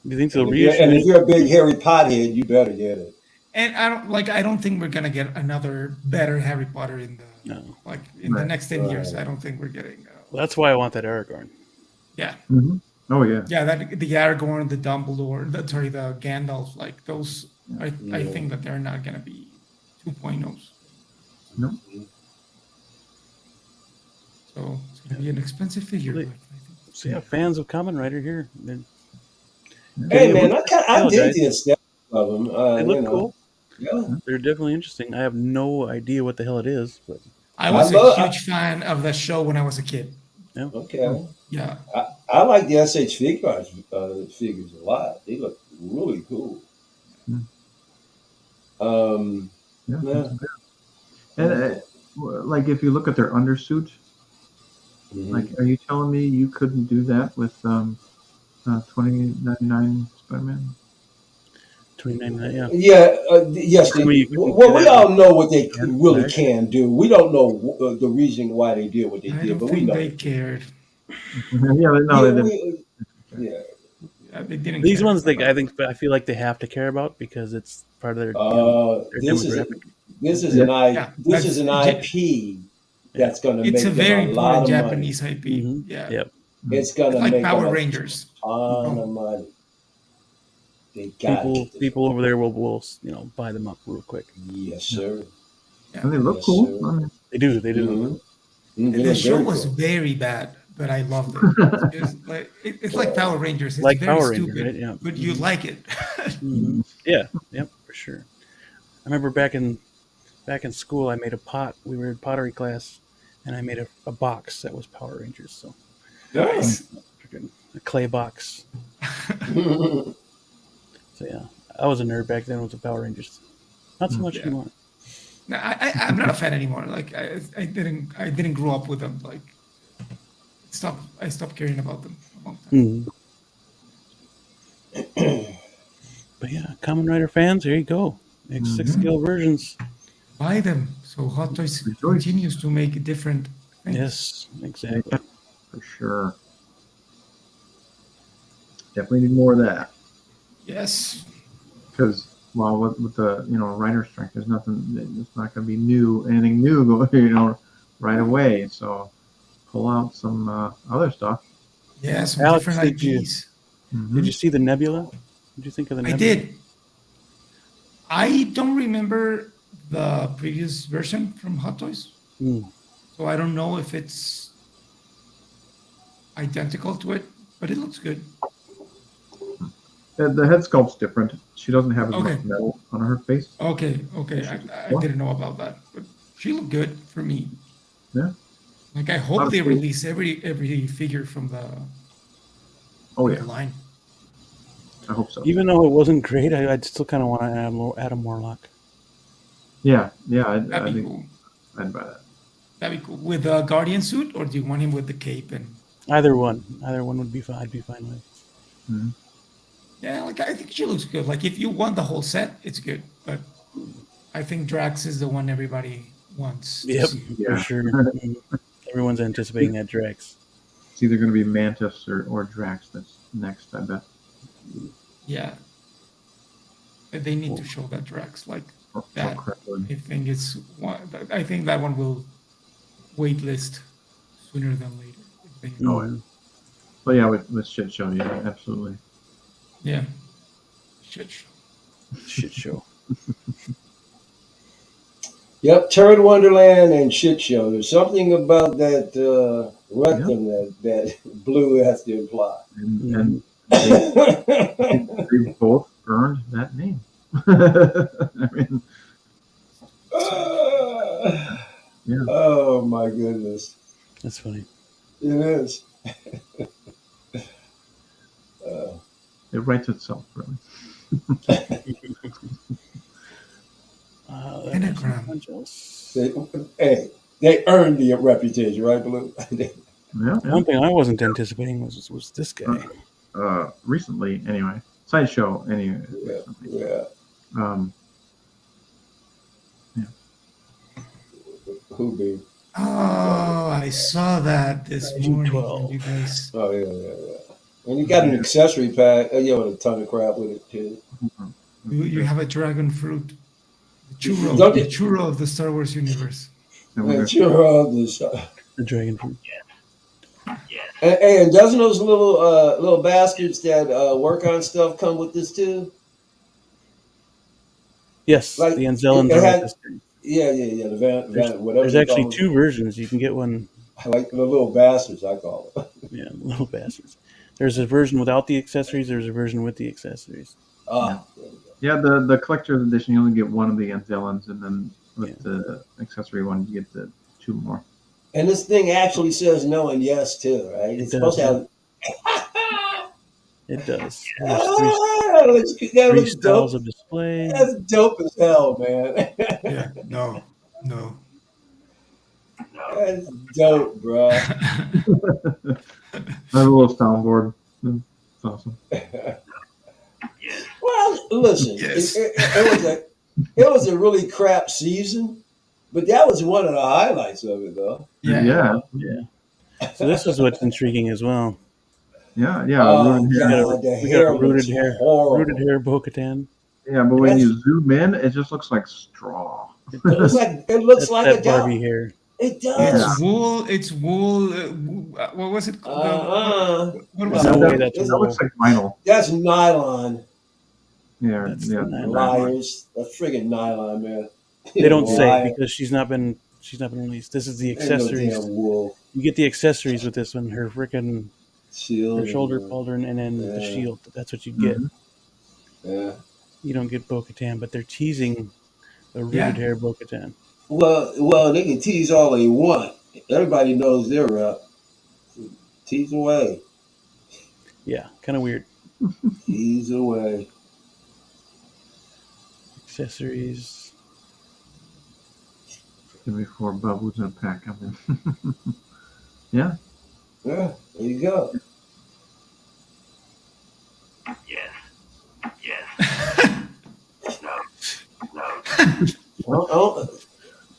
you think they'll
reissue? And if you're a big Harry Potter head, you better get it.
And I don't think we're gonna get another better Harry Potter in the next 10 years. I don't think we're getting.
Well, that's why I want that Aragorn.
Yeah.
Mm-hmm. Oh yeah.
Yeah, that the Aragorn, the Dumbledore, the Gandalf, like those. I think that they're not gonna be 2.0s.
No.
So it's gonna be an expensive figure.
So yeah, fans of Kamen Rider here.
Hey man, I dig the aesthetic of them.
They look cool.
Yeah.
They're definitely interesting. I have no idea what the hell it is, but
I
I
was a
love.
huge fan of that show when I was a kid.
yeah.
Okay.
Yeah.
I like the figures a lot. They look really cool.
Yeah,
Yeah.
that's good. And like if you look at their undersuit, like, are you telling me you couldn't do that with 2099 Spider-Man?
2099, yeah.
Yeah, yes.
I mean, you can
Well,
do
we
that
all
with
know what they
Ken
really
Flash.
can do. We don't know the reason why they did what they
I
did,
don't
but we
think
know
they
they did.
cared.
Yeah, no,
Yeah,
they didn't.
yeah.
They didn't
These
care
ones,
about
I feel like they have to care about because it's part of their, their
This is
demographic.
Yeah.
Yeah,
this is an IP
Yeah.
that's going to
it's a
make them a
very
lot
important
of money.
Japanese IP.
Mm-hmm.
Yeah.
Yep.
It's going
It's
to
like
make them
Power
a
Rangers.
ton of money. They got to get this.
People over there will buy them up real quick.
Yes, sir.
And they look
Yes,
cool.
sir.
I mean,
They do. They do.
They
The
look
show
very
was
cool.
very bad, but I loved it. It's like Power Rangers. It's
Like
very
Power Rangers,
stupid,
right? Yeah.
but you like it.
Mm-hmm. Yeah. Yep. For sure. I remember back in school, I made a pot. We were in pottery class, and I made a box that was Power Rangers. So
Nice.
a clay box. So yeah, I was a nerd back then with the Power Rangers. Not so much
Yeah.
anymore.
No, I'm not a fan anymore. Like I didn't grow up with them. Like I stopped caring about them a long time.
But yeah, Kamen Rider fans, here you go. X6 scale versions.
Buy them. So Hot Toys
Rejoice.
continues to make different things.
Yes, exactly.
for sure. Definitely need more of that.
Yes.
Because with the writer strike, there's nothing. It's not going to be anything new right away. So pull out some other stuff.
Yeah, some
Alex,
different
did you
IPs.
did you see the Nebula? What did you think of the
I
Nebula?
did. I don't remember the previous version from Hot Toys, so I don't know if it's identical to it, but it looks good.
The head sculpt's different. She doesn't have as
Okay.
much metal on her face.
Okay. I didn't know about that, but she looked good for me.
Yeah.
Like I hope they
Honestly-
release every figure from the
Oh
the
yeah,
line.
I hope so.
Even though it wasn't great, I'd still kind of want to add Adam Warlock.
Yeah, I
That'd be
think
cool.
I'd buy that.
That'd be cool. With a Guardian suit, or do you want him with the cape and?
Either one would be fine. I'd be fine with.
Mm-hmm.
Yeah, like I think she looks good. Like if you want the whole set, it's good. But I think Drax is the one everybody wants. to
Yep,
see.
Yeah.
for sure. Mhm. Everyone's anticipating that Drax.
It's either going to be Mantis or Drax that's next, I bet.
Yeah. But they need to show that Drax. Like
Or
that.
Kraglin.
I think it's one. I think that one will waitlist sooner than later. I think.
Oh, yeah. But yeah, with shit show, yeah, absolutely.
Yeah. Shit.
Shit show.
Yep, Turd Wonderland and Shit Show. There's something about that rectum that Blue has to imply.
And they both earned that name. I mean, yeah.
Oh my goodness,
That's funny.
it is.
It writes itself, really.
Anagram.
They earned the reputation, right, Blue?
Yeah.
One thing I wasn't anticipating was this guy.
Recently, anyway. Sideshow, anyway.
Yeah.
Yeah.
Who be?
Oh, I saw that this morning.
12.
You guys.
Oh yeah. And you got an accessory pack, with a ton of crap with it too.
You have a dragon fruit. The churro.
Don't
The
you-
churro of the Star Wars universe.
And we're-
And sure, this.
The dragon fruit.
And doesn't those little bastards that work on stuff come with this too?
Yes,
Like,
the Anzellans
it
are
had-
like this thing.
Yeah. The van, whatever.
There's
they
actually
call them.
2 versions. You can get one.
I like the little bastards, I call them.
Yeah, little bastards. There's a version without the accessories. There's a version with the accessories.
Ah,
Yeah, the collector's edition, you only get one of the Anzellans, and then with the accessory one, you get the 2 more.
And this thing actually says no and yes too, right? It's supposed to have.
It does.
That
Three
looks
styles
dope.
of display.
That's dope as hell, man.
Yeah, no.
That's dope, bro.
I have a little soundboard. It's awesome.
Well, listen,
Yes.
it was a really crap season, but that was one of the highlights of it, though.
Yeah.
So this is what's intriguing as well.
Yeah.
Oh
Rooted hair.
God, the
We got
hair
a
looks horrible.
rooted hair Bo-Katan.
Yeah, but when you zoom in, it just looks like straw.
It looks
That's
like
that
a dog.
Barbie hair.
It does.
It's wool. What was it called? What was
No
it?
way that's
That looks like vinyl.
That's nylon.
Yeah,
That's
yeah.
nylon.
Liars. That's friggin' nylon, man.
They don't say
Liar.
because she's not been released. This is the
Ain't no
accessories.
damn wool.
You get the accessories with this one. Her freaking
Shield.
her shoulder pauldron and then the shield. That's what you get.
Yeah.
You don't get Bo-Katan, but they're teasing the rooted hair Bo-Katan.
Well, they can tease all they want. Everybody knows they're up. Tease away.
Yeah, kind of weird.
Tease away.
Accessories.
Give me 4 bubbles in a pack of them. Yeah.
Yeah, there you go.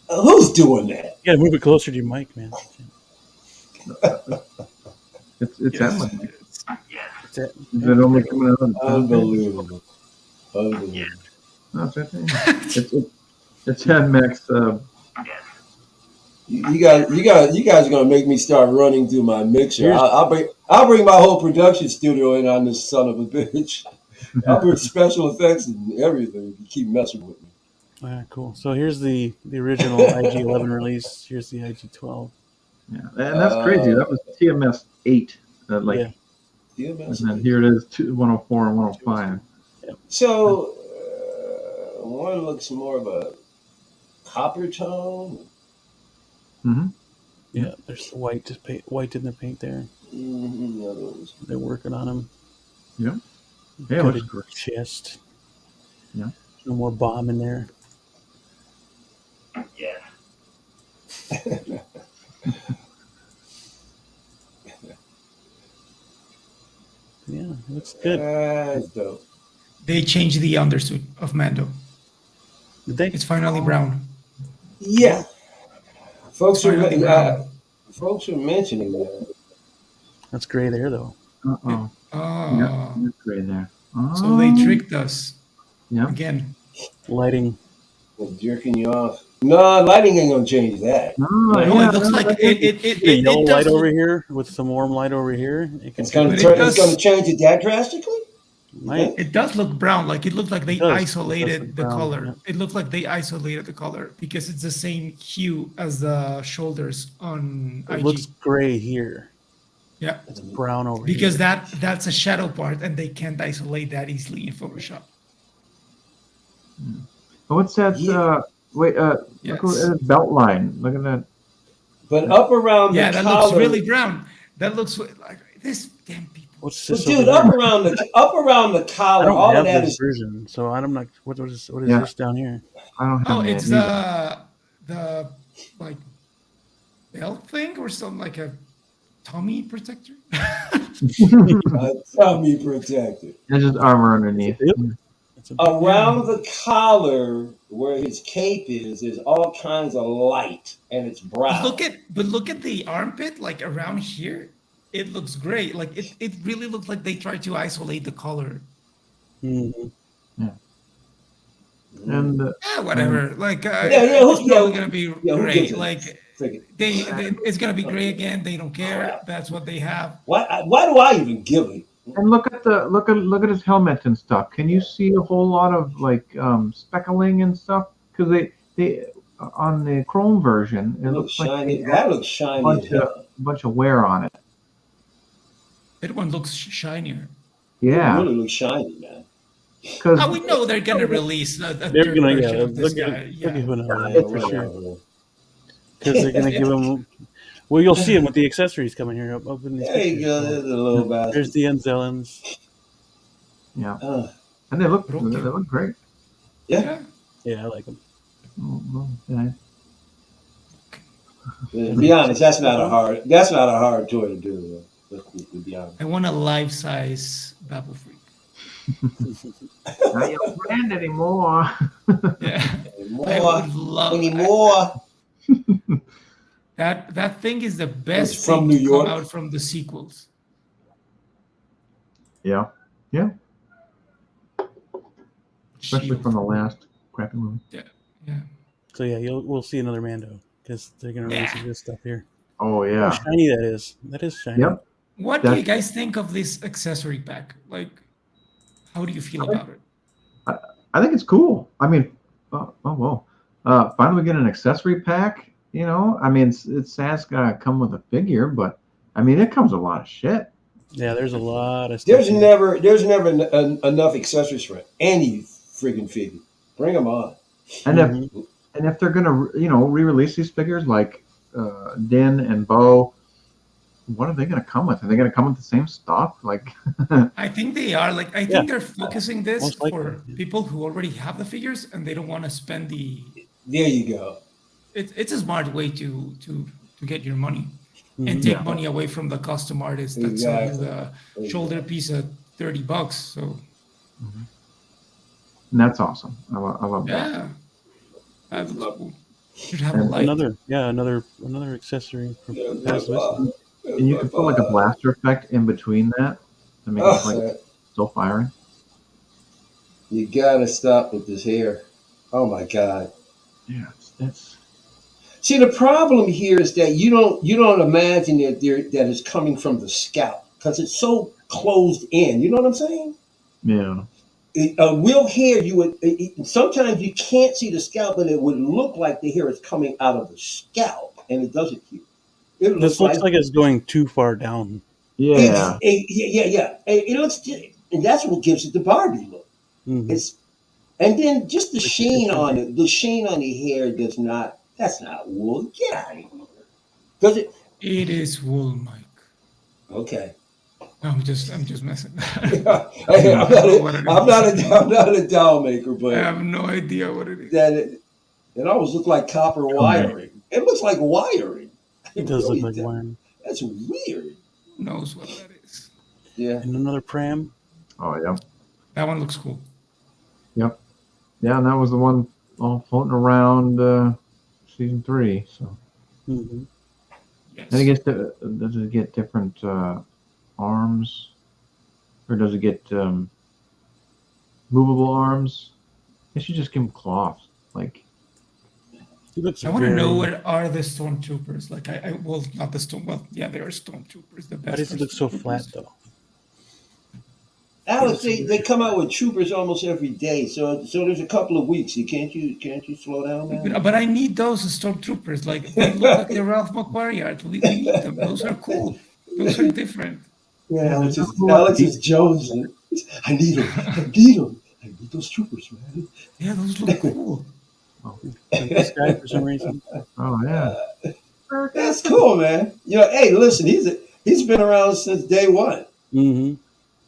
Who's doing that?
You gotta move it closer to your mic, man.
It's
Yes.
that much.
It's it.
Is it only coming out on
Unbelievable.
No, it's right there. It's had Max.
You guys are gonna make me start running through my mixer.
Here's-
I'll bring my whole production studio in on this son of a bitch. I'll bring special effects and everything if you keep messing with me.
All right, cool. So here's the original IG-11 release. Here's the IG-12.
Yeah, and that's crazy. That was TMS 8.
Yeah.
And then here it is, 104 and 105.
So one looks more of a copper tone.
Mm-hmm.
Yeah, there's the white in the paint there.
Mm-hmm. The other ones.
They're working on them.
Yeah. Yeah,
Cut
it
a
was great.
chest.
Yeah.
No more bomb in there. Yeah, it looks good.
That's dope.
They changed the undersuit of Mando.
Did they?
It's finally brown.
Yeah. Folks are
Finally brown.
mentioning that.
That's gray there, though.
Uh-oh.
Oh,
Yeah, it's great there.
so they tricked us
Yeah.
again.
Lighting.
They're jerking you off. No, lighting ain't gonna change that.
No,
No,
yeah,
it looks like
The yellow
it
light
does
over
look-
here with some warm light over here. It can
It's gonna
But it
turn.
does-
It's gonna change it that drastically.
might.
It does look brown. Like it looked like they
It does. It does
isolated
look
the
brown,
color.
yeah.
It looked like they isolated the color because it's the same hue as the shoulders on
It
IG.
looks gray here.
Yeah,
It's brown over
because
here.
that's a shadow part, and they can't isolate that easily in Photoshop.
Oh, what's that?
Yeah.
Wait,
Yes.
look at that belt line. Look at that.
But up around
Yeah,
the
that
collar,
looks really brown. That looks like this damn people.
What's
But
this?
dude,
over here?
up around the
I
collar,
don't
all of
have
that
this
is.
version, so I'm not. What is
Yeah.
this down here?
I don't have
Oh,
that
it's
either.
the like belt thing or something like a tummy protector.
Tummy protected.
It's just armor underneath.
Yep. It's a big-
Around the collar where his cape is, there's all kinds of light, and it's brown.
But look at the armpit, like around here. It looks great. Like it really looks like they tried to isolate the color.
Mhm.
And
Whatever. Like
yeah,
it's
yeah,
probably gonna be
yeah, who
great.
gives a
Like
friggin-
it's gonna be gray again. They don't care. That's what they have.
Why do I even give it?
look at his helmet and stuff. Can you see a whole lot of like speckling and stuff? Because they on the chrome version, it looks like
shiny.
they
That
have
looks
a
shiny as hell.
bunch of wear on it.
That one looks shinier.
It
Yeah,
really looks shiny, man.
because
We know they're gonna release a
They're
third
gonna,
version
yeah,
of this
they'll
guy.
give
Yeah,
another
it's
one for sure.
whatever.
Because they're gonna give him. Well, you'll see him with the accessories coming here up in these
There you
pictures.
go. There's a little
There's
bastard.
the Enzellans.
yeah,
Uh,
and they look
Okay.
great.
yeah.
Yeah, I like them.
Yeah.
To be honest, that's not a hard toy to do. To be honest.
I want a life-size Babu Freak.
Not your friend anymore.
Yeah,
More,
I would love
anymore.
that thing is the best
It's from
thing
New
to come
York.
out from the sequels.
Yeah, especially
Shield.
from the last crappy movie.
Yeah.
So yeah, we'll see another Mando because they're gonna release
Yeah.
this stuff here.
Oh
Look
yeah.
how shiny that is. That is shiny.
Yep.
What do you guys think of this accessory pack? Like, how do you feel about it?
I think it's cool. I mean, finally get an accessory pack. You know, I mean, it's has gotta come with a figure, but I mean, it comes with a lot of shit.
Yeah, there's a lot of stuff.
There's never enough accessories for any friggin' figure. Bring them on.
And
Mhm.
if they're gonna re-release these figures like Din and Bo, what are they gonna come with? Are they gonna come with the same stuff? Like,
I think they are. Like, I think they're focusing this
Most likely,
for
yeah.
people who already have the figures and they don't want to spend the.
There you go.
It's a smart way to get your money
Mhm.
and take money away from the custom artist that sell you
Exactly.
the shoulder piece at $30. So
and that's awesome. I love that.
yeah, that looks cool. Should have a light.
another accessory from past this.
And you can put like a blaster effect in between that to make it like still firing.
You gotta stop with this hair. Oh my god.
Yeah, it's
See, the problem here is that you don't imagine that it's coming from the scalp because it's so closed in. You know what I'm saying?
yeah.
A real hair, you would sometimes you can't see the scalp, but it would look like the hair is coming out of the scalp, and it doesn't here. It
This looks like it's going too far down.
Yeah.
yeah. It looks, and that's what gives it the Barbie look.
Mhm.
It's and then just the
Like
sheen
it's
on it. The sheen on the hair does not. That's not wool. Get out of here. Does it?
It is wool, Mike.
Okay.
No, I'm just messing.
Hey, I'm not a doll maker,
I
but
have no idea what it is.
it almost looks like copper wiring. It looks like wiring.
It does look like wiring.
That's weird.
Who knows what that is?
Yeah.
And another pram.
Oh yeah.
That one looks cool.
Yep. Yeah, and that was the one all floating around season 3. So
Mhm.
Yes.
and it gets does it get different arms, or does it get movable arms? They should just give them cloths. Like,
He looks
I want to
very-
know what are the stormtroopers like. Well, not the storm. Well, yeah, they are stormtroopers. The best.
Why does he look so flat though?
Alex, they come out with troopers almost every day, so there's a couple of weeks. Can't you slow down, man?
But I need those stormtroopers. Like they look like the Ralph McQuarrie art. We need them. Those are cool. Those are different.
Yeah, Alex is jonesing. I need them. I need those troopers, man.
Yeah, those look cool.
Like this guy for some reason.
oh yeah.
That's cool, man. You know, hey, listen, he's been around since day one.
Mm-hmm.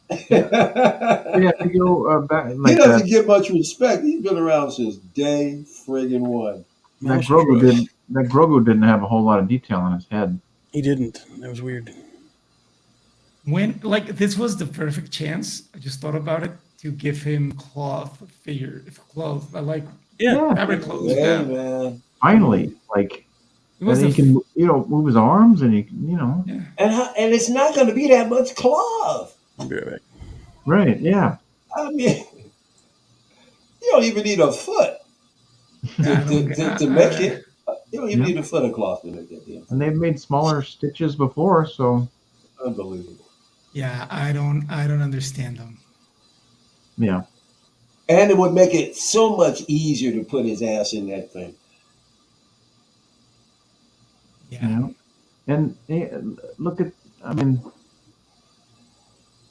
Yeah, if you go back,
He
like
doesn't get much respect. He's been around since day friggin' one.
that Grogu didn't have a whole lot of detail on his head.
He didn't. That was weird.
When this was the perfect chance. I just thought about it to give him cloth figure. Cloth. I like
Yeah.
fabric clothes.
Yeah,
Yeah.
man.
Finally, like,
It was
and he can move his arms, and he can,
yeah.
And it's not going to be that much cloth.
I'll be right back.
right, yeah.
I mean, you don't even need a foot to make it. You don't even need a foot of cloth to make that deal.
And they've made smaller stitches before, so
Unbelievable.
Yeah, I don't understand them.
yeah.
And it would make it so much easier to put his ass in that thing.
Yeah.
You know? And look at, I mean,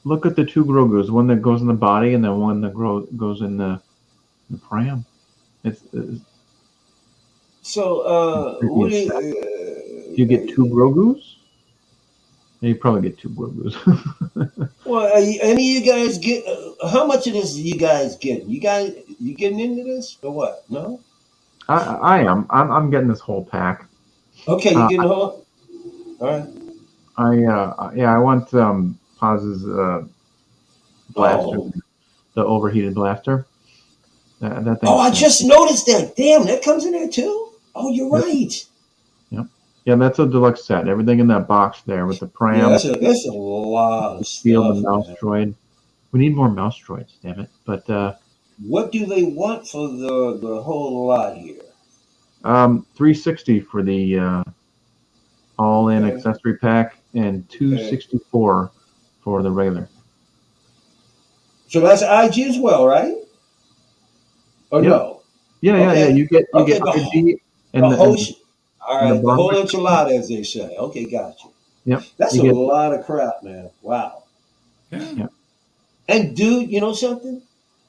look at the two Grogus, one that goes in the body and then one that goes in the pram. It's
So, what do
do you get two Grogus? You probably get two Grogus.
well, any of you guys get? How much of this are you guys getting? You getting into this or what? No.
I am. I'm getting this whole pack.
Okay, you
Uh,
getting home? All right.
I want Paz's blaster,
Oh.
the overheated blaster. That thing.
Oh, I just noticed that. Damn, that comes in there too. Oh, you're
Yep.
right.
Yep. Yeah, that's a deluxe set. Everything in that box there with the pram.
Yeah, that's a lot of
Shield,
stuff.
the mouse droid. We need more mouse droids, damn it. But
what do they want for the whole lot here?
360 for the all-in
Okay.
accessory pack, and 264 for the regular.
So that's IG as well, right? Or
Yep.
no?
Yeah. You get
Okay,
IG
the whole. All right, the whole enchilada, as they say. Okay, gotcha.
Yep.
That's a lot of crap, man. Wow.
Yeah.
And dude, you know something?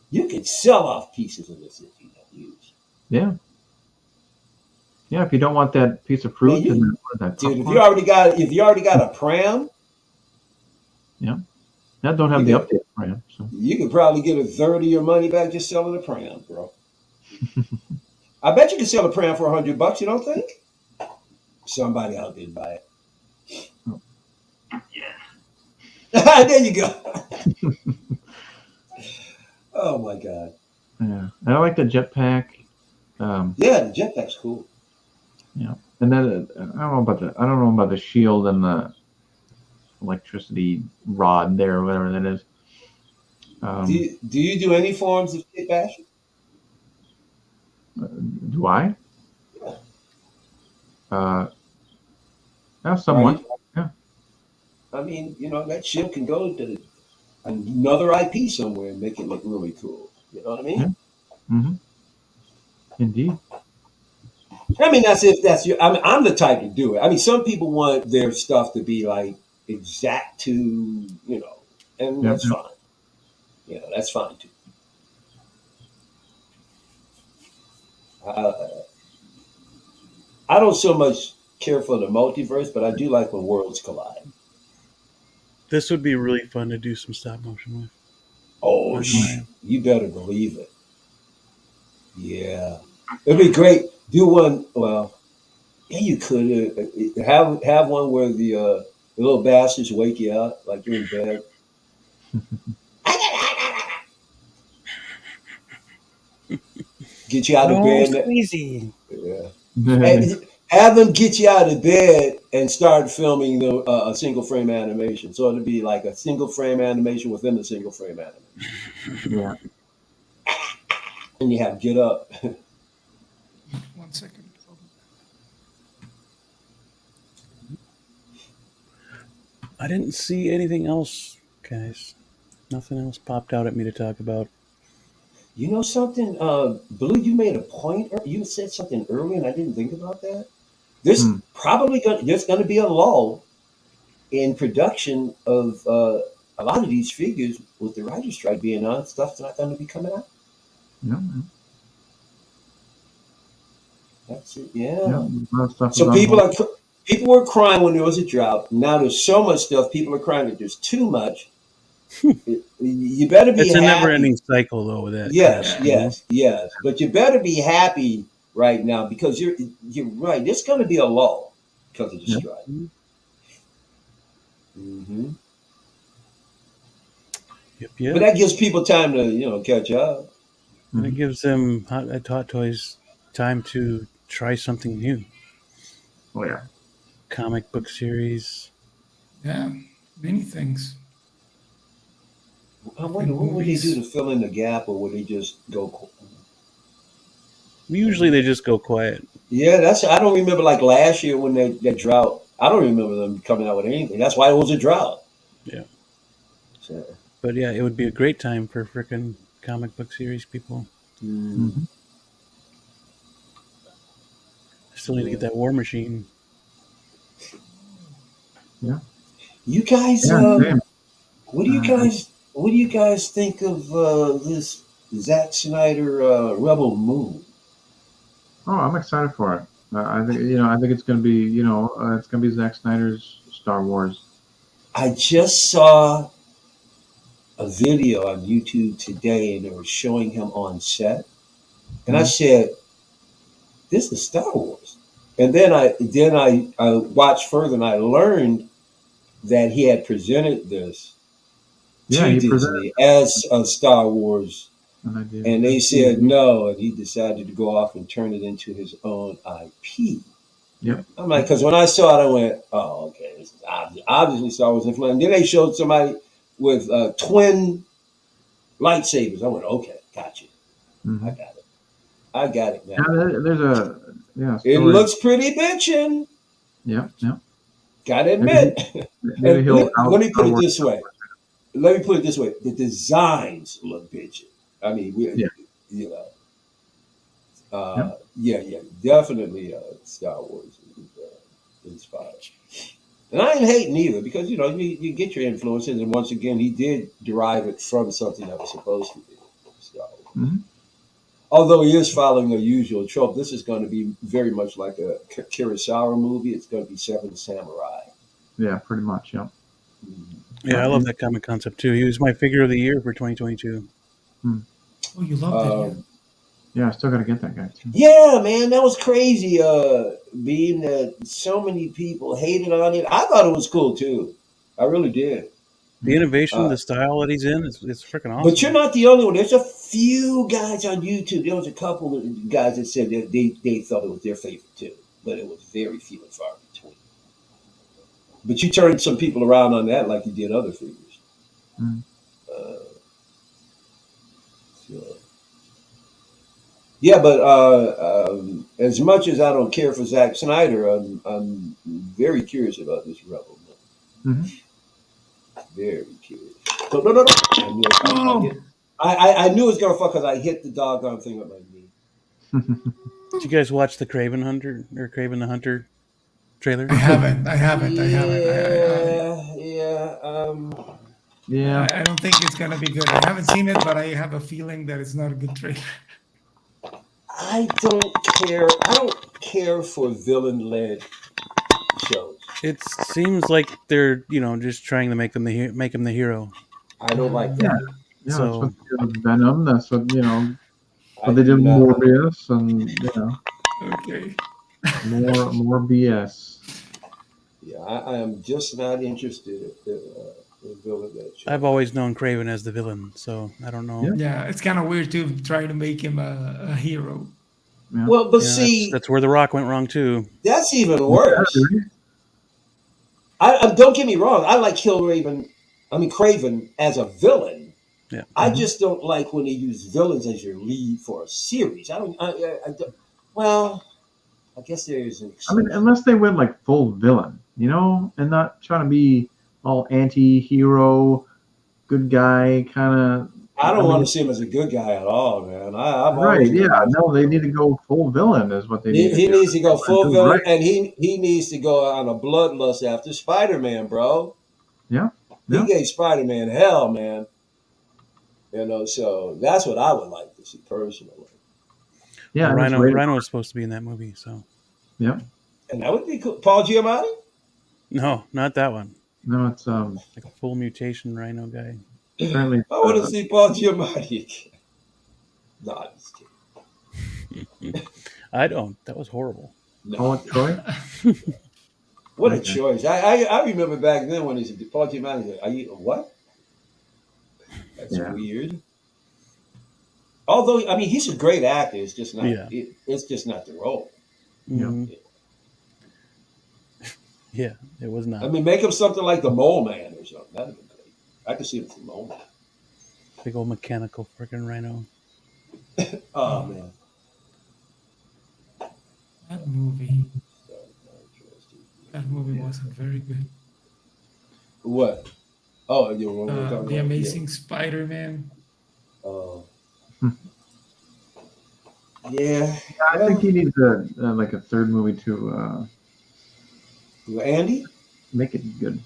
You could sell off pieces of this if you don't use.
Yeah. Yeah, if you don't want that piece of fruit
Man,
and that
dude,
popcorn.
if you already got a pram,
Yeah. That don't have the update pram. So
you could probably get a third of your money back just selling a pram, bro. I bet you could sell a pram for $100. You don't think? Somebody out there buy it.
Oh.
Yeah. There you go. Oh my god.
Yeah, and I like the jetpack.
Yeah, the jetpack's cool.
Yeah, and then I don't know about the shield and the electricity rod there, or whatever that is.
Do you do any forms of kit bashing?
Do I? Somewhat.
Right.
Yeah.
I mean, that ship can go to another IP somewhere and make it look really cool. You know what I mean?
Yeah. Mm-hmm. Indeed.
I mean, that's if that's your. I mean, I'm the type to do it. I mean, some people want their stuff to be like exact to, and that's fine. That's fine too. I don't so much care for the multiverse, but I do like when worlds collide.
This would be really fun to do some stop motion with.
Oh, you better believe it. Yeah, it'd be great. Do one. Well, yeah, you could have one where the little bastards wake you up like you're in bed. Get you out of bed.
Easy.
Yeah. Have them get you out of bed and start filming a single frame animation. So it'd be like a single frame animation within a single frame animation.
Yeah.
And you have get up.
1 second.
I didn't see anything else, guys. Nothing else popped out at me to talk about.
You know something, Blue? You made a point. You said something earlier, and I didn't think about that. There's there's going to be a lull in production of a lot of these figures with the writer's strike being on. Stuff's not going to be coming out.
No.
That's it. Yeah.
So
So people were crying when there was a drought. Now there's so much stuff. People are crying that there's too much. You better be.
It's
happy.
a never-ending cycle, though. With that.
Yes. But you better be happy right now because you're right. There's going to be a lull because of the strike. Mm-hmm.
Yep.
But that gives people time to catch up.
And it gives them Hot Toys time to try something new.
Oh yeah.
Comic book series.
Yeah, many things.
I wonder what would they do to fill in the gap, or would they just go?
Usually they just go quiet.
Yeah, I don't remember like last year when that drought. I don't remember them coming out with anything. That's why it was a drought.
Yeah.
So.
But yeah, it would be a great time for frickin' comic book series people.
Mm-hmm.
I still need to get that War Machine.
Yeah.
You guys, What do you guys? What do you guys think of this Zack Snyder Rebel Moon?
Oh, I'm excited for it. I think I think it's going to be it's going to be Zack Snyder's Star Wars.
I just saw a video on YouTube today, and they were showing him on set, and I said, "This is Star Wars." And then I watched further, and I learned that he had presented this
Yeah,
to
he presented,
Disney as a Star Wars,
and I did.
and they said no, and he decided to go off and turn it into his own IP.
Yep.
I'm like, because when I saw it, I went, "Oh, okay, this is obviously Star Wars influence." And then they showed somebody with twin lightsabers. I went, "Okay, gotcha.
Mm-hmm.
I got it, man."
Yeah, there's a
It
story.
looks pretty bitchin'.
Yeah.
Gotta admit.
Maybe he'll
Let me put it this way. The designs look bitchin'. I mean, you know, yeah, definitely Star Wars inspired. And I ain't hating either because you get your influences, and once again, he did derive it from something that was supposed to be Star Wars.
Mm-hmm.
Although he is following a usual trope, this is going to be very much like a Kurosawa movie. It's going to be Seven Samurai.
Yeah, pretty much. Yeah.
Yeah, I love that comic concept too. He was my figure of the year for 2022.
Oh, you love that?
Yeah, I still got to get that guy too.
Yeah, man, that was crazy. Being that so many people hated on it, I thought it was cool too. I really did.
The innovation, the style that he's in, it's freaking awesome.
But you're not the only one. There's a few guys on YouTube. There was a couple of guys that said that they thought it was their favorite too, but it was very few and far between. But you turned some people around on that like you did other figures.
Mm.
Yeah, but as much as I don't care for Zack Snyder, I'm very curious about this Rebel.
Mm-hmm.
Very curious. So, no. I knew it was gonna fuck because I hit the doggone thing with my knee.
Did you guys watch the Craven Hunter or Craven the Hunter trailer?
I haven't.
Yeah.
I don't think it's gonna be good. I haven't seen it, but I have a feeling that it's not a good trailer.
I don't care. I don't care for villain-led shows.
It seems like they're just trying to make him the hero.
I don't like that.
Yeah,
So,
that's what they did with Venom. That's what what they did with Morbius, and
Okay.
more BS.
Yeah, I am just not interested in villain-led shows.
I've always known Craven as the villain, so I don't know.
Yeah, it's kind of weird to try to make him a hero.
Yeah.
Well, but see,
that's where The Rock went wrong too.
That's even worse. I don't get me wrong. I like Craven as a villain.
Yeah.
I just don't like when they use villains as your lead for a series. I don't. Well, I guess there is an exception.
I mean, unless they went like full villain, and not trying to be all anti-hero, good guy kind of.
I don't want to see him as a good guy at all, man.
No, they need to go full villain is what they need.
He needs to go full villain, and he needs to go on a bloodlust after Spider-Man, bro.
Yeah.
He gave Spider-Man hell, man. So that's what I would like to see personally.
Yeah,
Rhino is supposed to be in that movie, so.
Yeah.
And that would be cool. Paul Giamatti?
No, not that one.
No, it's
like a full mutation Rhino guy.
Apparently,
I want to see Paul Giamatti again. No, I'm just kidding.
I don't. That was horrible.
No.
Paul Troy?
What a choice. I remember back then when he said, Paul Giamatti, are you, what? That's weird. Although, I mean, he's a great actor. It's just not, it's just not the role.
Mm-hmm. Yeah, it was not.
I mean, make him something like the Mole Man or something. That'd be great. I could see him as the Mole Man.
Big old mechanical freaking Rhino.
Oh, man.
That movie wasn't very good.
What? Oh,
The Amazing Spider-Man.
Oh. Yeah.
I think he needs like a third movie to
Andy?
Make it good.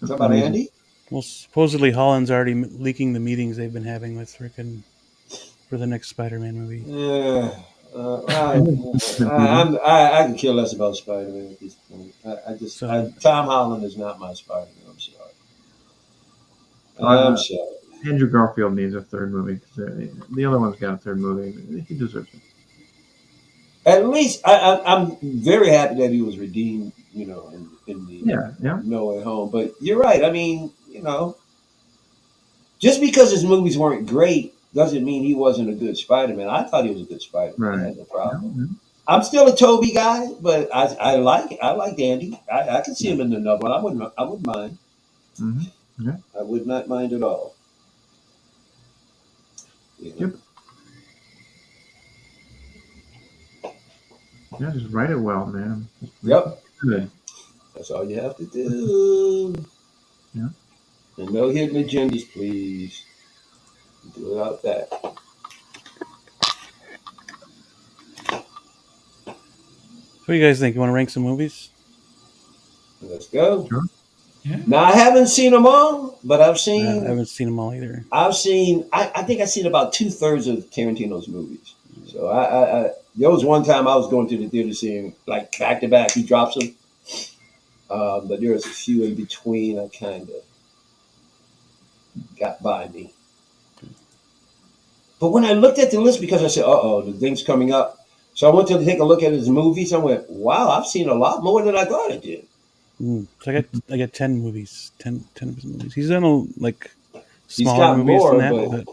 Is that about Andy?
Well, supposedly Holland's already leaking the meetings they've been having with frickin' for the next Spider-Man movie.
Yeah.
Maybe.
I can care less about Spider-Man at this point.
So
Tom Holland is not my Spider-Man. I'm sorry. I'm
Uh,
sorry.
Andrew Garfield needs a third movie because the other one's got a third movie. He deserves it.
At least I'm very happy that he was redeemed, in the
Yeah.
No Way Home. But you're right. I mean, just because his movies weren't great doesn't mean he wasn't a good Spider-Man. I thought he was a good Spider-Man. I
Right.
had no problem.
Yeah.
I'm still a Toby guy, but I like it. I like Andy. I can see him in another one. I wouldn't mind.
Mm-hmm. Yeah.
I would not mind at all. Yeah.
Yep. Yeah, just write it well, man.
Yep.
Good.
That's all you have to do.
Yeah.
And no hidden agendas, please. Do it out that.
what do you guys think? You want to rank some movies?
Let's go.
Sure.
Yeah.
Now I haven't seen them all, but I've
I
seen.
haven't seen them all either.
I think I've seen about 2/3 of Tarantino's movies. So there was one time I was going to the theater seeing like back to back. He drops them, but there was a few in between. I kind of got by me. But when I looked at the list, because I said, the thing's coming up. So I went to take a look at his movies. I went, wow, I've seen a lot more than I thought I did.
So I got 10 movies, 10 of his movies. He's done like
He's
smaller
got
movies
more,
than that,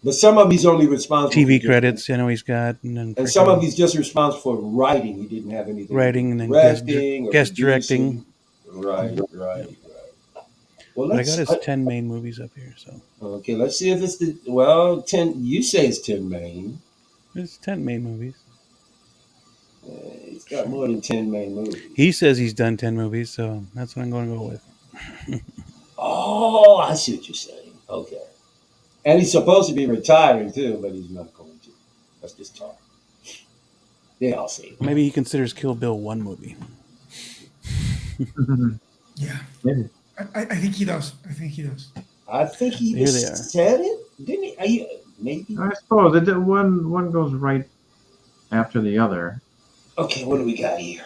but some of he's only responsible
TV
for
credits. I know he's got, and then
and some of he's just responsible for writing. He didn't have anything
writing and then
directing
guest directing.
Right. Well,
But I got his 10 main movies up here, so
okay. Let's see if it's 10. You say it's 10 main.
it's 10 main movies.
He's got more than 10 main movies.
He says he's done 10 movies, so that's what I'm going to go with.
Oh, I see what you're saying. Okay. And he's supposed to be retiring too, but he's not going to. Let's just talk. Yeah, I'll see.
Maybe he considers Kill Bill one movie.
Yeah.
Maybe.
I think he does. I think he
Here they are.
said it, didn't he? Maybe.
I suppose one goes right after the other.
Okay, what do we got here?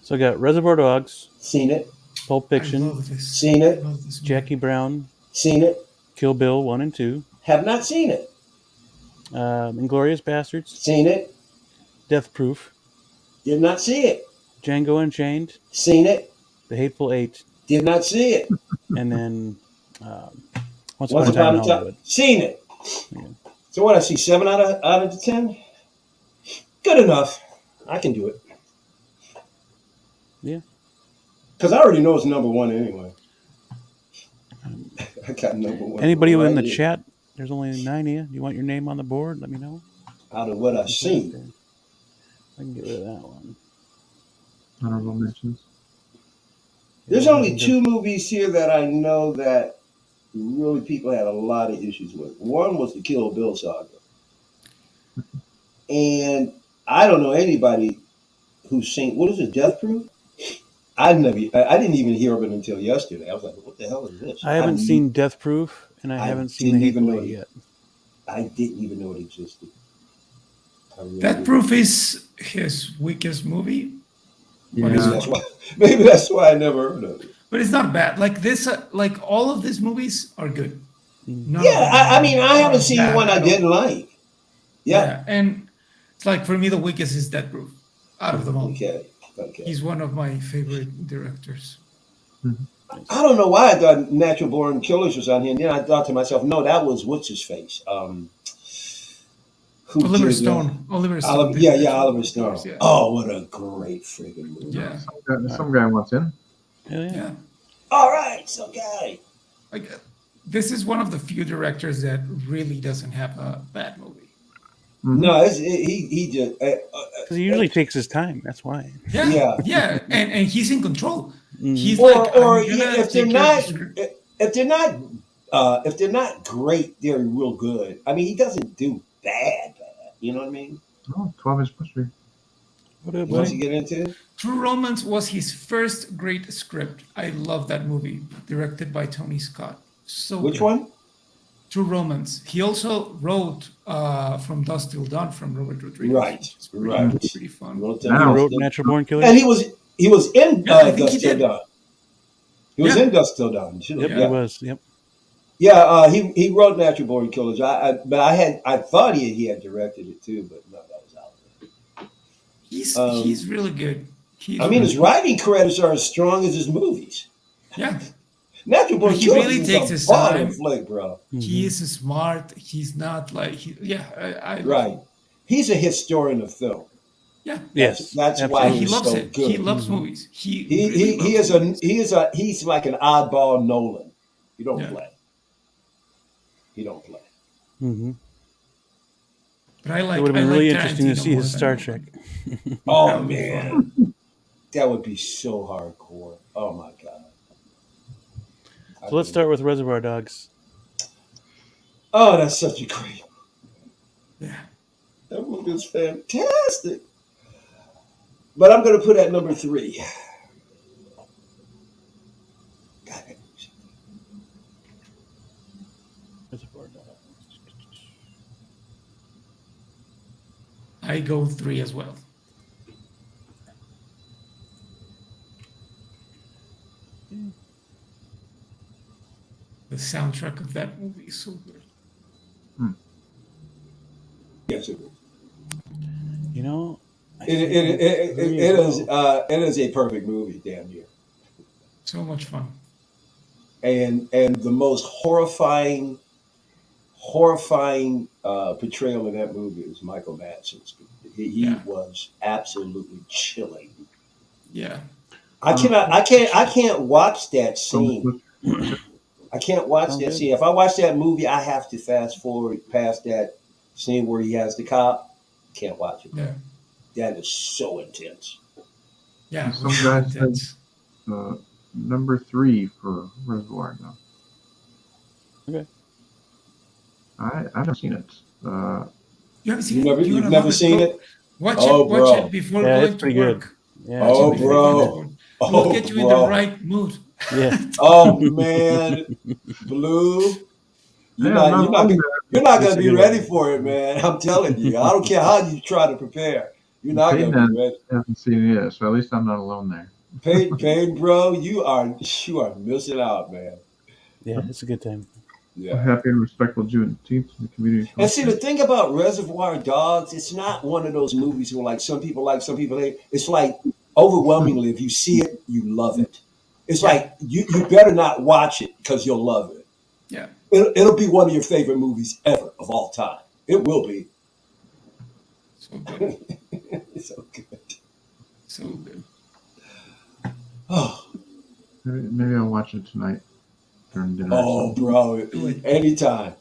So I got Reservoir Dogs,
Seen it.
Pulp
I
Fiction,
love this.
Seen it.
I love this movie.
Jackie Brown,
Seen it.
Kill Bill 1 and 2,
Have not seen it.
Inglourious Bastards,
Seen it.
Death Proof,
Did not see it.
Django Unchained,
Seen it.
The Hateful Eight,
Did not see it.
and then Once
Once
Upon a Time in
upon a
Hollywood.
time. Seen it.
Yeah.
So what? I see 7 out of the 10. Good enough. I can do it.
Yeah.
Because I already know it's number one anyway. I got number one.
Anybody
right
in the
here.
chat? There's only 9 of you. Do you want your name on the board? Let me know.
Out of what I've seen.
I can get rid of that one.
Honorable mentions.
There's only 2 movies here that I know that really people had a lot of issues with. One was the Kill Bill saga. And I don't know anybody who's seen, what is it, Death Proof? I didn't even hear of it until yesterday. I was like, what the hell is this?
I haven't seen Death Proof, and I haven't seen The
didn't even
Hateful
know
Eight
it.
yet.
I didn't even know it existed.
Death Proof is his weakest movie,
Yeah.
Maybe that's why I never heard of it.
but it's not bad. Like this, like all of these movies are good. None of
Yeah,
them
I mean, I
are
haven't seen
bad
one I
at all.
didn't like. Yeah.
And it's like for me, the weakest is Death Proof out of them all.
Okay.
He's one of my favorite directors.
I don't know why I thought Natural Born Killers was on here. And then I thought to myself, no, that was what's his face.
Oliver Stone. Oliver Stone.
Oliver Stone.
Yeah.
Oh, what a great friggin' movie.
Yeah.
Some guy wants in.
Yeah.
All right, so guy.
Like this is one of the few directors that really doesn't have a bad movie.
No, he just.
Because he usually takes his time. That's why.
Yeah. And he's in control. He's
Or
like,
if they're not great, they're real good. I mean, he doesn't do bad. You know what I mean?
Oh, 12 Inch Mystery.
What up,
Once you
buddy?
get into it,
True Romance was his first great script. I love that movie, directed by Tony Scott. So
which
good.
one?
True Romance. He also wrote From Dusk Till Dawn from Robert Rodriguez,
Right,
which is
right.
pretty fun.
Wrote
He
them
Now,
wrote
Dust
Natural
Till-
Born Killers.
and he was in
Yeah, I think he
Dust Till
did.
Dawn. He was
Yeah.
in Dust Till Dawn too.
Yep,
Yeah,
he was. Yep.
yeah. He wrote Natural Born Killers. But I thought he had directed it too, but no, that was out.
He's really good. He's
I mean,
really
his writing credits are as strong as his movies.
yeah.
Natural Born
He
Killers
really
is
takes
a
his
baller
time.
flick, bro.
He is smart. He's not like I love
Right.
him.
He's a historian of film.
Yeah.
Yes.
That's why
And he
he's
loves
so
it.
good.
He loves movies. He
He
really
he
loves
is
movies.
he's like an oddball Nolan. You don't
Yeah.
play. He don't play.
Mm-hmm.
But I like
It would have been
I
really
like
interesting to
Tarantino
see
more
his
than
Star
Nolan.
Trek.
That
Oh
would be
man,
fun.
that would be so hardcore. Oh my god.
So let's start with Reservoir Dogs.
Oh, that's such a great.
Yeah.
That movie is fantastic. But I'm going to put at number 3. God,
Reservoir Dogs.
I go 3 as well. The soundtrack of that movie is so good.
yes, it is.
You know,
It is a perfect movie, damn near.
So much fun.
And the most horrifying portrayal in that movie is Michael Madsen's. He was absolutely chilling.
Yeah.
I can't watch that scene. I can't watch
Sounds
that
good.
scene. If I watch that movie, I have to fast forward past that scene where he has the cop. Can't watch it.
Yeah.
That is so intense.
Yeah.
Some guys said number 3 for Reservoir Dogs.
Okay.
I haven't seen it.
You haven't seen
You've
it?
never seen it?
Watch
Oh,
it.
bro.
Watch it before
Yeah, it's
going to
pretty good.
work.
Yeah.
Watch
Oh,
it before going to
bro.
work. It will
Oh,
get you in
bro.
the right mood.
Yeah.
Oh man, Blue, you're not gonna
It's a
be
good
ready
one.
for it, man. I'm telling you. I don't care how you try to prepare. You're not gonna be ready.
Haven't seen it, so at least I'm not alone there.
Pain, bro, you are missing out, man.
Yeah, it's a good time.
Yeah.
Happy and respectful Juneteenth in the community.
And see, the thing about Reservoir Dogs, it's not one of those movies where like some people hate. It's like overwhelmingly, if you see it, you love it. It's like you better not watch it because you'll love it.
Yeah.
It'll be one of your favorite movies ever of all time. It will be.
So good.
It's so good.
So good.
Oh,
Maybe I'll watch it tonight during dinner.
oh, bro! Anytime.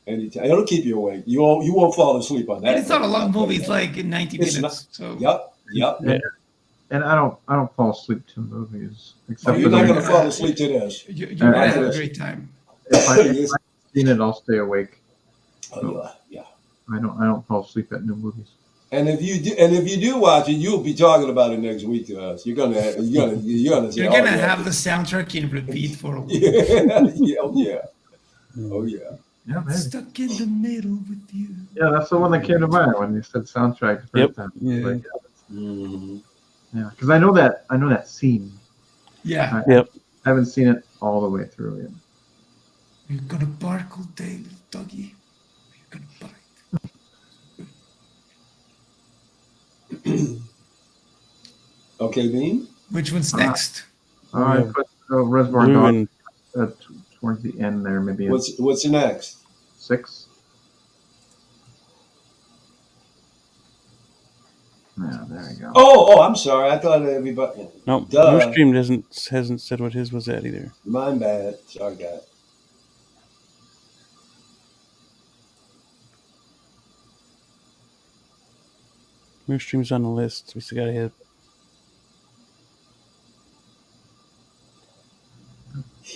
It'll keep you awake. You won't fall asleep on that.
And it's not a long movie. It's like 90
It's
minutes.
not-
So
Yep.
And I don't fall asleep to movies except
Oh, you're
for
not
the,
gonna fall asleep to this.
you're gonna have a
Yes.
great time.
if I've seen it, I'll stay awake.
Oh, yeah.
I don't fall asleep at new movies.
And if you do watch it, you'll be talking about it next week to us. You're gonna say,
You're
oh,
gonna
yeah.
have the soundtrack in repeat for a week.
yeah. Oh yeah.
Yeah, maybe.
Stuck in the middle with you.
Yeah, that's the one that came to mind when you said soundtrack the first
Yep.
time.
Yeah.
Like,
Mm-hmm.
yeah, because I know that scene.
Yeah.
I haven't seen it all the way through yet.
You're gonna bark all day, little doggy. You're gonna bite.
Okay, Bean.
Which one's next?
I
Yeah.
put Reservoir
Blue
Dogs
and
towards the end there, maybe at
What's next?
6. Yeah, there you go.
Oh, I'm sorry. I thought everybody.
no,
Duh.
Bluestream hasn't said what his was at either.
Mine bad. Sorry, guys.
Bluestream's on the list. We still gotta hit.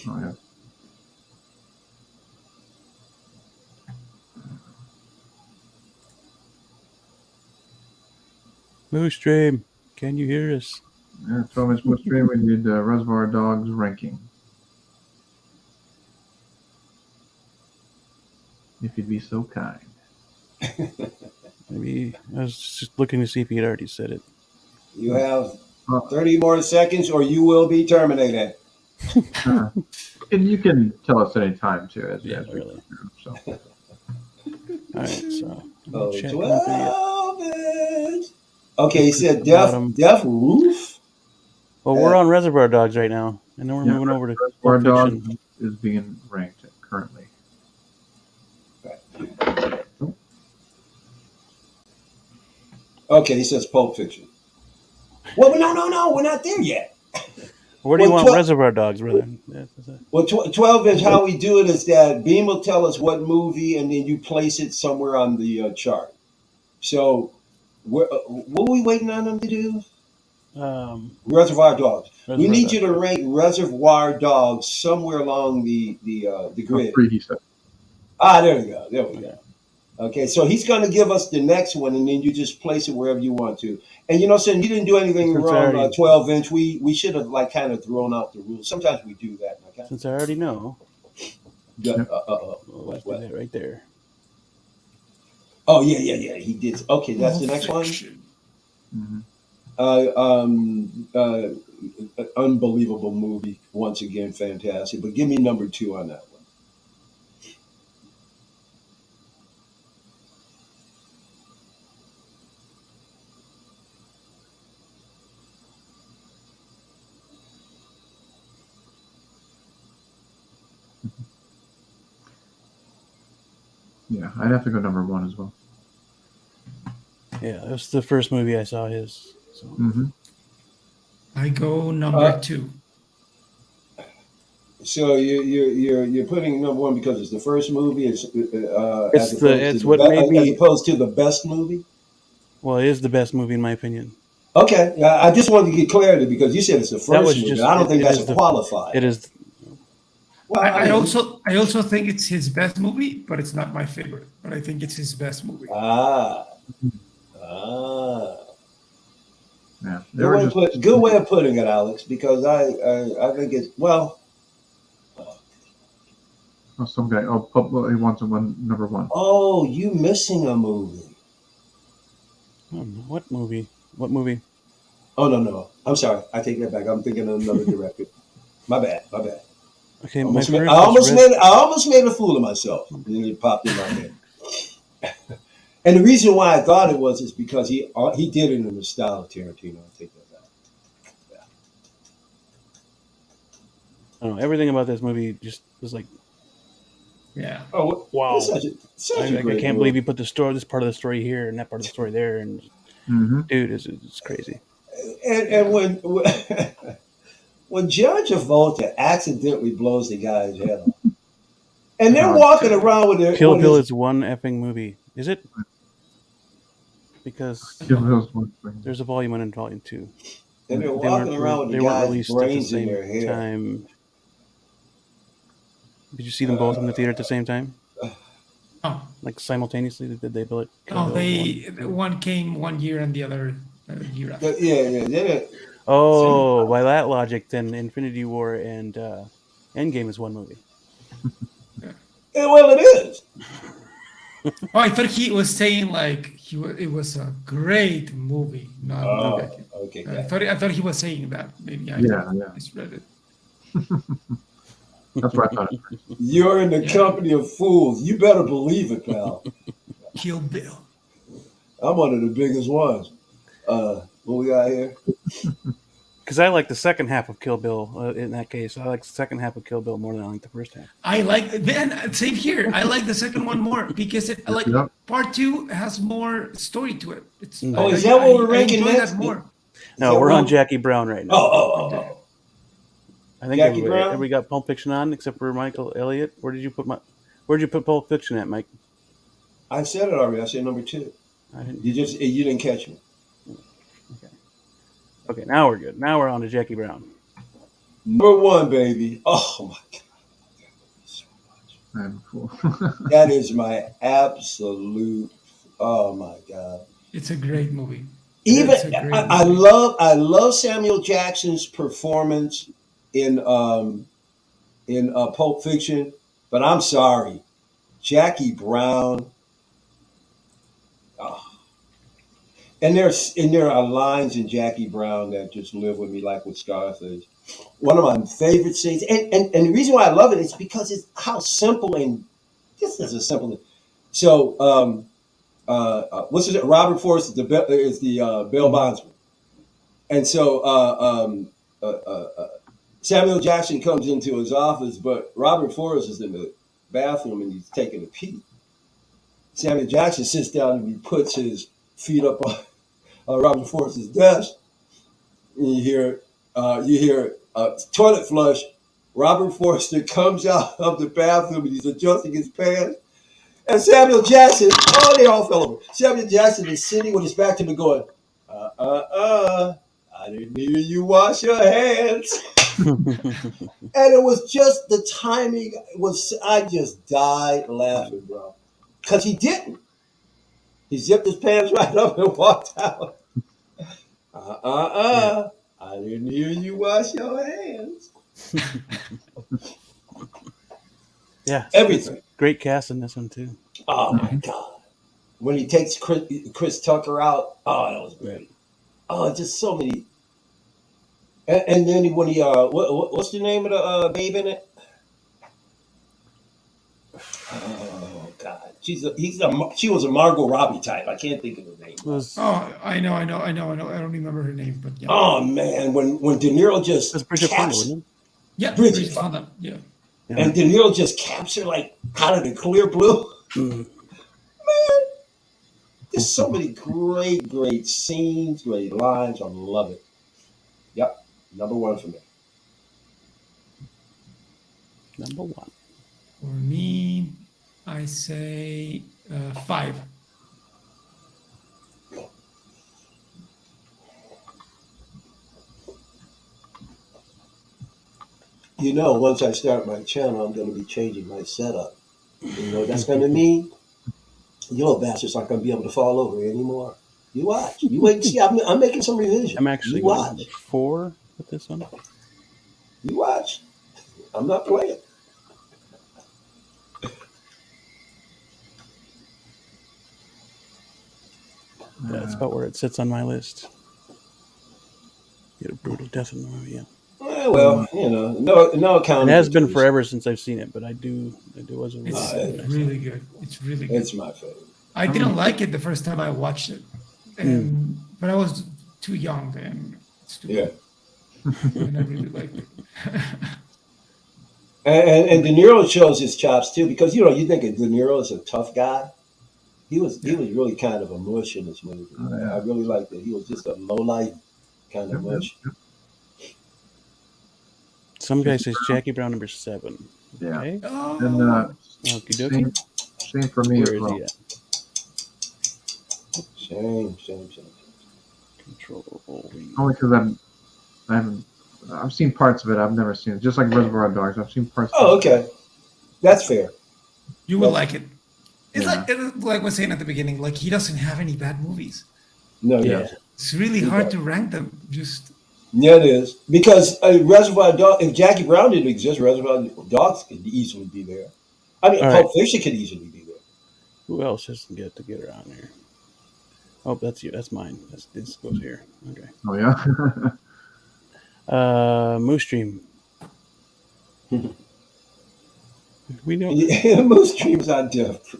Oh, yeah.
Moose Stream, can you hear us?
Yeah, so much more stream. We need Reservoir Dogs ranking. If you'd be so kind.
Maybe I was just looking to see if he had already said it.
You have 30 more seconds, or you will be terminated.
And you can tell us any time too, as
Yeah,
we
really.
go through. So.
All right, so
Oh,
chat coming through yet.
12 inch. Okay, he said
Bottom.
Death Roof.
Well, we're on Reservoir Dogs right now, and then we're moving over to
Reservoir
Pulp Fiction.
Dogs is being ranked currently.
Okay, he says Pulp Fiction. Well, no, we're not there yet.
Where do you want Reservoir Dogs, brother?
Well, 12 inch, how we do it is that Beam will tell us what movie, and then you place it somewhere on the chart. So, what are we waiting on them to do? Reservoir Dogs. We need you to rank Reservoir Dogs somewhere along the grid.
Three, he said.
There we go. There we go. Okay, so he's going to give us the next one, and then you just place it wherever you want to. And saying you didn't do anything wrong. 12 inch. We should have kind of thrown out the rules. Sometimes we do that. Okay?
Since I already know.
Let's
do that right there.
Oh yeah. He did. Okay, that's the next one. Unbelievable movie. Once again, fantastic. But give me number 2 on that one.
Yeah, I'd have to go number 1 as well.
Yeah, that was the first movie I saw his. So.
I go number 2.
So you're putting number 1 because it's the first movie. As opposed to the best movie.
Well, it is the best movie in my opinion.
Okay, I just wanted to get clarity because you said it's the first movie. I don't think that's a qualifier.
It is.
Well, I also think it's his best movie, but it's not my favorite. But I think it's his best movie.
Yeah,
good way of putting it, Alex. Because I think it's
some guy. He wants number 1.
Oh, you missing a movie?
What movie? What movie?
Oh no! I'm sorry. I take that back. I'm thinking of another director. My bad.
Okay,
I almost made a fool of myself. And then it popped in my head. And the reason why I thought it was is because he did it in the style of Tarantino. I take that back. Yeah.
I don't know. Everything about this movie just was like.
Yeah.
Oh
wow!
Such
I can't believe you put this part of the story here and that part of the story there, and dude, it's crazy.
And when John Travolta accidentally blows the guy's head off, and they're walking around with their
Kill Bill is one effing movie, is it? Because there's a volume 1 and volume 2.
And they're walking around with the guy's brains in their hair.
Time. Did you see them both in the theater at the same time?
Oh,
like simultaneously? Did they build
it? One came 1 year and the other year after.
Yeah.
Oh, by that logic, then Infinity War and Endgame is one movie.
Yeah, well, it is.
Oh, I thought he was saying it was a great movie.
Okay.
I thought he was saying that. Maybe I misread it.
That's what I thought.
You're in the company of fools. You better believe it, pal.
Kill Bill.
I'm one of the biggest ones. What we got here?
Because I like the second half of Kill Bill. In that case, I like the second half of Kill Bill more than I like the first half.
Same here. I like the second one more because part 2 has more story to it.
Is that what we're ranking next?
More.
No, we're on Jackie Brown right now.
Oh.
I think everybody got Pulp Fiction on except for Michael Elliott. Where'd you put Pulp Fiction at, Mike?
I said it already. I said number 2. You didn't catch me.
Okay, now we're good. Now we're on to Jackie Brown.
Number 1, baby. Oh my God.
I'm cool.
That is my absolute. Oh my God.
It's a great movie.
Even
That's a great
I
movie.
love Samuel Jackson's performance in Pulp Fiction, but I'm sorry, Jackie Brown. Oh, and there are lines in Jackie Brown that just live with me, like with Scarface. One of my favorite scenes, and the reason why I love it is because it's how simple, and this is a simple thing. So, what's his Robert Forrest is the bail bondsman, and so Samuel Jackson comes into his office, but Robert Forrest is in the bathroom and he's taking a pee. Samuel Jackson sits down and he puts his feet up on Robert Forrest's desk. And you hear toilet flush. Robert Forster comes out of the bathroom and he's adjusting his pants. And Samuel Jackson, oh, they all fell over. Samuel Jackson is sitting with his back to me going, I didn't hear you wash your hands. And it was just the timing I just died laughing, bro. Because he didn't. He zipped his pants right up and walked out.
Yeah.
I didn't hear you wash your hands.
Yeah.
Everything.
Great cast in this one too.
Oh my God. When he takes Chris Tucker out, oh, that was great. Oh, just so many. And then when he what's the name of the babe in it? Oh God, she was a Margot Robbie type. I can't think of her name.
Oh, I know. I don't remember her name, but yeah.
Oh man, when De Niro just
That's Bridget Fonda,
caps,
wasn't it?
Yeah,
Bridget Fonda.
Yeah.
And De Niro just caps her like out of the clear blue. Man, there's so many great scenes, great lines. I love it. Yep, number one for me.
Number one.
For me, I say 5.
You know, once I start my channel, I'm going to be changing my setup. You know what that's going to mean? You little bastards aren't going to be able to fall over anymore. You watch. You wait and see. I'm making some revision.
I'm actually
you
going
watch.
number 4 with this one.
You watch. I'm not playing.
That's about where it sits on my list. Get a brutal death in the movie. Yeah.
Well, you know, no account.
It has been forever since I've seen it, but it was a
It's really good. It's really good.
It's my favorite.
I didn't like it the first time I watched it, but I was too young and stupid. Yeah. And I really liked it.
and De Niro shows his chops too, because you know you think of De Niro as a tough guy. He was really kind of a mush in this movie. Oh, yeah. I really liked it. He was just a low life kind of mush.
Some guy says Jackie Brown number 7.
Yeah.
Okay.
And same for me as well.
Shame.
Control.
Only because I've seen parts of it. I've never seen it. Just like Reservoir Dogs, I've seen parts.
Oh, okay, that's fair.
You will like it. It's like I was saying at the beginning. Like he doesn't have any bad movies.
No, yeah.
It's really hard to rank them.
Yeah, it is, because Reservoir Dogs. If Jackie Brown didn't exist, Reservoir Dogs could easily be there. I mean, Pulp Fiction could easily be there.
Who else doesn't get to get around here? Oh, that's you. That's mine. This goes here. Okay.
Oh yeah.
Moose Dream. We know.
Yeah, Moose Dream's on death.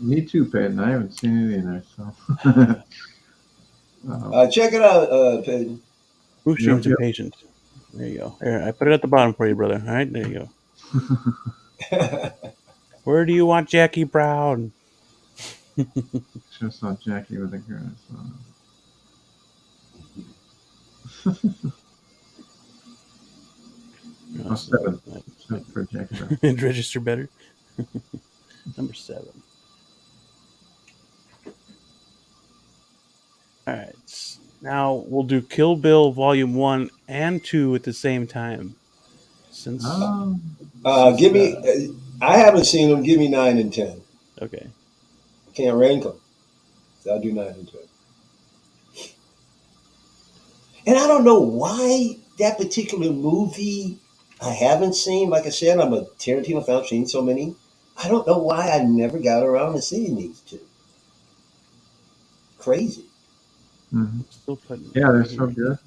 Me too, Peyton. I haven't seen it either. So
check it out, Peyton.
Moose Dream's impatient. There you go. Here, I put it at the bottom for you, brother. All right, there you go. Where do you want Jackie Brown?
Just saw Jackie with a girl. So. 7 for Jackie Brown.
It'd register better. Number 7. All right. Now we'll do Kill Bill Volume 1 and 2 at the same time. Since
give me I haven't seen them. Give me 9 and 10.
Okay.
Can't rank them. So I'll do 9 and 10. And I don't know why that particular movie I haven't seen. Like I said, I'm a Tarantino fan. I've seen so many. I don't know why I never got around to seeing these two. Crazy.
Mhm.
Still putting.
Yeah, they're so good.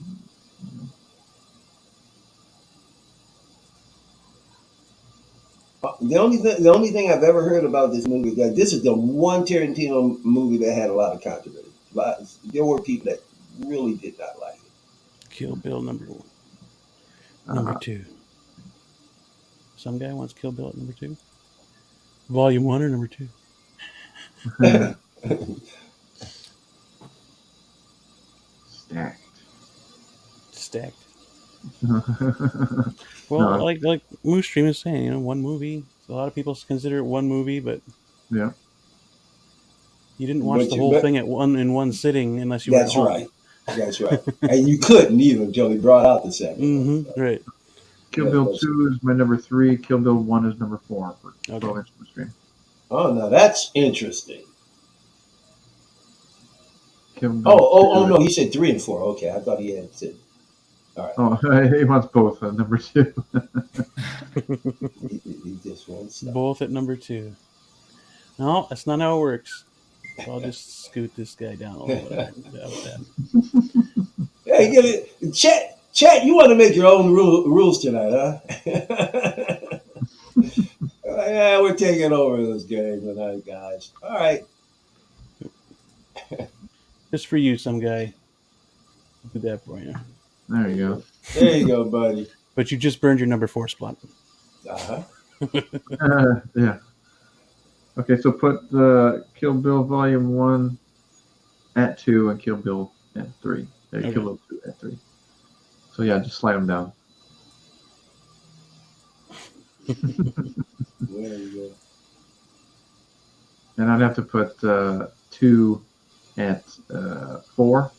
The only thing I've ever heard about this movie is that this is the one Tarantino movie that had a lot of controversy. There were people that really did not like it.
Kill Bill number 1. Number 2. Some guy wants Kill Bill at number 2. Volume 1 or number 2?
Stacked.
Well,
No.
like Moose Stream is saying, one movie. A lot of people consider it one movie, but
Yeah.
you didn't watch the whole thing in one sitting unless you were at
That's
home.
right. That's right. And you couldn't either until he brought out the second one.
Right.
Kill Bill 2 is my number 3. Kill Bill 1 is number 4 for 12-inch screen.
Oh, now that's interesting.
Kill Bill
Oh, no, he said 3 and 4. Okay, I thought he had said. All right.
Oh, he wants both at number 2.
He just wants stuff.
Both at number 2. No, that's not how it works. I'll just scoot this guy down a little bit.
Hey, give it, Chat. You want to make your own rules tonight, huh? Yeah, we're taking over this game tonight, guys. All right.
Just for you, some guy. I'll do that for you.
There you go.
There you go, buddy.
But you just burned your number 4 spot.
Yeah. Okay, so put Kill Bill Volume 1 at 2 and Kill Bill at 3.
Okay.
Kill Bill 2 at 3. So yeah, just slide them down.
There you go.
And I'd have to put 2 at 4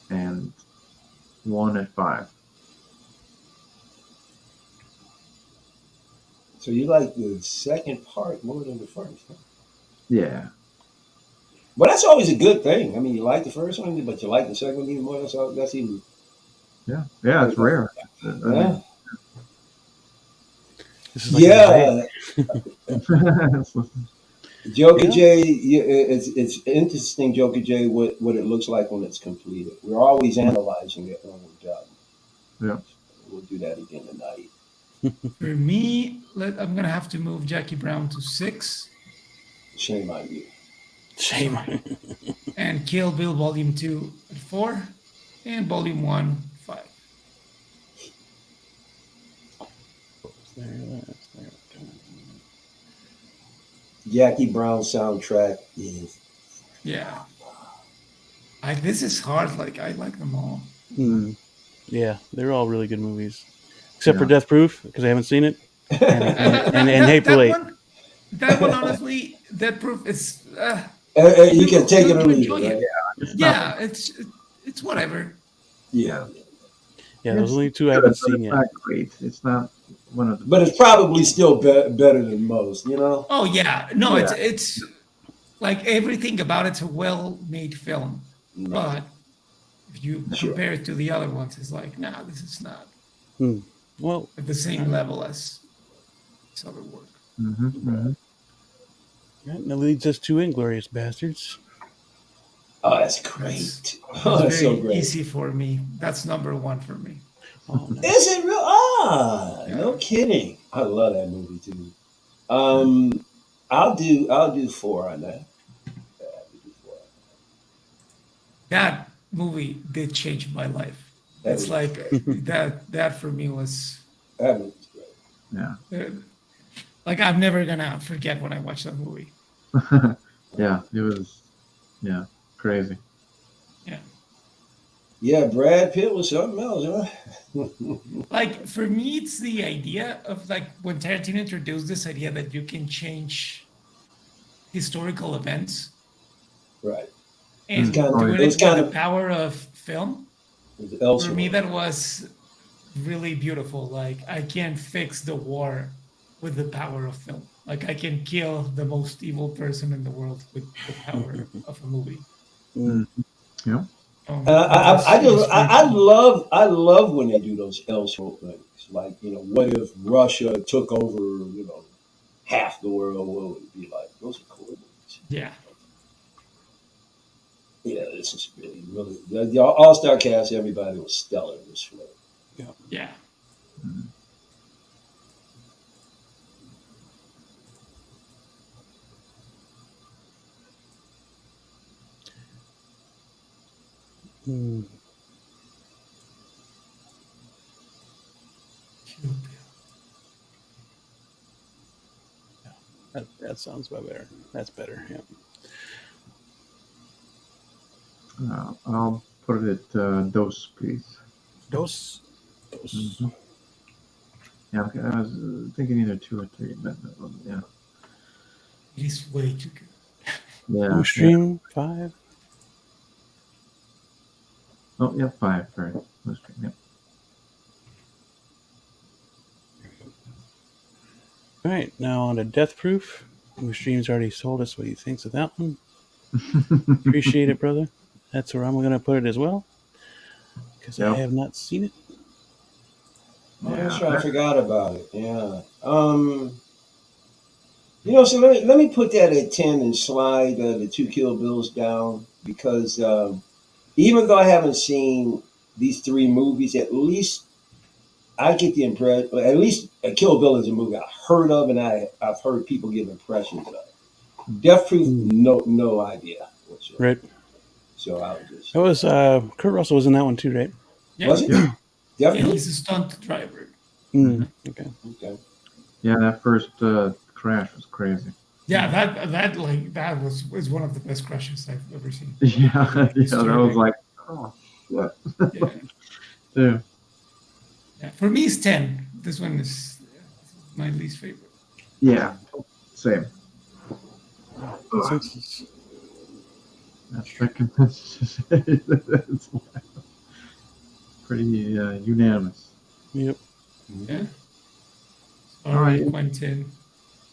and 1 at 5.
So you like the second part more than the first, huh?
Yeah.
But that's always a good thing. I mean, you like the first one, but you like the second one even more. That's even.
Yeah, it's rare.
Yeah.
This is like
Joker J, it's interesting, Joker J, what it looks like when it's completed. We're always analyzing it when we're done.
Yeah.
We'll do that again tonight.
For me, I'm gonna have to move Jackie Brown to 6.
Shame on you.
Shame.
And Kill Bill Volume 2 at 4. And Volume 1, 5.
Jackie Brown soundtrack is.
Yeah. This is hard. Like, I like them all.
Yeah, they're all really good movies. Except for Death Proof, because I haven't seen it. And Hateful Eight.
That one, honestly, Death Proof is...
you can take it or leave it, right?
Yeah, it's whatever.
Yeah.
Yeah, those are only two I haven't seen yet.
It's not great. It's not one of the...
But it's probably still better than most, you know?
Oh, yeah. No, it's like everything about it's a well-made film. But if you compare it to the other ones, it's like, nah, this is not
well
at the same level as this other work.
And that leads us to Inglourious Bastards.
Oh, that's great.
It's
That's so
very
great.
easy for me. That's number 1 for me.
Oh, nice.
Is it real? No kidding. I love that movie too. I'll do 4 on that.
That movie did change my life. It's like that for me was.
That movie's great.
Yeah.
Like I'm never gonna forget when I watched that movie.
Yeah, it was. Yeah, crazy.
Yeah.
Yeah, Brad Pitt was something else, huh?
Like for me, it's the idea of like when Tarantino introduced this idea that you can change historical events,
Right.
and doing it with the power of film. For me, that was really beautiful. Like I can fix the war with the power of film. Like I can kill the most evil person in the world with the power of a movie.
Mm.
Yeah.
I love when they do those Elseworld things. Like, what if Russia took over, half the world? What would it be like? Those are cool movies.
Yeah.
Yeah, this is really the all-star cast. Everybody was stellar in this film.
Yeah.
Mm.
Kill Bill.
That sounds better. That's better. Yeah.
I'll put it at Dos, please.
Dos.
Mhm. Yeah, I was thinking either 2 or 3, but yeah.
It is way too good.
Yeah.
Blue Stream 5.
Oh, yeah, 5. Sorry. Blue Stream, yeah.
All right, now on to Death Proof. Blue Stream's already told us what he thinks of that one. Appreciate it, brother. That's where I'm going to put it as well, because I have not seen it.
Oh, that's right. I forgot about it. Yeah. So let me put that at 10 and slide the 2 Kill Bills down, because even though I haven't seen these 3 movies, at least I get the impression. At least Kill Bill is a movie I've heard of, and I've heard people give impressions of. Death Proof, no idea whatsoever.
Right.
So I was just.
That was Kurt Russell was in that one too, right?
Yeah.
Was it?
Yeah.
Death
Yeah,
Proof?
he's a stunt driver.
Mm. Okay.
Okay.
Yeah, that first crash was crazy.
Yeah, that was one of the best crashes I've ever seen.
Yeah, that was like, oh, what?
Yeah.
Yeah.
For me, it's 10. This one is my least favorite.
Yeah, same. That's the consensus. It's pretty unanimous.
Yep.
Yeah.
All right.
Quentin.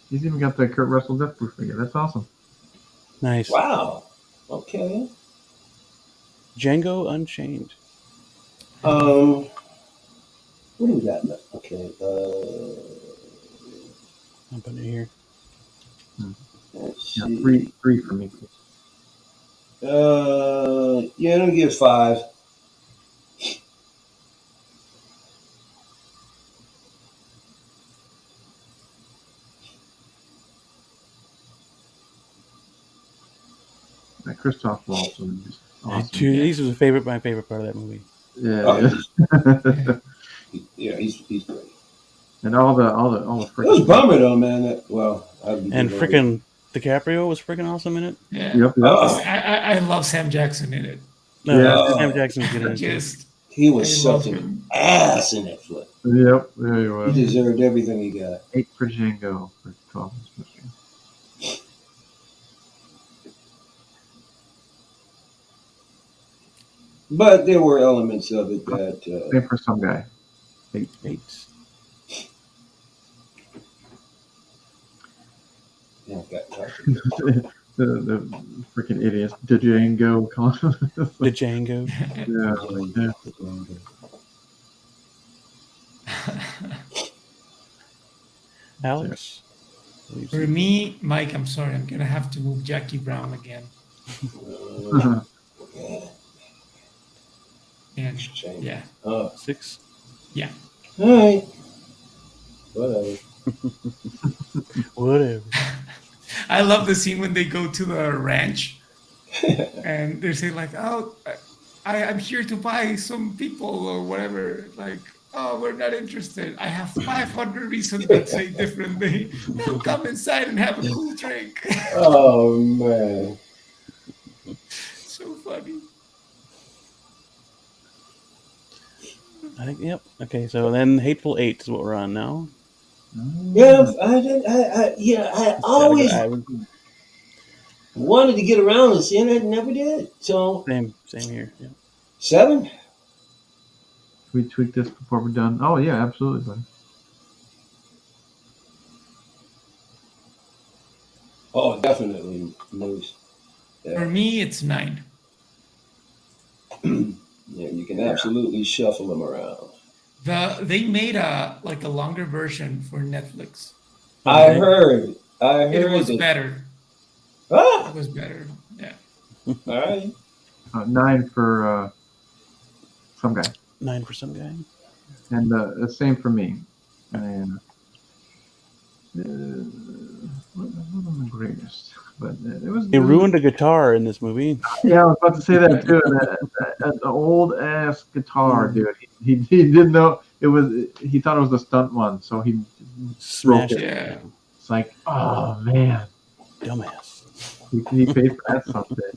He's even got the Kurt Russell Death Proof figure. That's awesome.
Nice.
Wow. Okay.
Django Unchained.
What do we got left? Okay.
I'm putting it here.
Let's
Yeah,
see.
three for me.
Yeah, let me give 5.
Christoph Waltz was awesome.
These was my favorite part of that movie.
Yeah.
Yeah, he's great.
And all the
It was a bummer though, man.
And freaking DiCaprio was freaking awesome in it.
Yeah.
Yep.
I love Sam Jackson in it.
No,
Yeah.
Sam Jackson's good in it.
Just
he was such an ass in that flick.
Yep. There you
He
was.
deserved everything he got.
8 for Django for 12.
But there were elements of it that.
Same for some guy. 8.
Yeah, got
the freaking idiots. The Django.
The Django. Alex.
For me, Mike, I'm sorry, I'm gonna have to move Jackie Brown again. And yeah.
6.
Yeah.
All right. Whatever.
Whatever.
I love the scene when they go to the ranch and they say like, "Oh, I'm here to buy some people or whatever." Like, "Oh, we're not interested. I have 500 reasons that say differently. Come inside and have a cool drink."
Oh man.
So funny.
I
think, yep. Okay, so then Hateful Eight is what we're on now.
Yeah, I always wanted to get around to seeing it, never did. So
same here. Yeah.
7.
Can we tweak this before we're done? Oh yeah, absolutely.
definitely, Moose.
For
Yeah.
me, it's 9.
Yeah, you can absolutely shuffle them around.
They made a longer version for Netflix.
I
Okay.
heard. I
It
heard
was
that.
better.
Ah,
It was better. Yeah.
all right.
9 for some guy,
9 for some guy.
and the same for me. And wasn't the greatest, but it was.
They ruined a guitar in this movie.
Yeah, I was about to say that too. An old ass guitar,
Mm.
dude. He didn't know it was. He thought it was the stunt one, so he
Smash it.
Yeah.
It's like, oh man,
Dumbass.
he paid for that someday.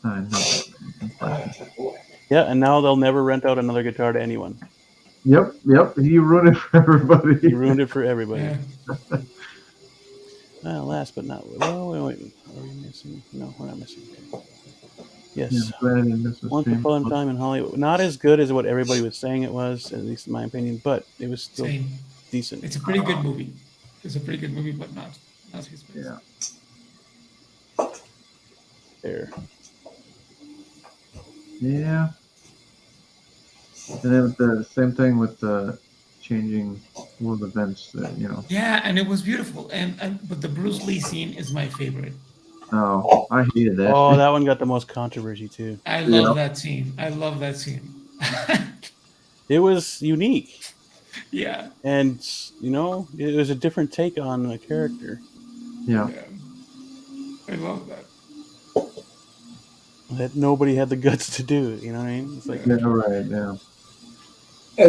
I know.
Yeah, and now they'll never rent out another guitar to anyone.
Yep. He ruined it for everybody.
He ruined it for everybody.
Yeah.
Last but not wait. Are we missing? No, we're not missing. Yes.
Yeah, glad I didn't miss the
Once
stream.
Upon a Time in Hollywood. Not as good as what everybody was saying it was, at least in my opinion, but it was still
Same.
decent.
It's a pretty good movie. It's a pretty good movie, but not his best.
Yeah.
There.
Yeah. And then with the same thing with the changing world events,
Yeah, and it was beautiful. And but the Bruce Lee scene is my favorite.
Oh, I hated that.
Oh, that one got the most controversy too.
I love that scene. I love that scene.
It was unique.
Yeah.
And, it was a different take on a character.
Yeah.
I love that.
That nobody had the guts to do. You know what I mean? It's like,
Yeah, right. Yeah.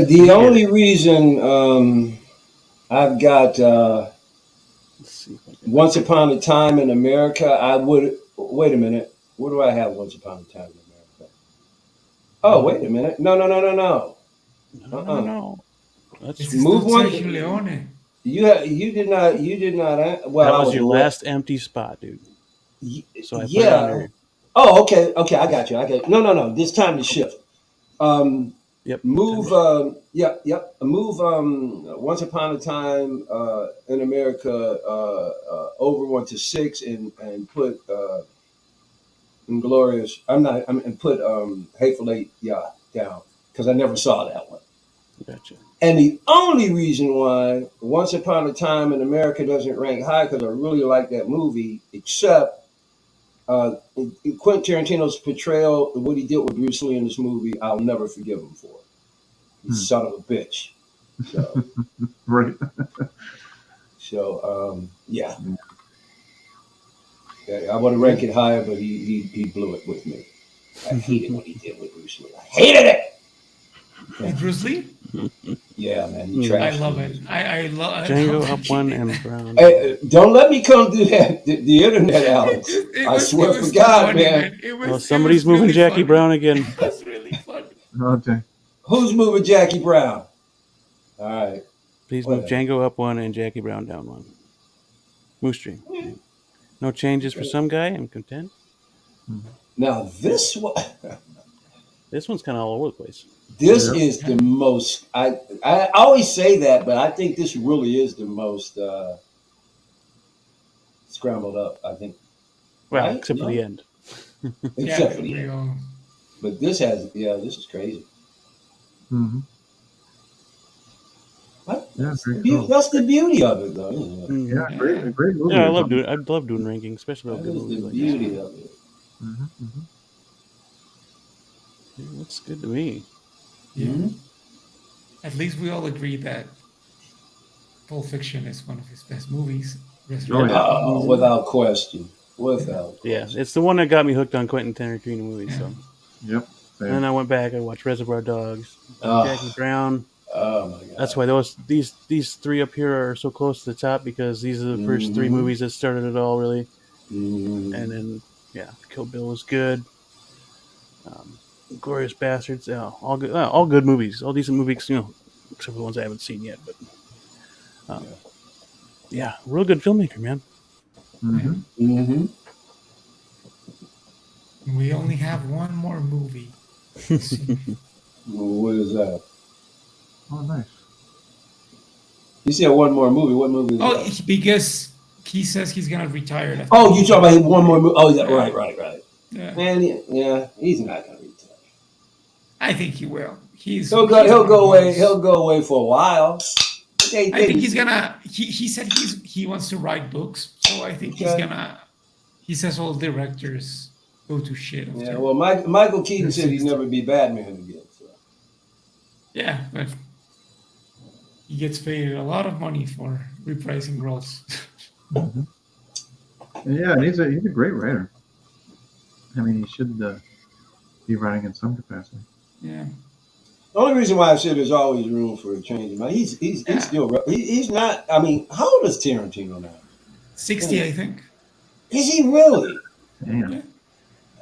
The only reason I've got
let's see if I can.
Once Upon a Time in America, I would. Wait a minute. What do I have Once Upon a Time in America? Oh, wait a minute. No.
No.
This is
Move one.
Sergio Leone.
You did not. Well,
That
I
was your
aware-
last empty spot, dude. So I put it
Yeah.
under.
Oh, okay. I got you. No. This time to shift.
Yep.
Move. Move. Once Upon a Time in America over 1 to 6 and put Inglorious. And put Hateful Eight. Yeah, down because I never saw that one.
Gotcha.
And the only reason why Once Upon a Time in America doesn't rank high because I really like that movie, except Quentin Tarantino's portrayal, what he did with Bruce Lee in this movie, I'll never forgive him for. You son of a bitch. So,
Right.
Yeah, I want to rank it higher, but he blew it with me. I hated what he did with Bruce Lee. I hated it.
With Bruce Lee?
Yeah, man.
I love it. I love
Django
that
up one
shit.
and Brown.
Hey, don't let me come through the internet, Alex. I swear
it was
for God,
funny,
man.
Somebody's moving
really
Jackie
funny.
Brown again.
It was really fun.
Okay.
Who's moving Jackie Brown? All right.
Please
Whatever.
move Django up one and Jackie Brown down one. Moose Stream. No changes for some guy. I'm content.
Now this one,
This one's kind of all over the place.
this is the most. I always say that, but I think this really is the most scrambled up. I think.
Well,
Right?
except for
No?
the end.
Except for the
we
end.
all-
But this has. Yeah, this is crazy.
Mm-hmm.
What?
Yeah, very cool.
That's the beauty of it, though. Isn't it?
Mm.
Yeah, great movie.
Yeah, I love doing rankings, especially
That
about good
is
movies
the
like
beauty
this.
of it.
Mm-hmm.
Yeah, looks good to me.
Yeah.
Mhm.
At least we all agree that Pulp Fiction is one of his best movies.
Oh, yeah.
Oh, without question. Without.
Yeah,
question.
it's the one that got me hooked on Quentin Tarantino movies. So,
Yep.
and then I went back and watched Reservoir Dogs,
Oh.
Jackie Brown.
Oh my God.
That's why these three up here are so close to the top because these are the first three
Mhm.
movies that started it all, really.
Mhm.
And then, Kill Bill was good. Glorious Bastards, all good movies, all decent movies, except for the ones I haven't seen yet. But real good filmmaker, man.
Mm-hmm.
Mm-hmm.
We only have one more movie. to see.
What is that?
Oh, nice.
You said one more movie. What movie is
Oh,
that?
because he says he's gonna retire. After
Oh, you talking about one more movie? Oh, yeah, right.
Yeah,
Man, yeah, he's not gonna retire.
I think he will. He's
He'll go.
one
He'll
of
go away.
those-
He'll go away for a while.
I think he's gonna. He said he wants to write books, so I think he's
Okay.
gonna. He says all directors go to shit. After
Yeah. Well, Michael Keaton said he'd
60.
never be Batman again. So.
Yeah, but he gets paid a lot of money for reprising roles.
Mm-hmm. Yeah, and he's a great writer. I mean, he should be writing in some capacity.
Yeah.
The only reason why I said there's always room for a change, man. He's
Yeah.
still he's not. I mean, how old is Tarantino now?
60, I think.
Is he really?
Damn.
Yeah.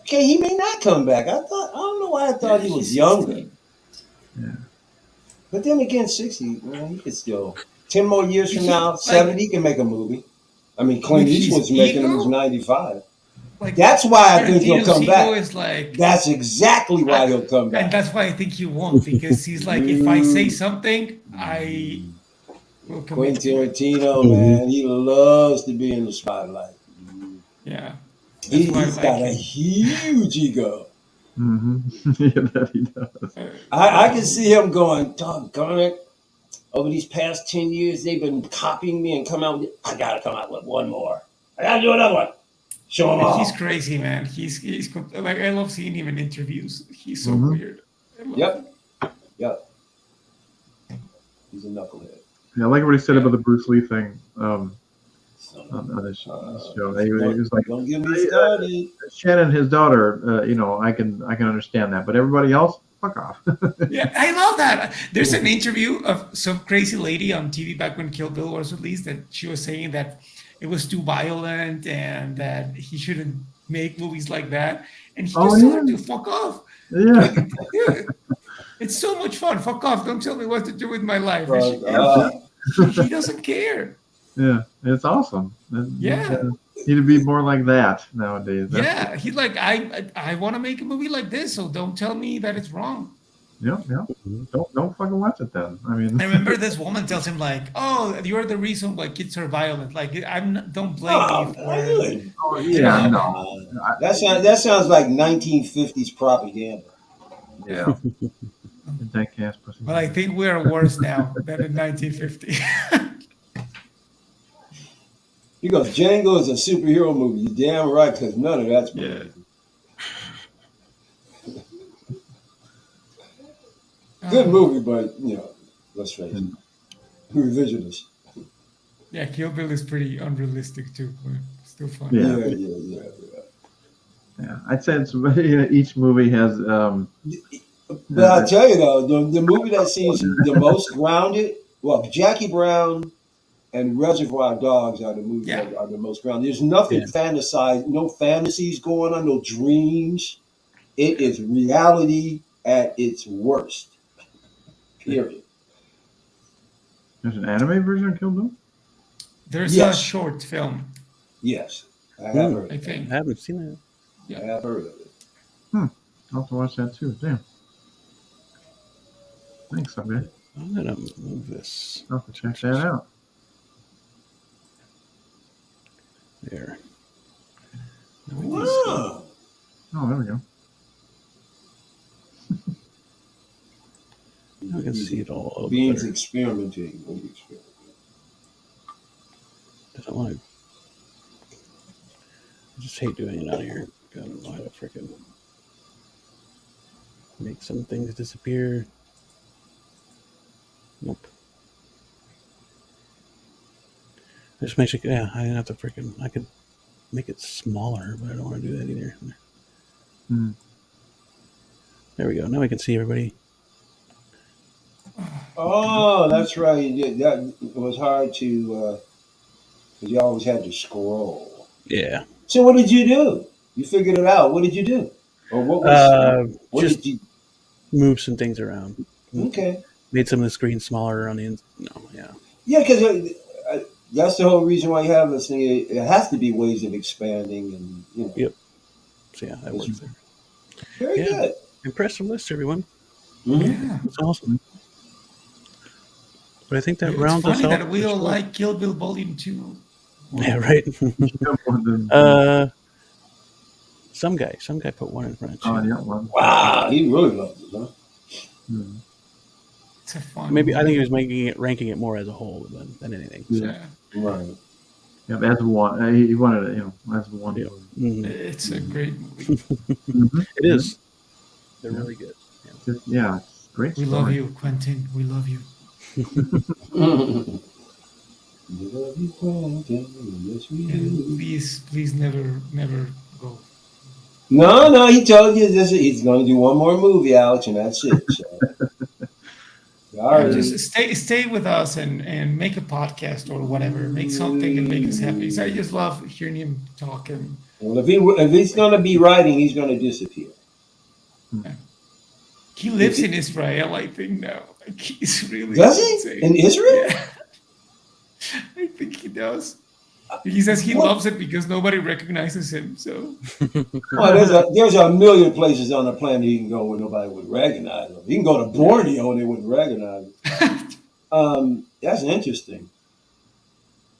Okay, he may not come back. I don't know why I thought he was
he's
younger.
60.
Yeah.
But then again, 60, man, he could still 10 more years from
He-
now,
like-
70, he can make a movie. I mean, Clint
With his
Eastwood's making him. He's
ego?
95.
Like,
That's why I think he'll
Tarantino's
come
ego
back.
is like,
That's exactly why he'll come
and
back.
that's why I think he won't, because he's like, if I say something, I will commit
Quentin
to it.
Tarantino, man, he loves to be in the spotlight.
Yeah.
He's
why I
got
like
a
him.
huge ego.
Mm-hmm. Yeah, that he does.
I can see him going, doggone it. Over these past 10 years, they've been copying me and come out with, I gotta come out with one more. I gotta do another one. Show them all.
He's crazy, man. He's like, I love seeing him in interviews. He's so
Mhm.
weird. I love
Yep.
him.
Yep. He's a knucklehead.
Yeah, I like what he said about the Bruce Lee thing on this show. He was like,
Don't get me started.
Shannon, his daughter, I can understand that, but everybody else, fuck off.
Yeah, I love that. There's an interview of some crazy lady on TV back when Kill Bill was released that she was saying that it was too violent and that he shouldn't make movies like that. And he just told her to fuck off.
Yeah.
Dude, it's so much fun. Fuck off. Don't tell me what to do with my life. He doesn't care.
Yeah, it's awesome.
Yeah.
Need to be more like that nowadays.
Yeah, he's like, I want to make a movie like this, so don't tell me that it's wrong.
Yeah. Don't fucking watch it then. I mean,
I remember this woman tells him like, "Oh, you're the reason why kids are violent. Like, don't blame me for it."
Oh, yeah, no.
That sounds like 1950s propaganda.
Yeah. That gas pussy.
But I think we are worse now than in 1950.
He goes, Django is a superhero movie. You're damn right, because none of that's
Yeah.
Good movie, but let's face it, revisionist.
Yeah, Kill Bill is pretty unrealistic too, but still fun.
Yeah. Yeah, I'd say it's each movie has.
But I'll tell you though, the movie that seems the most grounded. Well, Jackie Brown and Reservoir Dogs are the movies that are the most grounded. There's nothing fantasized, no fantasies going on, no dreams. It is reality at its worst. Period.
There's an anime version of Kill Bill?
There's a short film.
Yes, I have heard.
I think
I haven't seen it.
Yeah.
I have heard of it.
I'll have to watch that too. Damn. Thanks, man.
I'm gonna move this.
I'll have to check that out.
There.
Wow.
Oh, there we go.
I can see it all. A
Beans
better.
experimenting.
I don't want to. I just hate doing it out here. God, I don't know how to freaking make some things disappear. Nope. Just makes it. Yeah, I have to freaking. I could make it smaller, but I don't want to do that either. There we go. Now I can see everybody.
Oh, that's right. That it was hard to, because you always had to scroll.
Yeah.
So what did you do? You figured it out. What did you do? Or what was? What
just
did you?
Move some things around.
Okay.
Made some of the screen smaller on the end. No, yeah.
Yeah, because that's the whole reason why you have this thing. It has to be ways of expanding, and
Yep. So yeah, that works there.
Very good.
Impressive list, everyone.
Mm-hmm.
Yeah.
That's awesome. But I think that
It's
rounds us
funny
out.
that we all like Kill Bill Volume 2.
Yeah, right.
Oh,
Some guy put one in front of two.
yeah, one.
Wow, he really loves it, huh?
Hmm.
It's a fun
Maybe I think he
movie.
was ranking it more as a whole than anything.
Yeah.
Yeah.
Right.
Yeah, as one. He wanted it, as one.
Yeah. Mhm.
It's a great movie.
Mm-hmm.
It is. They're
Yeah.
really good.
Yeah, it's a great
We
story.
love you, Quentin. We love you.
We love you, Quentin. Yes, we
And
do.
please never go.
No, he told you this. He's going to do one more movie, Alex, and that's it. So,
Yeah, just stay with us and make a podcast or whatever. Make something and make us happy. So I just love hearing him talk. And
well, if he's going to be writing, he's going to disappear.
he lives in Israel, I think now. Like he's really
Does he
insane.
in Israel?
Yeah. I think he does. He says he
What?
loves it because nobody recognizes him. So
Well, there's a million places on the planet he can go where nobody would recognize him. He can go to Borneo and they wouldn't recognize him. That's interesting.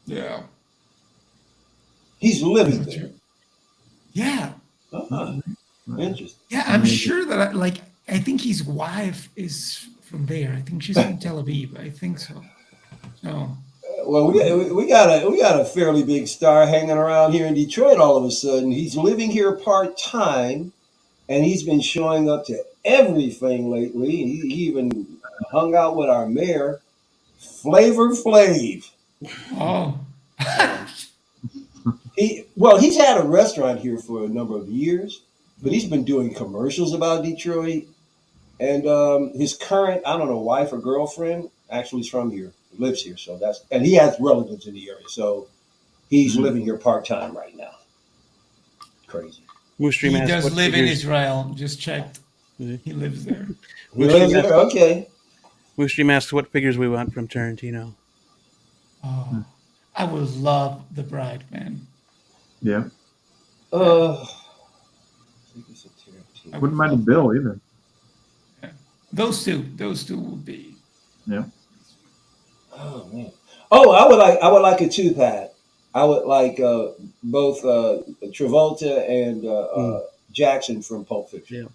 yeah.
He's living there.
Yeah.
Interesting.
Yeah, I'm sure that I think his wife is from there. I think she's from Tel Aviv. I think so. So
Well, we got a fairly big star hanging around here in Detroit. All of a sudden, he's living here part time, and he's been showing up to everything lately. He even hung out with our mayor, Flavor Flav.
oh.
He's had a restaurant here for a number of years, but he's been doing commercials about Detroit. And his current, I don't know, wife or girlfriend actually is from here, lives here. So and he has relatives in the area. So he's living here part time right now. Crazy.
He does live in Israel. Just checked. He lives there.
He lives there? Okay.
Moostream asks what figures we want from Tarantino.
Oh, I would love The Bride, man.
Yeah.
Wouldn't
mind a Bill either.
Yeah. Those two would be.
Yeah.
Oh man. Oh, I would like a 2-pack. I would like both Travolta and Jackson from Pulp Fiction.
Yeah.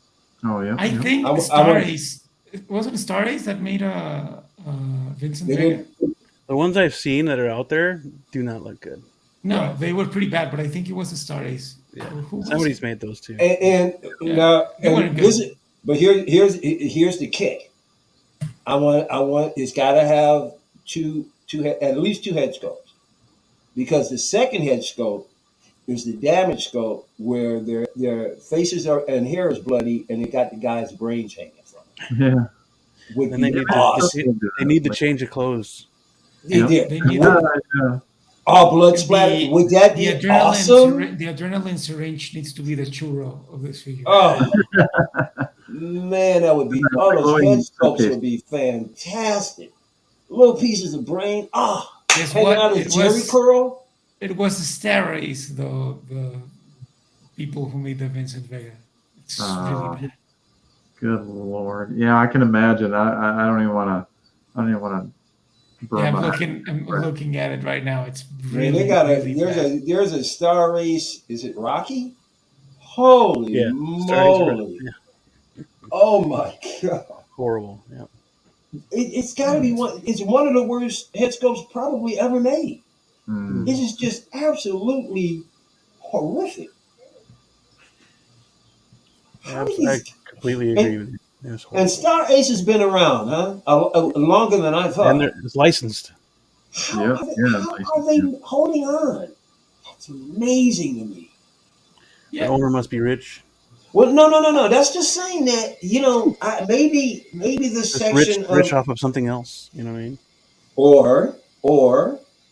Oh yeah.
I think Star Ace. Wasn't Star Ace that made Vincent Vega?
The ones I've seen that are out there do not look good.
No, they were pretty bad, but I think it was a Star Ace.
Yeah. Somebody's made those too.
But here's the kick. I want it's got to have at least two head sculpts, because the second head sculpt is the damage sculpt where their faces and hair is bloody and they got the guy's brains hanging from them.
Yeah.
And they need to change the clothes.
They did. All blood splatter. Would that be awesome?
The adrenaline syringe needs to be the churro of this figure.
Oh, man, that would be. All those head sculpts would be fantastic. Little pieces of brain. Hanging out of Jerry curl.
It was the Star Ace, though. The people who made the Vincent Vega. It's really bad.
Good Lord. Yeah, I can imagine. I don't even want to.
Yeah, I'm looking at it right now. It's really,
there's a Star Ace. Is it Rocky? Holy moly! Yeah. Oh my god!
Horrible. Yeah.
It's got to be one. It's one of the worst head sculpts probably ever made. It is just absolutely horrific.
I completely agree with you.
And Star Ace has been around, longer than I thought.
And it's licensed.
How are they holding on? That's amazing to me.
Yeah. The owner must be rich.
Well, no. That's just saying that, maybe this section
rich off of something else. You know what I mean?
Or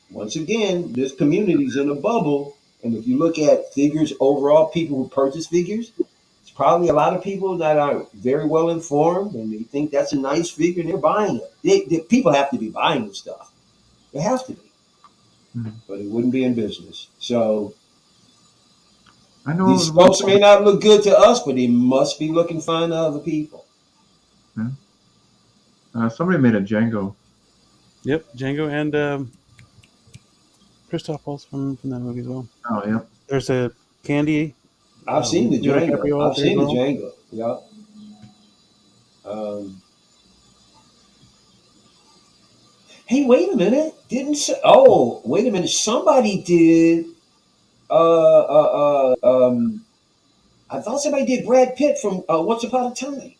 once again, this community's in a bubble, and if you look at figures overall, people who purchase figures, it's probably a lot of people that are very well informed, and they think that's a nice figure, and they're buying it. People have to be buying the stuff. They have to be, but it wouldn't be in business. So
I know
these sculpts may not look good to us, but they must be looking fine to other people.
Somebody made a Django
Yep, Django and Christoph Waltz from that movie as well.
Oh, yeah.
There's a Candy.
I've seen the
Leo
Django.
DiCaprio out
I've
there as
seen the
well.
Django. Yeah. Um, hey, wait a minute. Oh, wait a minute. Somebody did. I thought somebody did Brad Pitt from Once Upon a Time.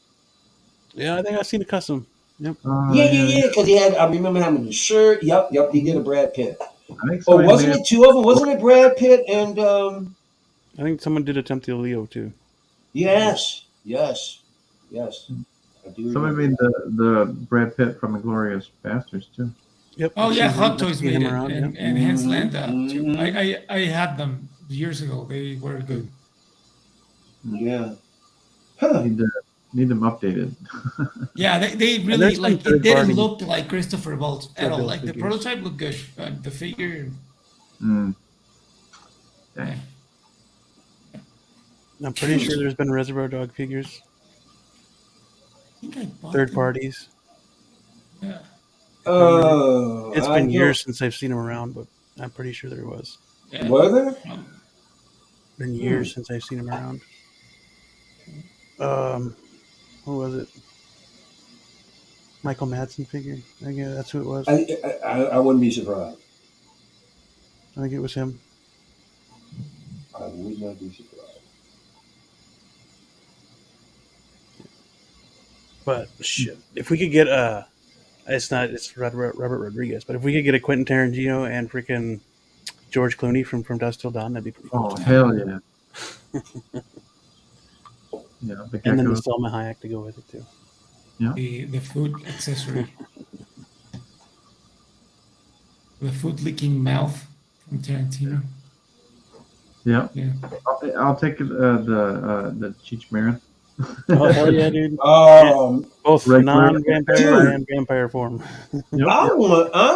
Yeah, I think I've seen the custom. Yep.
Yeah, yeah,
Yeah.
yeah. Because he had. I remember having the shirt. Yep, yep. He did a Brad Pitt.
I think
Oh,
somebody
wasn't
made
it two of them? Wasn't it Brad Pitt and?
I think someone did attempt the Leo too.
Yes, yes, yes. I do
somebody
remember
made
that.
the Brad Pitt from Inglourious Bastards too.
Yep.
Oh
I've
yeah,
seen him.
Hot
I've
Toys
seen
made
him
it,
around. Yep.
and Hans Landa too.
Mhm.
I had them years ago. They were good.
Yeah. Huh.
Need them updated.
Yeah, they
And
really
there's some
like it.
third
Didn't
party
look like Christopher Waltz at all.
built
Like the
figures.
prototype looked good, but the figure,
Mm.
yeah.
I'm pretty sure there's been Reservoir Dog figures,
I think I bought
third
them.
parties.
Yeah.
It's
I
been years
don't.
since I've seen him around, but I'm pretty sure there was.
Yeah.
Were there?
Been years since I've seen him around. Who was it? Michael Madsen figure. I guess that's who it was.
I wouldn't be surprised.
I think it was him.
I would not be surprised.
But shit, if we could get it's Robert Rodriguez, but if we could get a Quentin Tarantino and freaking George Clooney from Dusk Till Dawn, that'd be pretty cool.
Oh hell yeah! Yeah, the
And then the
gecko.
Selma Hayek to go with it too.
The food accessory, the food licking mouth from Tarantino.
Yeah,
Yeah.
I'll take the Cheech Marin.
Oh hell yeah, dude! Both
Regular.
non-vampire and vampire form.
Yep,
I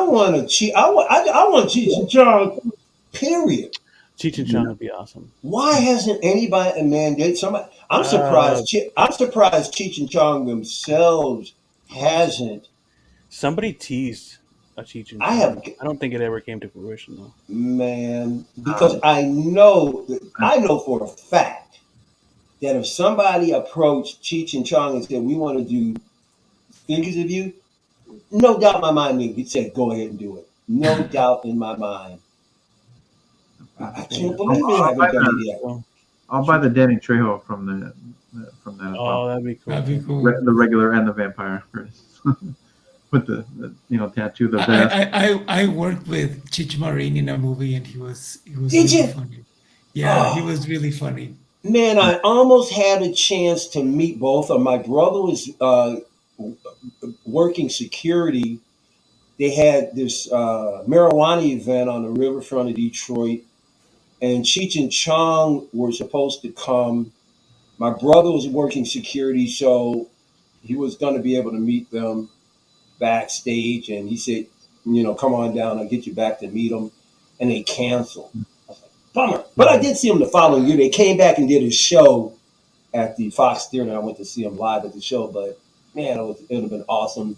want to cheat. I want Cheech and Chong. Period.
Cheech and Chong would be awesome.
Why hasn't anybody mandated somebody? I'm surprised. I'm surprised Cheech and Chong themselves hasn't.
Somebody teased a Cheech and Chong. I don't think it ever came to fruition though.
Man, because I know for a fact that if somebody approached Cheech and Chong and said, "We want to do figures of you," no doubt in my mind they said, "Go ahead and do it." No doubt in my mind. I can't believe they haven't done it yet.
I'll buy the Danny Trejo from that.
Oh, that'd be cool.
That'd be cool.
The regular and the vampire. With the tattoo, the vest.
I worked with Cheech Marin in a movie, and he was
Did
really
you?
funny. Yeah, he
Oh.
was really funny.
Man, I almost had a chance to meet both of them. My brother was working security. They had this marijuana event on the riverfront of Detroit, and Cheech and Chong were supposed to come. My brother was working security, so he was going to be able to meet them backstage, and he said, come on down, I'll get you back to meet them. And they canceled. I was like, bummer. But I did see them the following year. They came back and did a show at the Fox Theater, and I went to see them live at the show. But man, it would have been awesome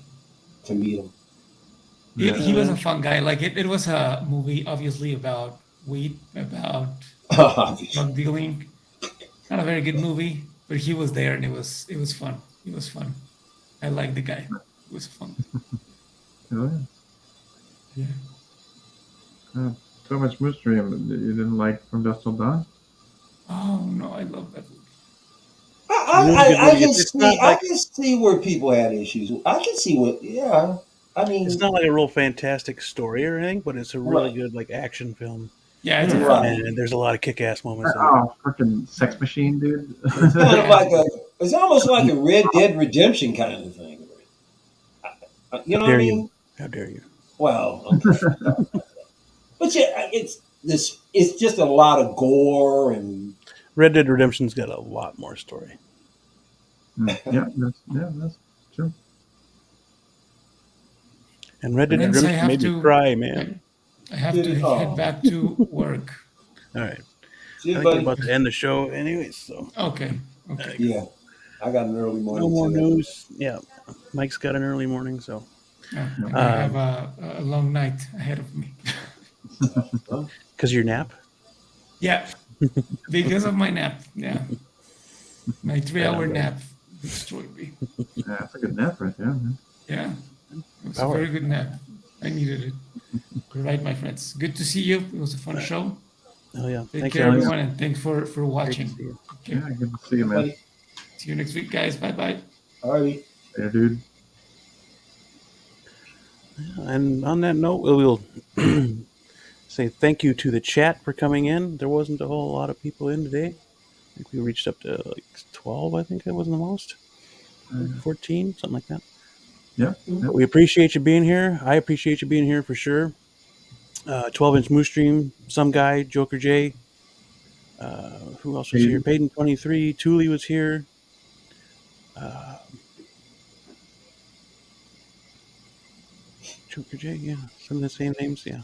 to meet him.
He was a fun guy. Like it was a movie, obviously about weed, about drug dealing. Not a very good movie, but he was there, and it was fun. It was fun. I liked the guy. It was fun.
Oh,
Yeah.
So much mystery you didn't like from Dusk Till Dawn?
Oh no, I love that movie.
I can see where people had issues. I can see I mean,
it's not like a real fantastic story or anything, but it's a really good action film.
Yeah, it's
and there's a lot of kick-ass moments.
Oh, freaking sex machine, dude!
It's kind of it's almost like a Red Dead Redemption kind of thing. You know what I mean?
How dare you?
Well, okay. But yeah, it's just a lot of gore and.
Red Dead Redemption's got a lot more story.
Yeah, that's true.
And Red Dead Redemption made me cry, man.
I have to head back to work.
All right.
See,
I think we're about to end the show anyways, so.
Okay.
Yeah. I got an early morning.
No more news. Yeah. Mike's got an early morning, so.
Yeah, I'm gonna have a long night ahead of me.
Because your nap.
Yeah, because of my nap. Yeah, my 3 hour nap destroyed me.
Yeah, that's a good nap right there, man.
Yeah, it was a
Power.
very good nap. I needed it. All right, my friends. Good to see you. It was a fun show.
Oh yeah.
Take
Thanks,
care,
Alex.
everyone, and thanks for
Great to
watching.
see you.
Okay.
Yeah, good to see you, man.
Buddy.
See you next week, guys. Bye bye.
Alrighty.
Yeah, dude.
And on that note, we'll say thank you to the chat for coming in. There wasn't a whole lot of people in today. I think we reached up to like 12. I think that was the most. 14, something like that.
Yeah.
But we appreciate you being here. I appreciate you being here for sure. 12-inch Moose Stream, some guy, Joker J. Who else was here? Payton 23. Thule was here. Joker J, yeah. Some of the same names, yeah.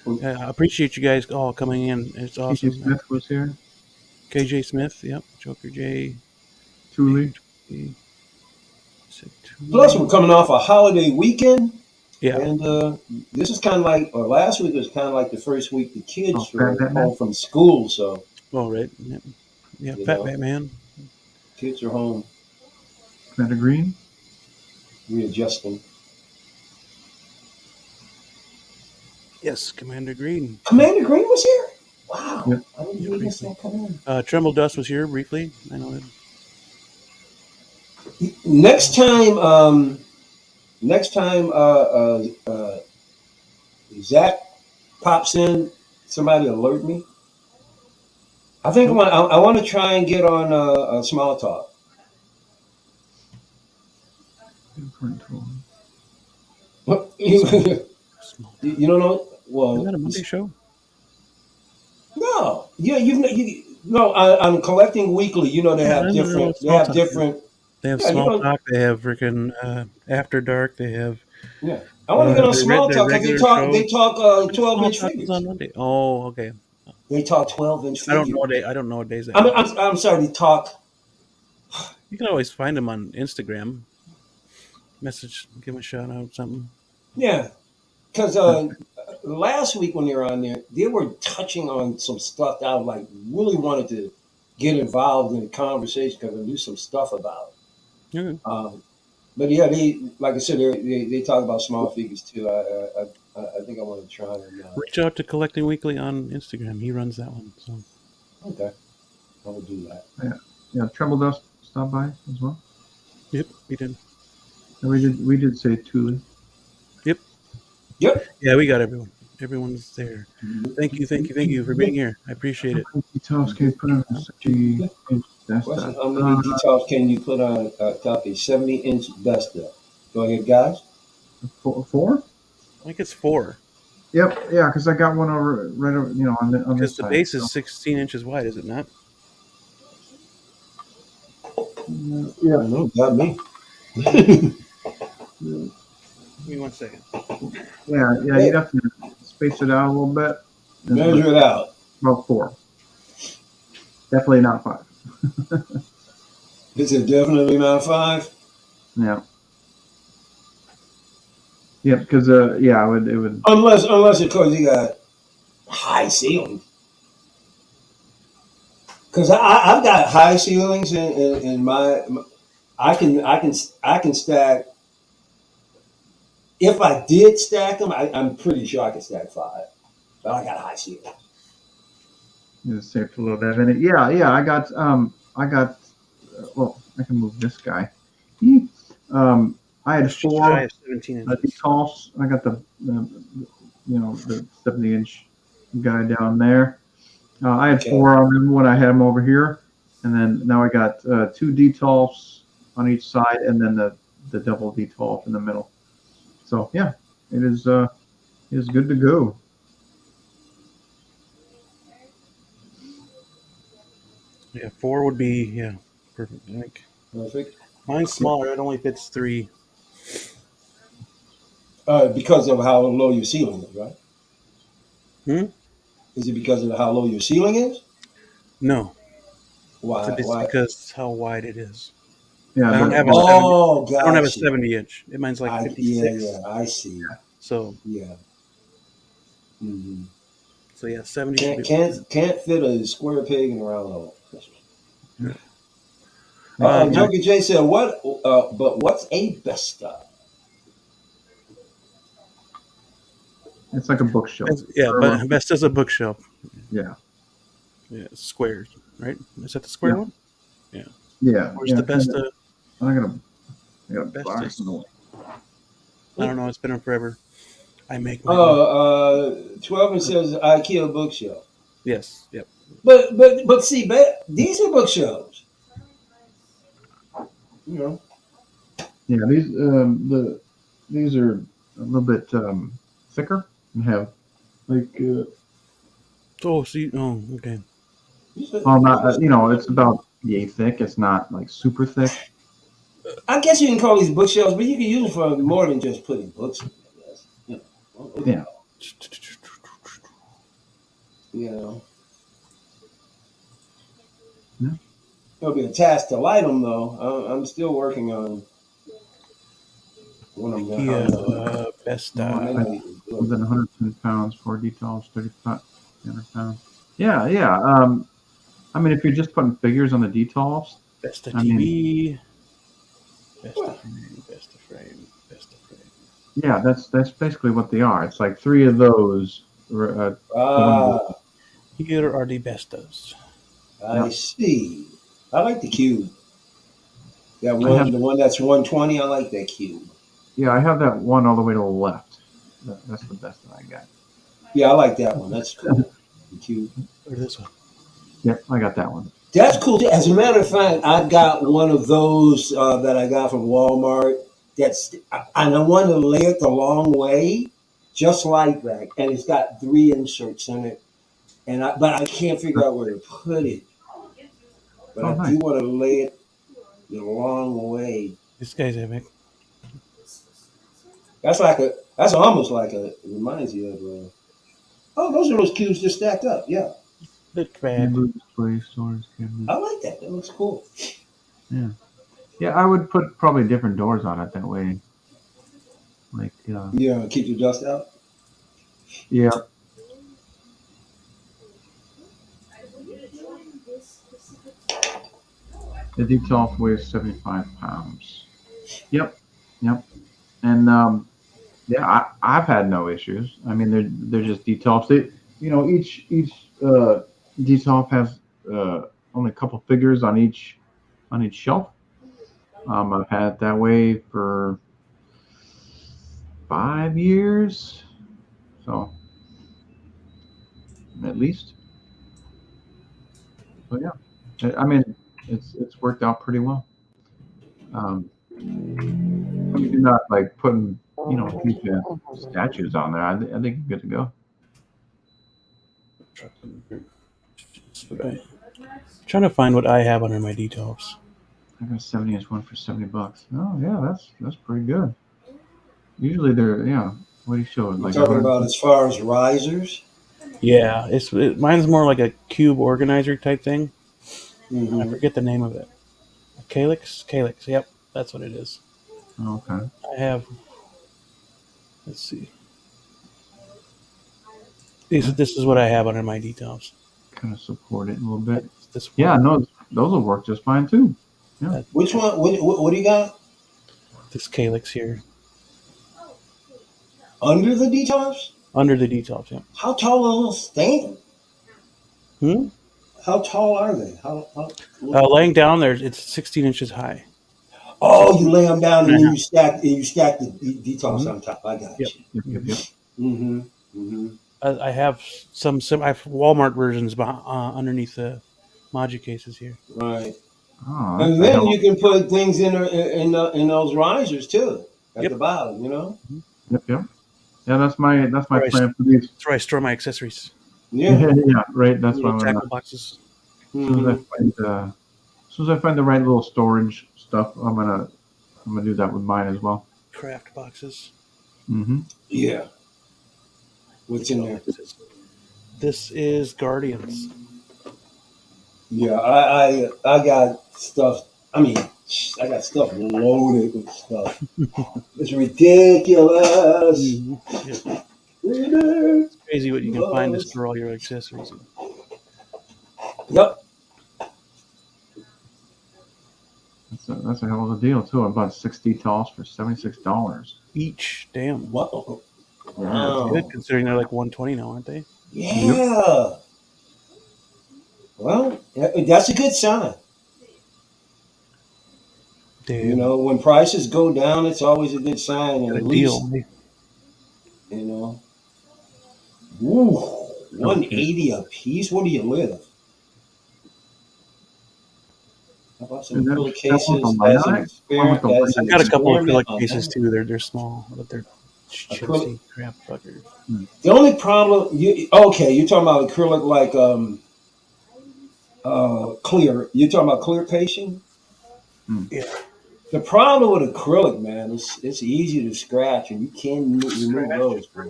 I appreciate you guys all coming in. It's awesome.
KJ Smith was here.
KJ Smith, yep. Joker J.
Thule.
Plus, we're coming off a holiday weekend.
Yeah.
And this is kind of like, or last week was kind of like the first week the kids were
Batman.
home from school. So,
Oh, right. Yeah,
You
Fat
know.
Batman.
kids are home
Commander Green.
readjusting.
Yes, Commander Green.
Commander Green was here? Wow.
Yep.
I didn't even see that come in.
Tremble Dust was here briefly. I know that.
Next time, Zach pops in, somebody alert me. I think I want to try and get on Small Talk. What? You don't know? Well,
Isn't that a Monday show?
no. Yeah, I'm collecting weekly. You know, they
Yeah, I
have
know
different.
what
They
Small
have
Talk
different.
They have
Yeah, you
Small
don't-
Talk. They have freaking After Dark. They have.
Yeah, I want to get on
the
Small
the
Talk because
regular
they talk
Small
12-inch
Talk is
figures.
on Monday. Oh, okay.
They talk 12-inch
I don't
figures.
know what day. I don't know what days. That
I'm sorry. They talk.
You can always find them on Instagram. Message, give them a shout out, something.
Yeah, because last week when they were on there, they were touching on some stuff that I like really wanted to get involved in the conversation because I knew some stuff about.
Okay.
But yeah, like I said, they talk about small figures too. I think I want to try and.
Reach out to Collecting Weekly on Instagram. He runs that one. So
Okay, I will do that.
Yeah, Tremble Dust stopped by as well.
yep, we did.
And we did say Thule.
Yep.
Yeah, we got everyone. Everyone's there. Thank you for being here. I appreciate it.
Details can you put on such a that's
Question:
that.
How many details can you put on top a 70-inch duster? Go ahead, guys.
Four?
I think it's 4
Yep, yeah, because I got one over right over, on this
because the
side.
base is 16 inches wide, is it not?
Yeah.
No, not me.
Give me 1 second.
Yeah, you'd have to space it out a little bit.
Measure it out.
About 4. Definitely not 5.
Is it definitely not 5?
Yeah. Yeah, because it would.
Unless of course you got high ceilings. Because I've got high ceilings in my I can stack. If I did stack them, I'm pretty sure I could stack 5. But I got high ceilings.
It's safe to load that in it. Yeah, I got. Well, I can move this guy. I had
Just shy
4
of 17 inches.
decals. I got the 70-inch guy down there. I had
Okay.
4 on them when I had them over here, and then now I got 2 detolfs on each side, and then the double detolf in the middle. So yeah, it is good to go.
Yeah, 4 would be perfect. Like
Perfect.
mine's smaller. It only fits 3.
Because of how low your ceiling is, right?
Hmm?
Is it because of how low your ceiling is?
No,
Why?
it's
Why?
because how wide it is.
Yeah,
I don't have a
the
70.
Oh,
I don't have a
gotcha.
70-inch. Mine's like
Yeah,
56.
yeah, I see.
So
Yeah. Hmm.
yeah, 70 should
Can't
be.
can't can't fit a square peg in a round hole.
Uh,
yeah,
Joker J said, "What? But what's a Vesta?"
it's like a bookshelf.
yeah,
Or,
but best as a bookshelf.
yeah,
Yeah, it's squares, right? Is that the square
yeah,
one? Yeah.
yeah,
Where's
yeah.
the
And
best?
I got a
Best
box in the
is.
way.
I don't know. It's been on forever. I make my own.
Oh, 12 says IKEA bookshelf.
Yes. Yep.
But see, these are bookshelves. You know.
Yeah, these are a little bit thicker and have like
Oh, see. Oh, okay.
well, not it's about yay thick. It's not like super thick.
I guess you can call these bookshelves, but you can use them for more than just putting books in. I guess.
Yeah,
You know.
yeah.
It'll be a task to light them, though. I'm still working on when I'm done.
IKEA
I'm done.
best.
No,
I
I
know you can do
was
it.
at 110 pounds, 4 details, 35, 300 pounds. Yeah, yeah. I mean, if you're just putting figures on the details,
Best of
I mean,
TV. Best of frame. Best of frame. Best of frame.
yeah, that's basically what they are. It's like three of those. Going
Ah,
Here are the bestas.
I
yeah,
see. I like the cube. That
I have
one, the one that's 120. I like that cube.
yeah, I have that one all the way to the left. That's the best that I got.
Yeah, I like that one. That's cool. The cube.
Or this one.
Yep, I got that one.
That's cool. Too. As a matter of fact, I got one of those that I got from Walmart. And I want to lay it the long way, just like that. And it's got 3 inserts in it. But I can't figure out where to put it. But
Oh,
I
nice.
do want to lay it the long way.
This guy's epic.
That's almost like it reminds you of. Oh, those are those cubes just stacked up. Yeah,
Look bad.
Camera display storage camera.
I like that. That looks cool.
Yeah, yeah. I would put probably different doors on it that way. Like,
Yeah, keep the dust out.
yeah, the detail weighs 75 pounds. Yep, yep. And yeah, I've had no issues. I mean, they're just details. Each detail has only a couple figures on each shelf. I've had it that way for 5 years, so at least. So yeah, I mean, it's worked out pretty well. Um, you're not like putting huge statues on there. I think you're good to go.
Okay. Trying to find what I have under my details.
I got a 70-inch one for $70. Oh yeah, that's pretty good. Usually they're What do you show?
You're
Like
talking
100.
about as far as risers.
Yeah, mine's more like a cube organizer type thing. I
Mm-hmm.
forget the name of it. Calyx. Yep, that's what it is.
Okay.
I have. Let's see. This is what I have under my details.
Kind of support it a little bit.
This one.
Yeah, no, those will work just fine too.
Which one? What do you got
This calyx here
under the details?
under the details. Yeah.
How tall are those stand?
Hmm.
How tall are they?
Laying down there, it's 16 inches high.
Oh, you lay them down and then
Uh-huh.
you stack the details
Mhm.
on top. I got
Yep.
you.
Yep.
Mm-hmm. Mm-hmm.
I have I have Walmart versions underneath the Maji cases here.
Right.
Oh, that's
And
a
then
hell.
you can put things in those risers too at
Yep.
the bottom. You know.
Yep. Yeah, that's my
Where I,
plan for these.
that's where I store my accessories.
Yeah.
Yeah, right. That's what
Little
I'm gonna.
tackle boxes.
As soon as
Mhm.
I find the right little storage stuff, I'm gonna do that with mine as well.
Craft boxes.
Mm-hmm.
Yeah. What's in there?
This is Guardians.
Yeah, I got stuff. I mean, I got stuff loaded with stuff. It's ridiculous.
Yeah.
Ridiculous.
It's crazy what you can find to store all your accessories in.
Yep.
That's a hell of a deal too. I bought 6 decals for $76.
Each. Damn.
Wow.
That's
Wow.
good considering they're like $120 now, aren't they?
Yeah. Well, that's a good sign.
Damn.
You know, when prices go down, it's always a good sign. And
Got
at
a
least,
deal.
you know, woo, 180 a piece. Where do you live? How about some
Is that
acrylic
that one
cases
from
as an
Lilac? One with the
experiment?
I've got a couple of acrylic
On
cases
that.
too. They're small, but they're chintzy crap fuckers.
The only problem, you're talking about acrylic like clear. You're talking about clear pasting.
Yeah.
The problem with acrylic, man, it's easy to scratch, and you can remove those. Bro.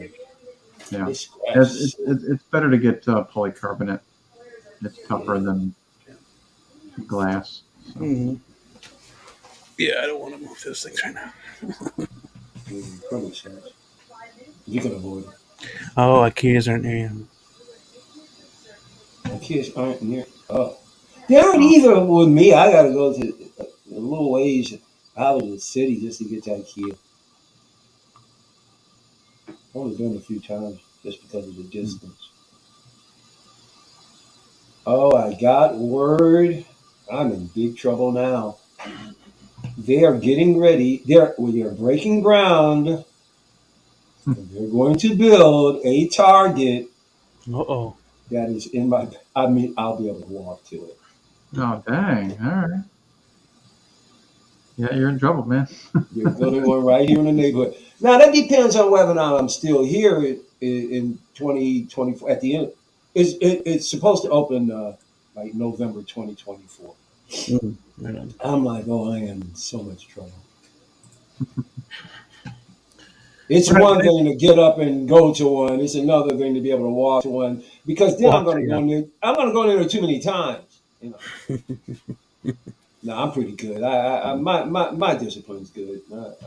Yeah.
They scratch.
It's better to get polycarbonate. It's tougher than glass. So.
Mm-hmm. Yeah, I don't want to move those things right now.
Acrylic scratch. You can avoid it.
Oh, IKEAs aren't near you.
My kids aren't near. Oh, they aren't either with me. I got to go to a little ways out of the city just to get to IKEA. I've only been a few times just because of the distance. Oh, I got word. I'm in big trouble now. They are getting ready. They're breaking ground. They're going to build a Target
Uh-oh.
that is in my. I mean, I'll be able to walk to it.
Oh, dang. All right. Yeah, you're in trouble, man.
They're building one right here in the neighborhood. Now that depends on whether or not I'm still here in 2024. At the end, it's supposed to open like November 2024.
Right.
I'm like, oh, I am in so much trouble. It's one thing to get up and go to one. It's another thing to be able to walk to one because then I'm going to go in there. I'm going to go in there too many times. You know. No, I'm pretty good. My discipline's good. I'm not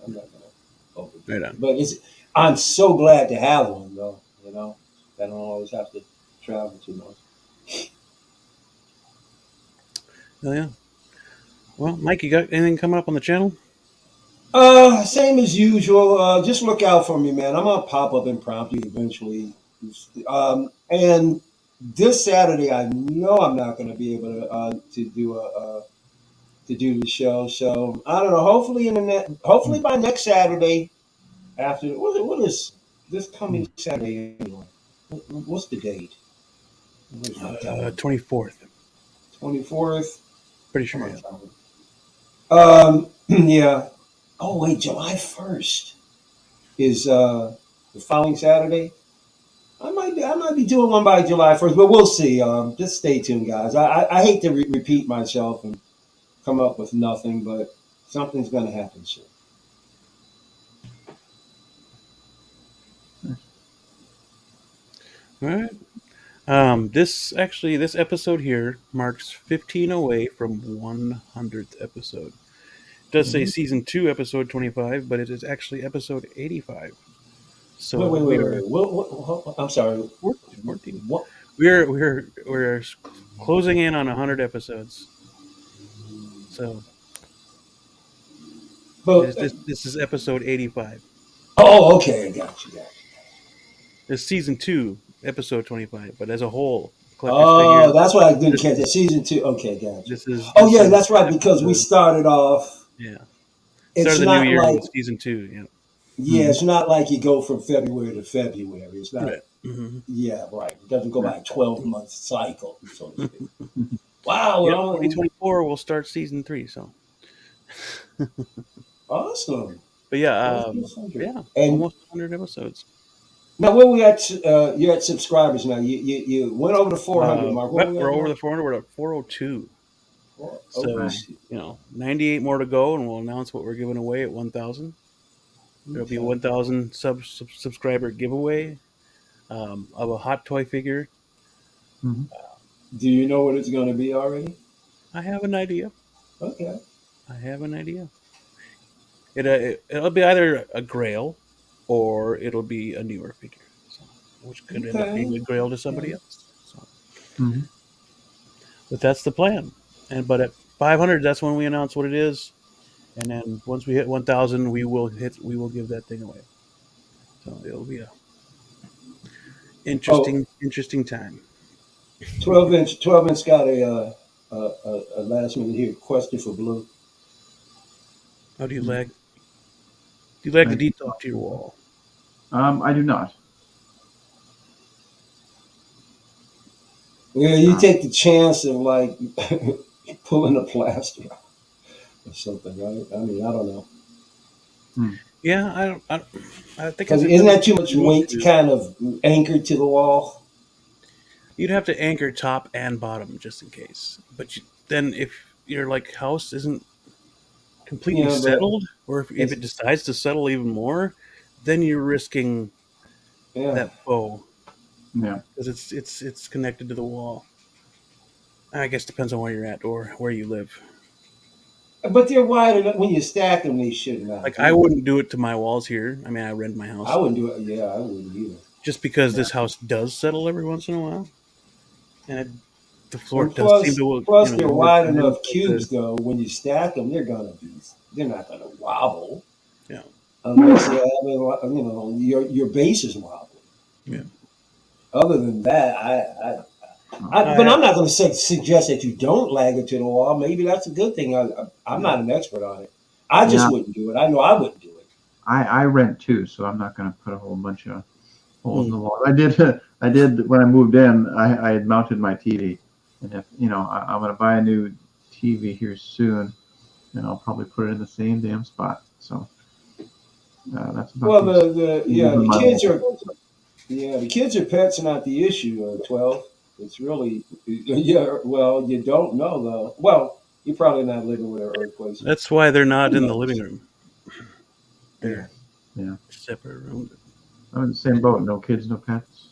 going to overdo it. But I'm so glad to have one though. You know, I don't always have to travel too much.
Oh yeah. Well, Mike, you got anything coming up on the channel?
Same as usual. Just look out for me, man. I'm gonna pop up impromptu eventually. And this Saturday, I know I'm not gonna be able to do the show. So I don't know. Hopefully by next Saturday. After what is this coming Saturday anyway? What's the date?
24th.
24th.
Pretty sure.
Yeah. Oh wait, July 1st is the following Saturday. I might be doing one by July 1st, but we'll see. Just stay tuned, guys. I hate to repeat myself and come up with nothing, but something's going to happen soon.
All right. This episode here marks 15 away from 100th episode. It does say season 2, episode 25, but it is actually episode 85. So
wait. What, I'm sorry.
14.
What?
We're closing in on 100 episodes. So,
but
this is episode 85.
Oh, okay, I got you.
It's season 2, episode 25, but as a whole,
Figures, that's what I didn't catch. Season 2. Okay, got you. That's right, because we started off.
Yeah.
It's
the
not
new year
like
with season 2. Yeah.
Yeah, it's not like you go from February to February. It's not.
Right. Mm-hmm.
Yeah, right. It doesn't go by a 12-month cycle, so to speak. Wow.
Yep, 2024 we'll start season 3. So.
Awesome.
But yeah, and almost 100 episodes.
Now, where we at? You're at subscribers now. You went over the 400 mark.
We're over the 400. We're at 402. So 98 more to go, and we'll announce what we're giving away at 1,000. There'll be a 1,000 subscriber giveaway of a hot toy figure.
Do you know what it's going to be already?
I have an idea.
Okay.
I have an idea. It'll be either a Grail or it'll be a newer figure, so, which could end up being
Okay.
a Grail to somebody
Okay.
else. So,
Hmm.
but that's the plan. But at 500, that's when we announce what it is, and then once we hit 1,000, we will give that thing away. So it'll be a
Oh,
interesting time.
12 inch got a last minute here question for Blue.
How do you lag? Do you lag the
Thank
detail to your wall?
I do not.
Yeah, you
Uh,
take the chance of like pulling a plaster or something, right? I mean, I don't know.
hmm.
Yeah, I don't. I think it
Because isn't
depends
that
on
too
what
much
you need
weight to
to.
kind of anchor to the wall?
You'd have to anchor top and bottom just in case. But then if your like house isn't completely
Yeah, but
settled, or if
it's
it decides to settle even more, then you're risking
yeah.
that bow
Yeah.
because it's connected to the wall. I guess depends on where you're at or where you live.
But they're wide enough when you stack them. They should not
Like I
do.
wouldn't do it to my walls here. I mean, I rent my
I
house
wouldn't do it. Yeah, I wouldn't either.
just because
Yeah.
this house does settle every once in a while, and the floor
And
does seem to
plus they're
work
wide
fine.
enough
But
cubes though. When you stack them, they're not gonna wobble
yeah,
unless you have your base is wobbling.
yeah.
Other than that,
Oh,
but
I
I'm not going to suggest that you don't lag it to the wall. Maybe that's a good thing. I'm
yeah.
not an expert on it. I just
yeah.
wouldn't do it. I know I wouldn't do it.
I rent too, so I'm not going to put a whole bunch of holes in
Mm.
the wall. I did. I did when I moved in. I had mounted my TV, and if I'm going to buy a new TV here soon, and I'll probably put it in the same damn spot. So that's about
Well,
these
yeah,
holes in my wall.
the kids are pets, not the issue. 12. It's really yeah. Well, you don't know though. Well, you're probably not living with an earthquake.
That's why they're not
Who
in the living
knows?
room.
Yeah.
They're
Yeah,
separate rooms.
I'm in the same boat. No kids, no pets.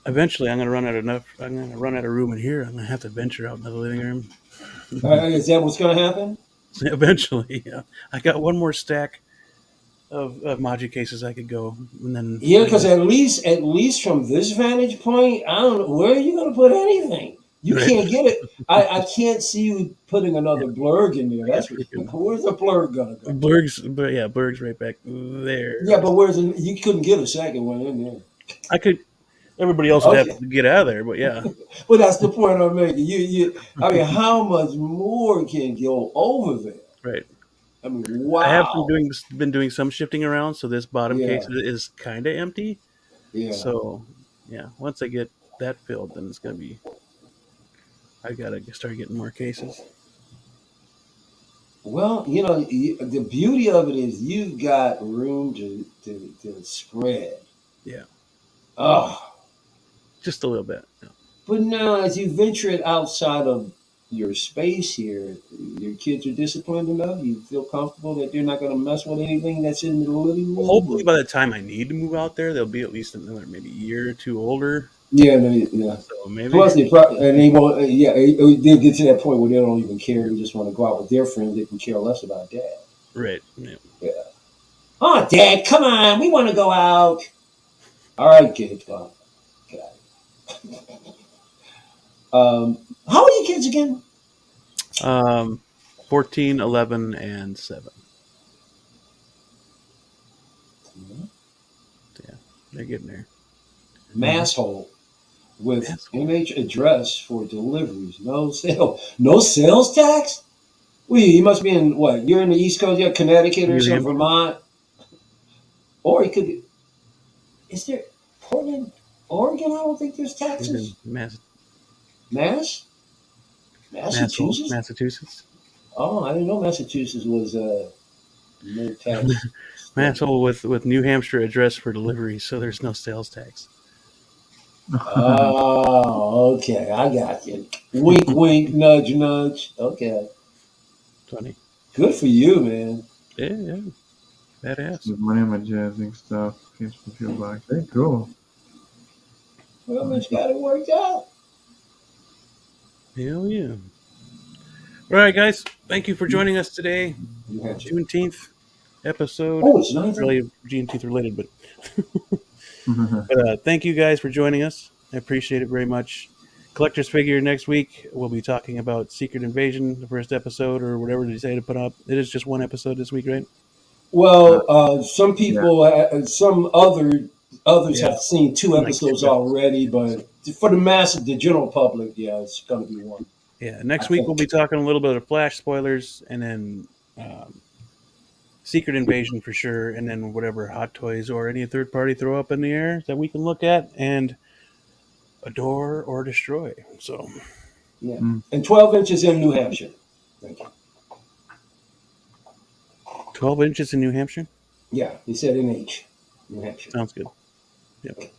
Eventually, I'm gonna run out of enough. I'm gonna run out of room in here. I'm gonna have to venture out into the living room.
Is that what's going to happen?
Eventually, yeah. I got one more stack of Maji cases I could go, and then
Yeah, because at least from this vantage point, I don't know where are you going to put anything. You
right,
can't get it. I can't see you putting
yeah,
another blurg in there.
like a
That's
freaking
where's the blurg gonna go?
Blurg's. But yeah, Blurg's right back there.
Yeah, but you couldn't get a second one in there.
I could. Everybody else would have
Okay,
to get out of there, but yeah,
well that's the point I'm making. I mean, how much more can go over there?
right.
I mean,
I have
wow.
been doing some shifting around, so this bottom case
Yeah,
is kind of empty.
yeah.
So yeah, once I get that filled, then it's gonna be. I gotta start getting more cases.
Well, the beauty of it is you've got room to spread.
Yeah,
Oh,
just a little bit. Yeah.
but now, as you venture it outside of your space here, your kids are disciplined enough. You feel comfortable that they're not going to mess with anything that's in the living
Well,
room.
hopefully, by the time I need to move out there, they'll be at least another maybe year or two older.
Yeah, no, yeah.
So maybe,
Plus, and they won't. Yeah, they'll get to that point where they don't even care. They just want to go out with their friends. They can care less about dad.
right? Yeah.
Yeah. Oh, dad, come on. We want to go out. All right, kids, go on. Get out. How old are you kids again?
Um, 14, 11, and 7. Yeah, they're getting there.
Masshole with
Asshole.
MH address for deliveries. No sales tax. Well, you must be in what? You're in the East Coast, yeah, Connecticut or
New
some
Hampshire.
Vermont, or it could be. Is there Portland, Oregon? I don't think there's
He's in
taxes. Mass,
Masshole,
Massachusetts.
Massachusetts.
Oh, I didn't know Massachusetts was no tax state.
Masshole with New Hampshire address for delivery, so there's no sales tax.
Oh, okay, I got you. Wink, wink, nudge, nudge. Okay,
Funny.
good for you, man.
Yeah, yeah. Badass.
With money, my jazzing stuff. Case for fuel box. Hey, cool.
Well, it's got it worked out.
Hell yeah. All right, guys. Thank you for joining us today.
New Hampshire.
Juneteenth episode.
Oh, it's
Not
9th.
really Juneteenth related, but thank you guys for joining us. I appreciate it very much. Collector's Figure next week. We'll be talking about Secret Invasion, the first episode, or whatever they say to put up. It is just one episode this week, right?
Well, some
Yeah.
people, some others
Yeah.
have seen two
Like
episodes
2
already, but for the masses, the general public, yeah, it's going to be one.
Yeah. Next
I
week
think.
we'll be talking a little bit of Flash spoilers, and then Secret Invasion for sure, and then whatever Hot Toys or any third party throw up in the air that we can look at and adore or destroy. So,
Yeah. And 12 inches in New Hampshire. Thank you.
12 inches in New Hampshire?
Yeah, he said in H, New Hampshire.
Sounds good. Yep.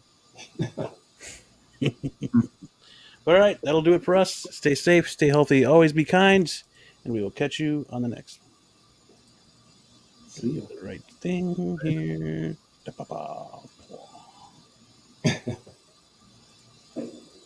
All right, that'll do it for us. Stay safe, stay healthy, always be kind, and we will catch you on the next.
See ya.
The right thing here. Da-ba-ba.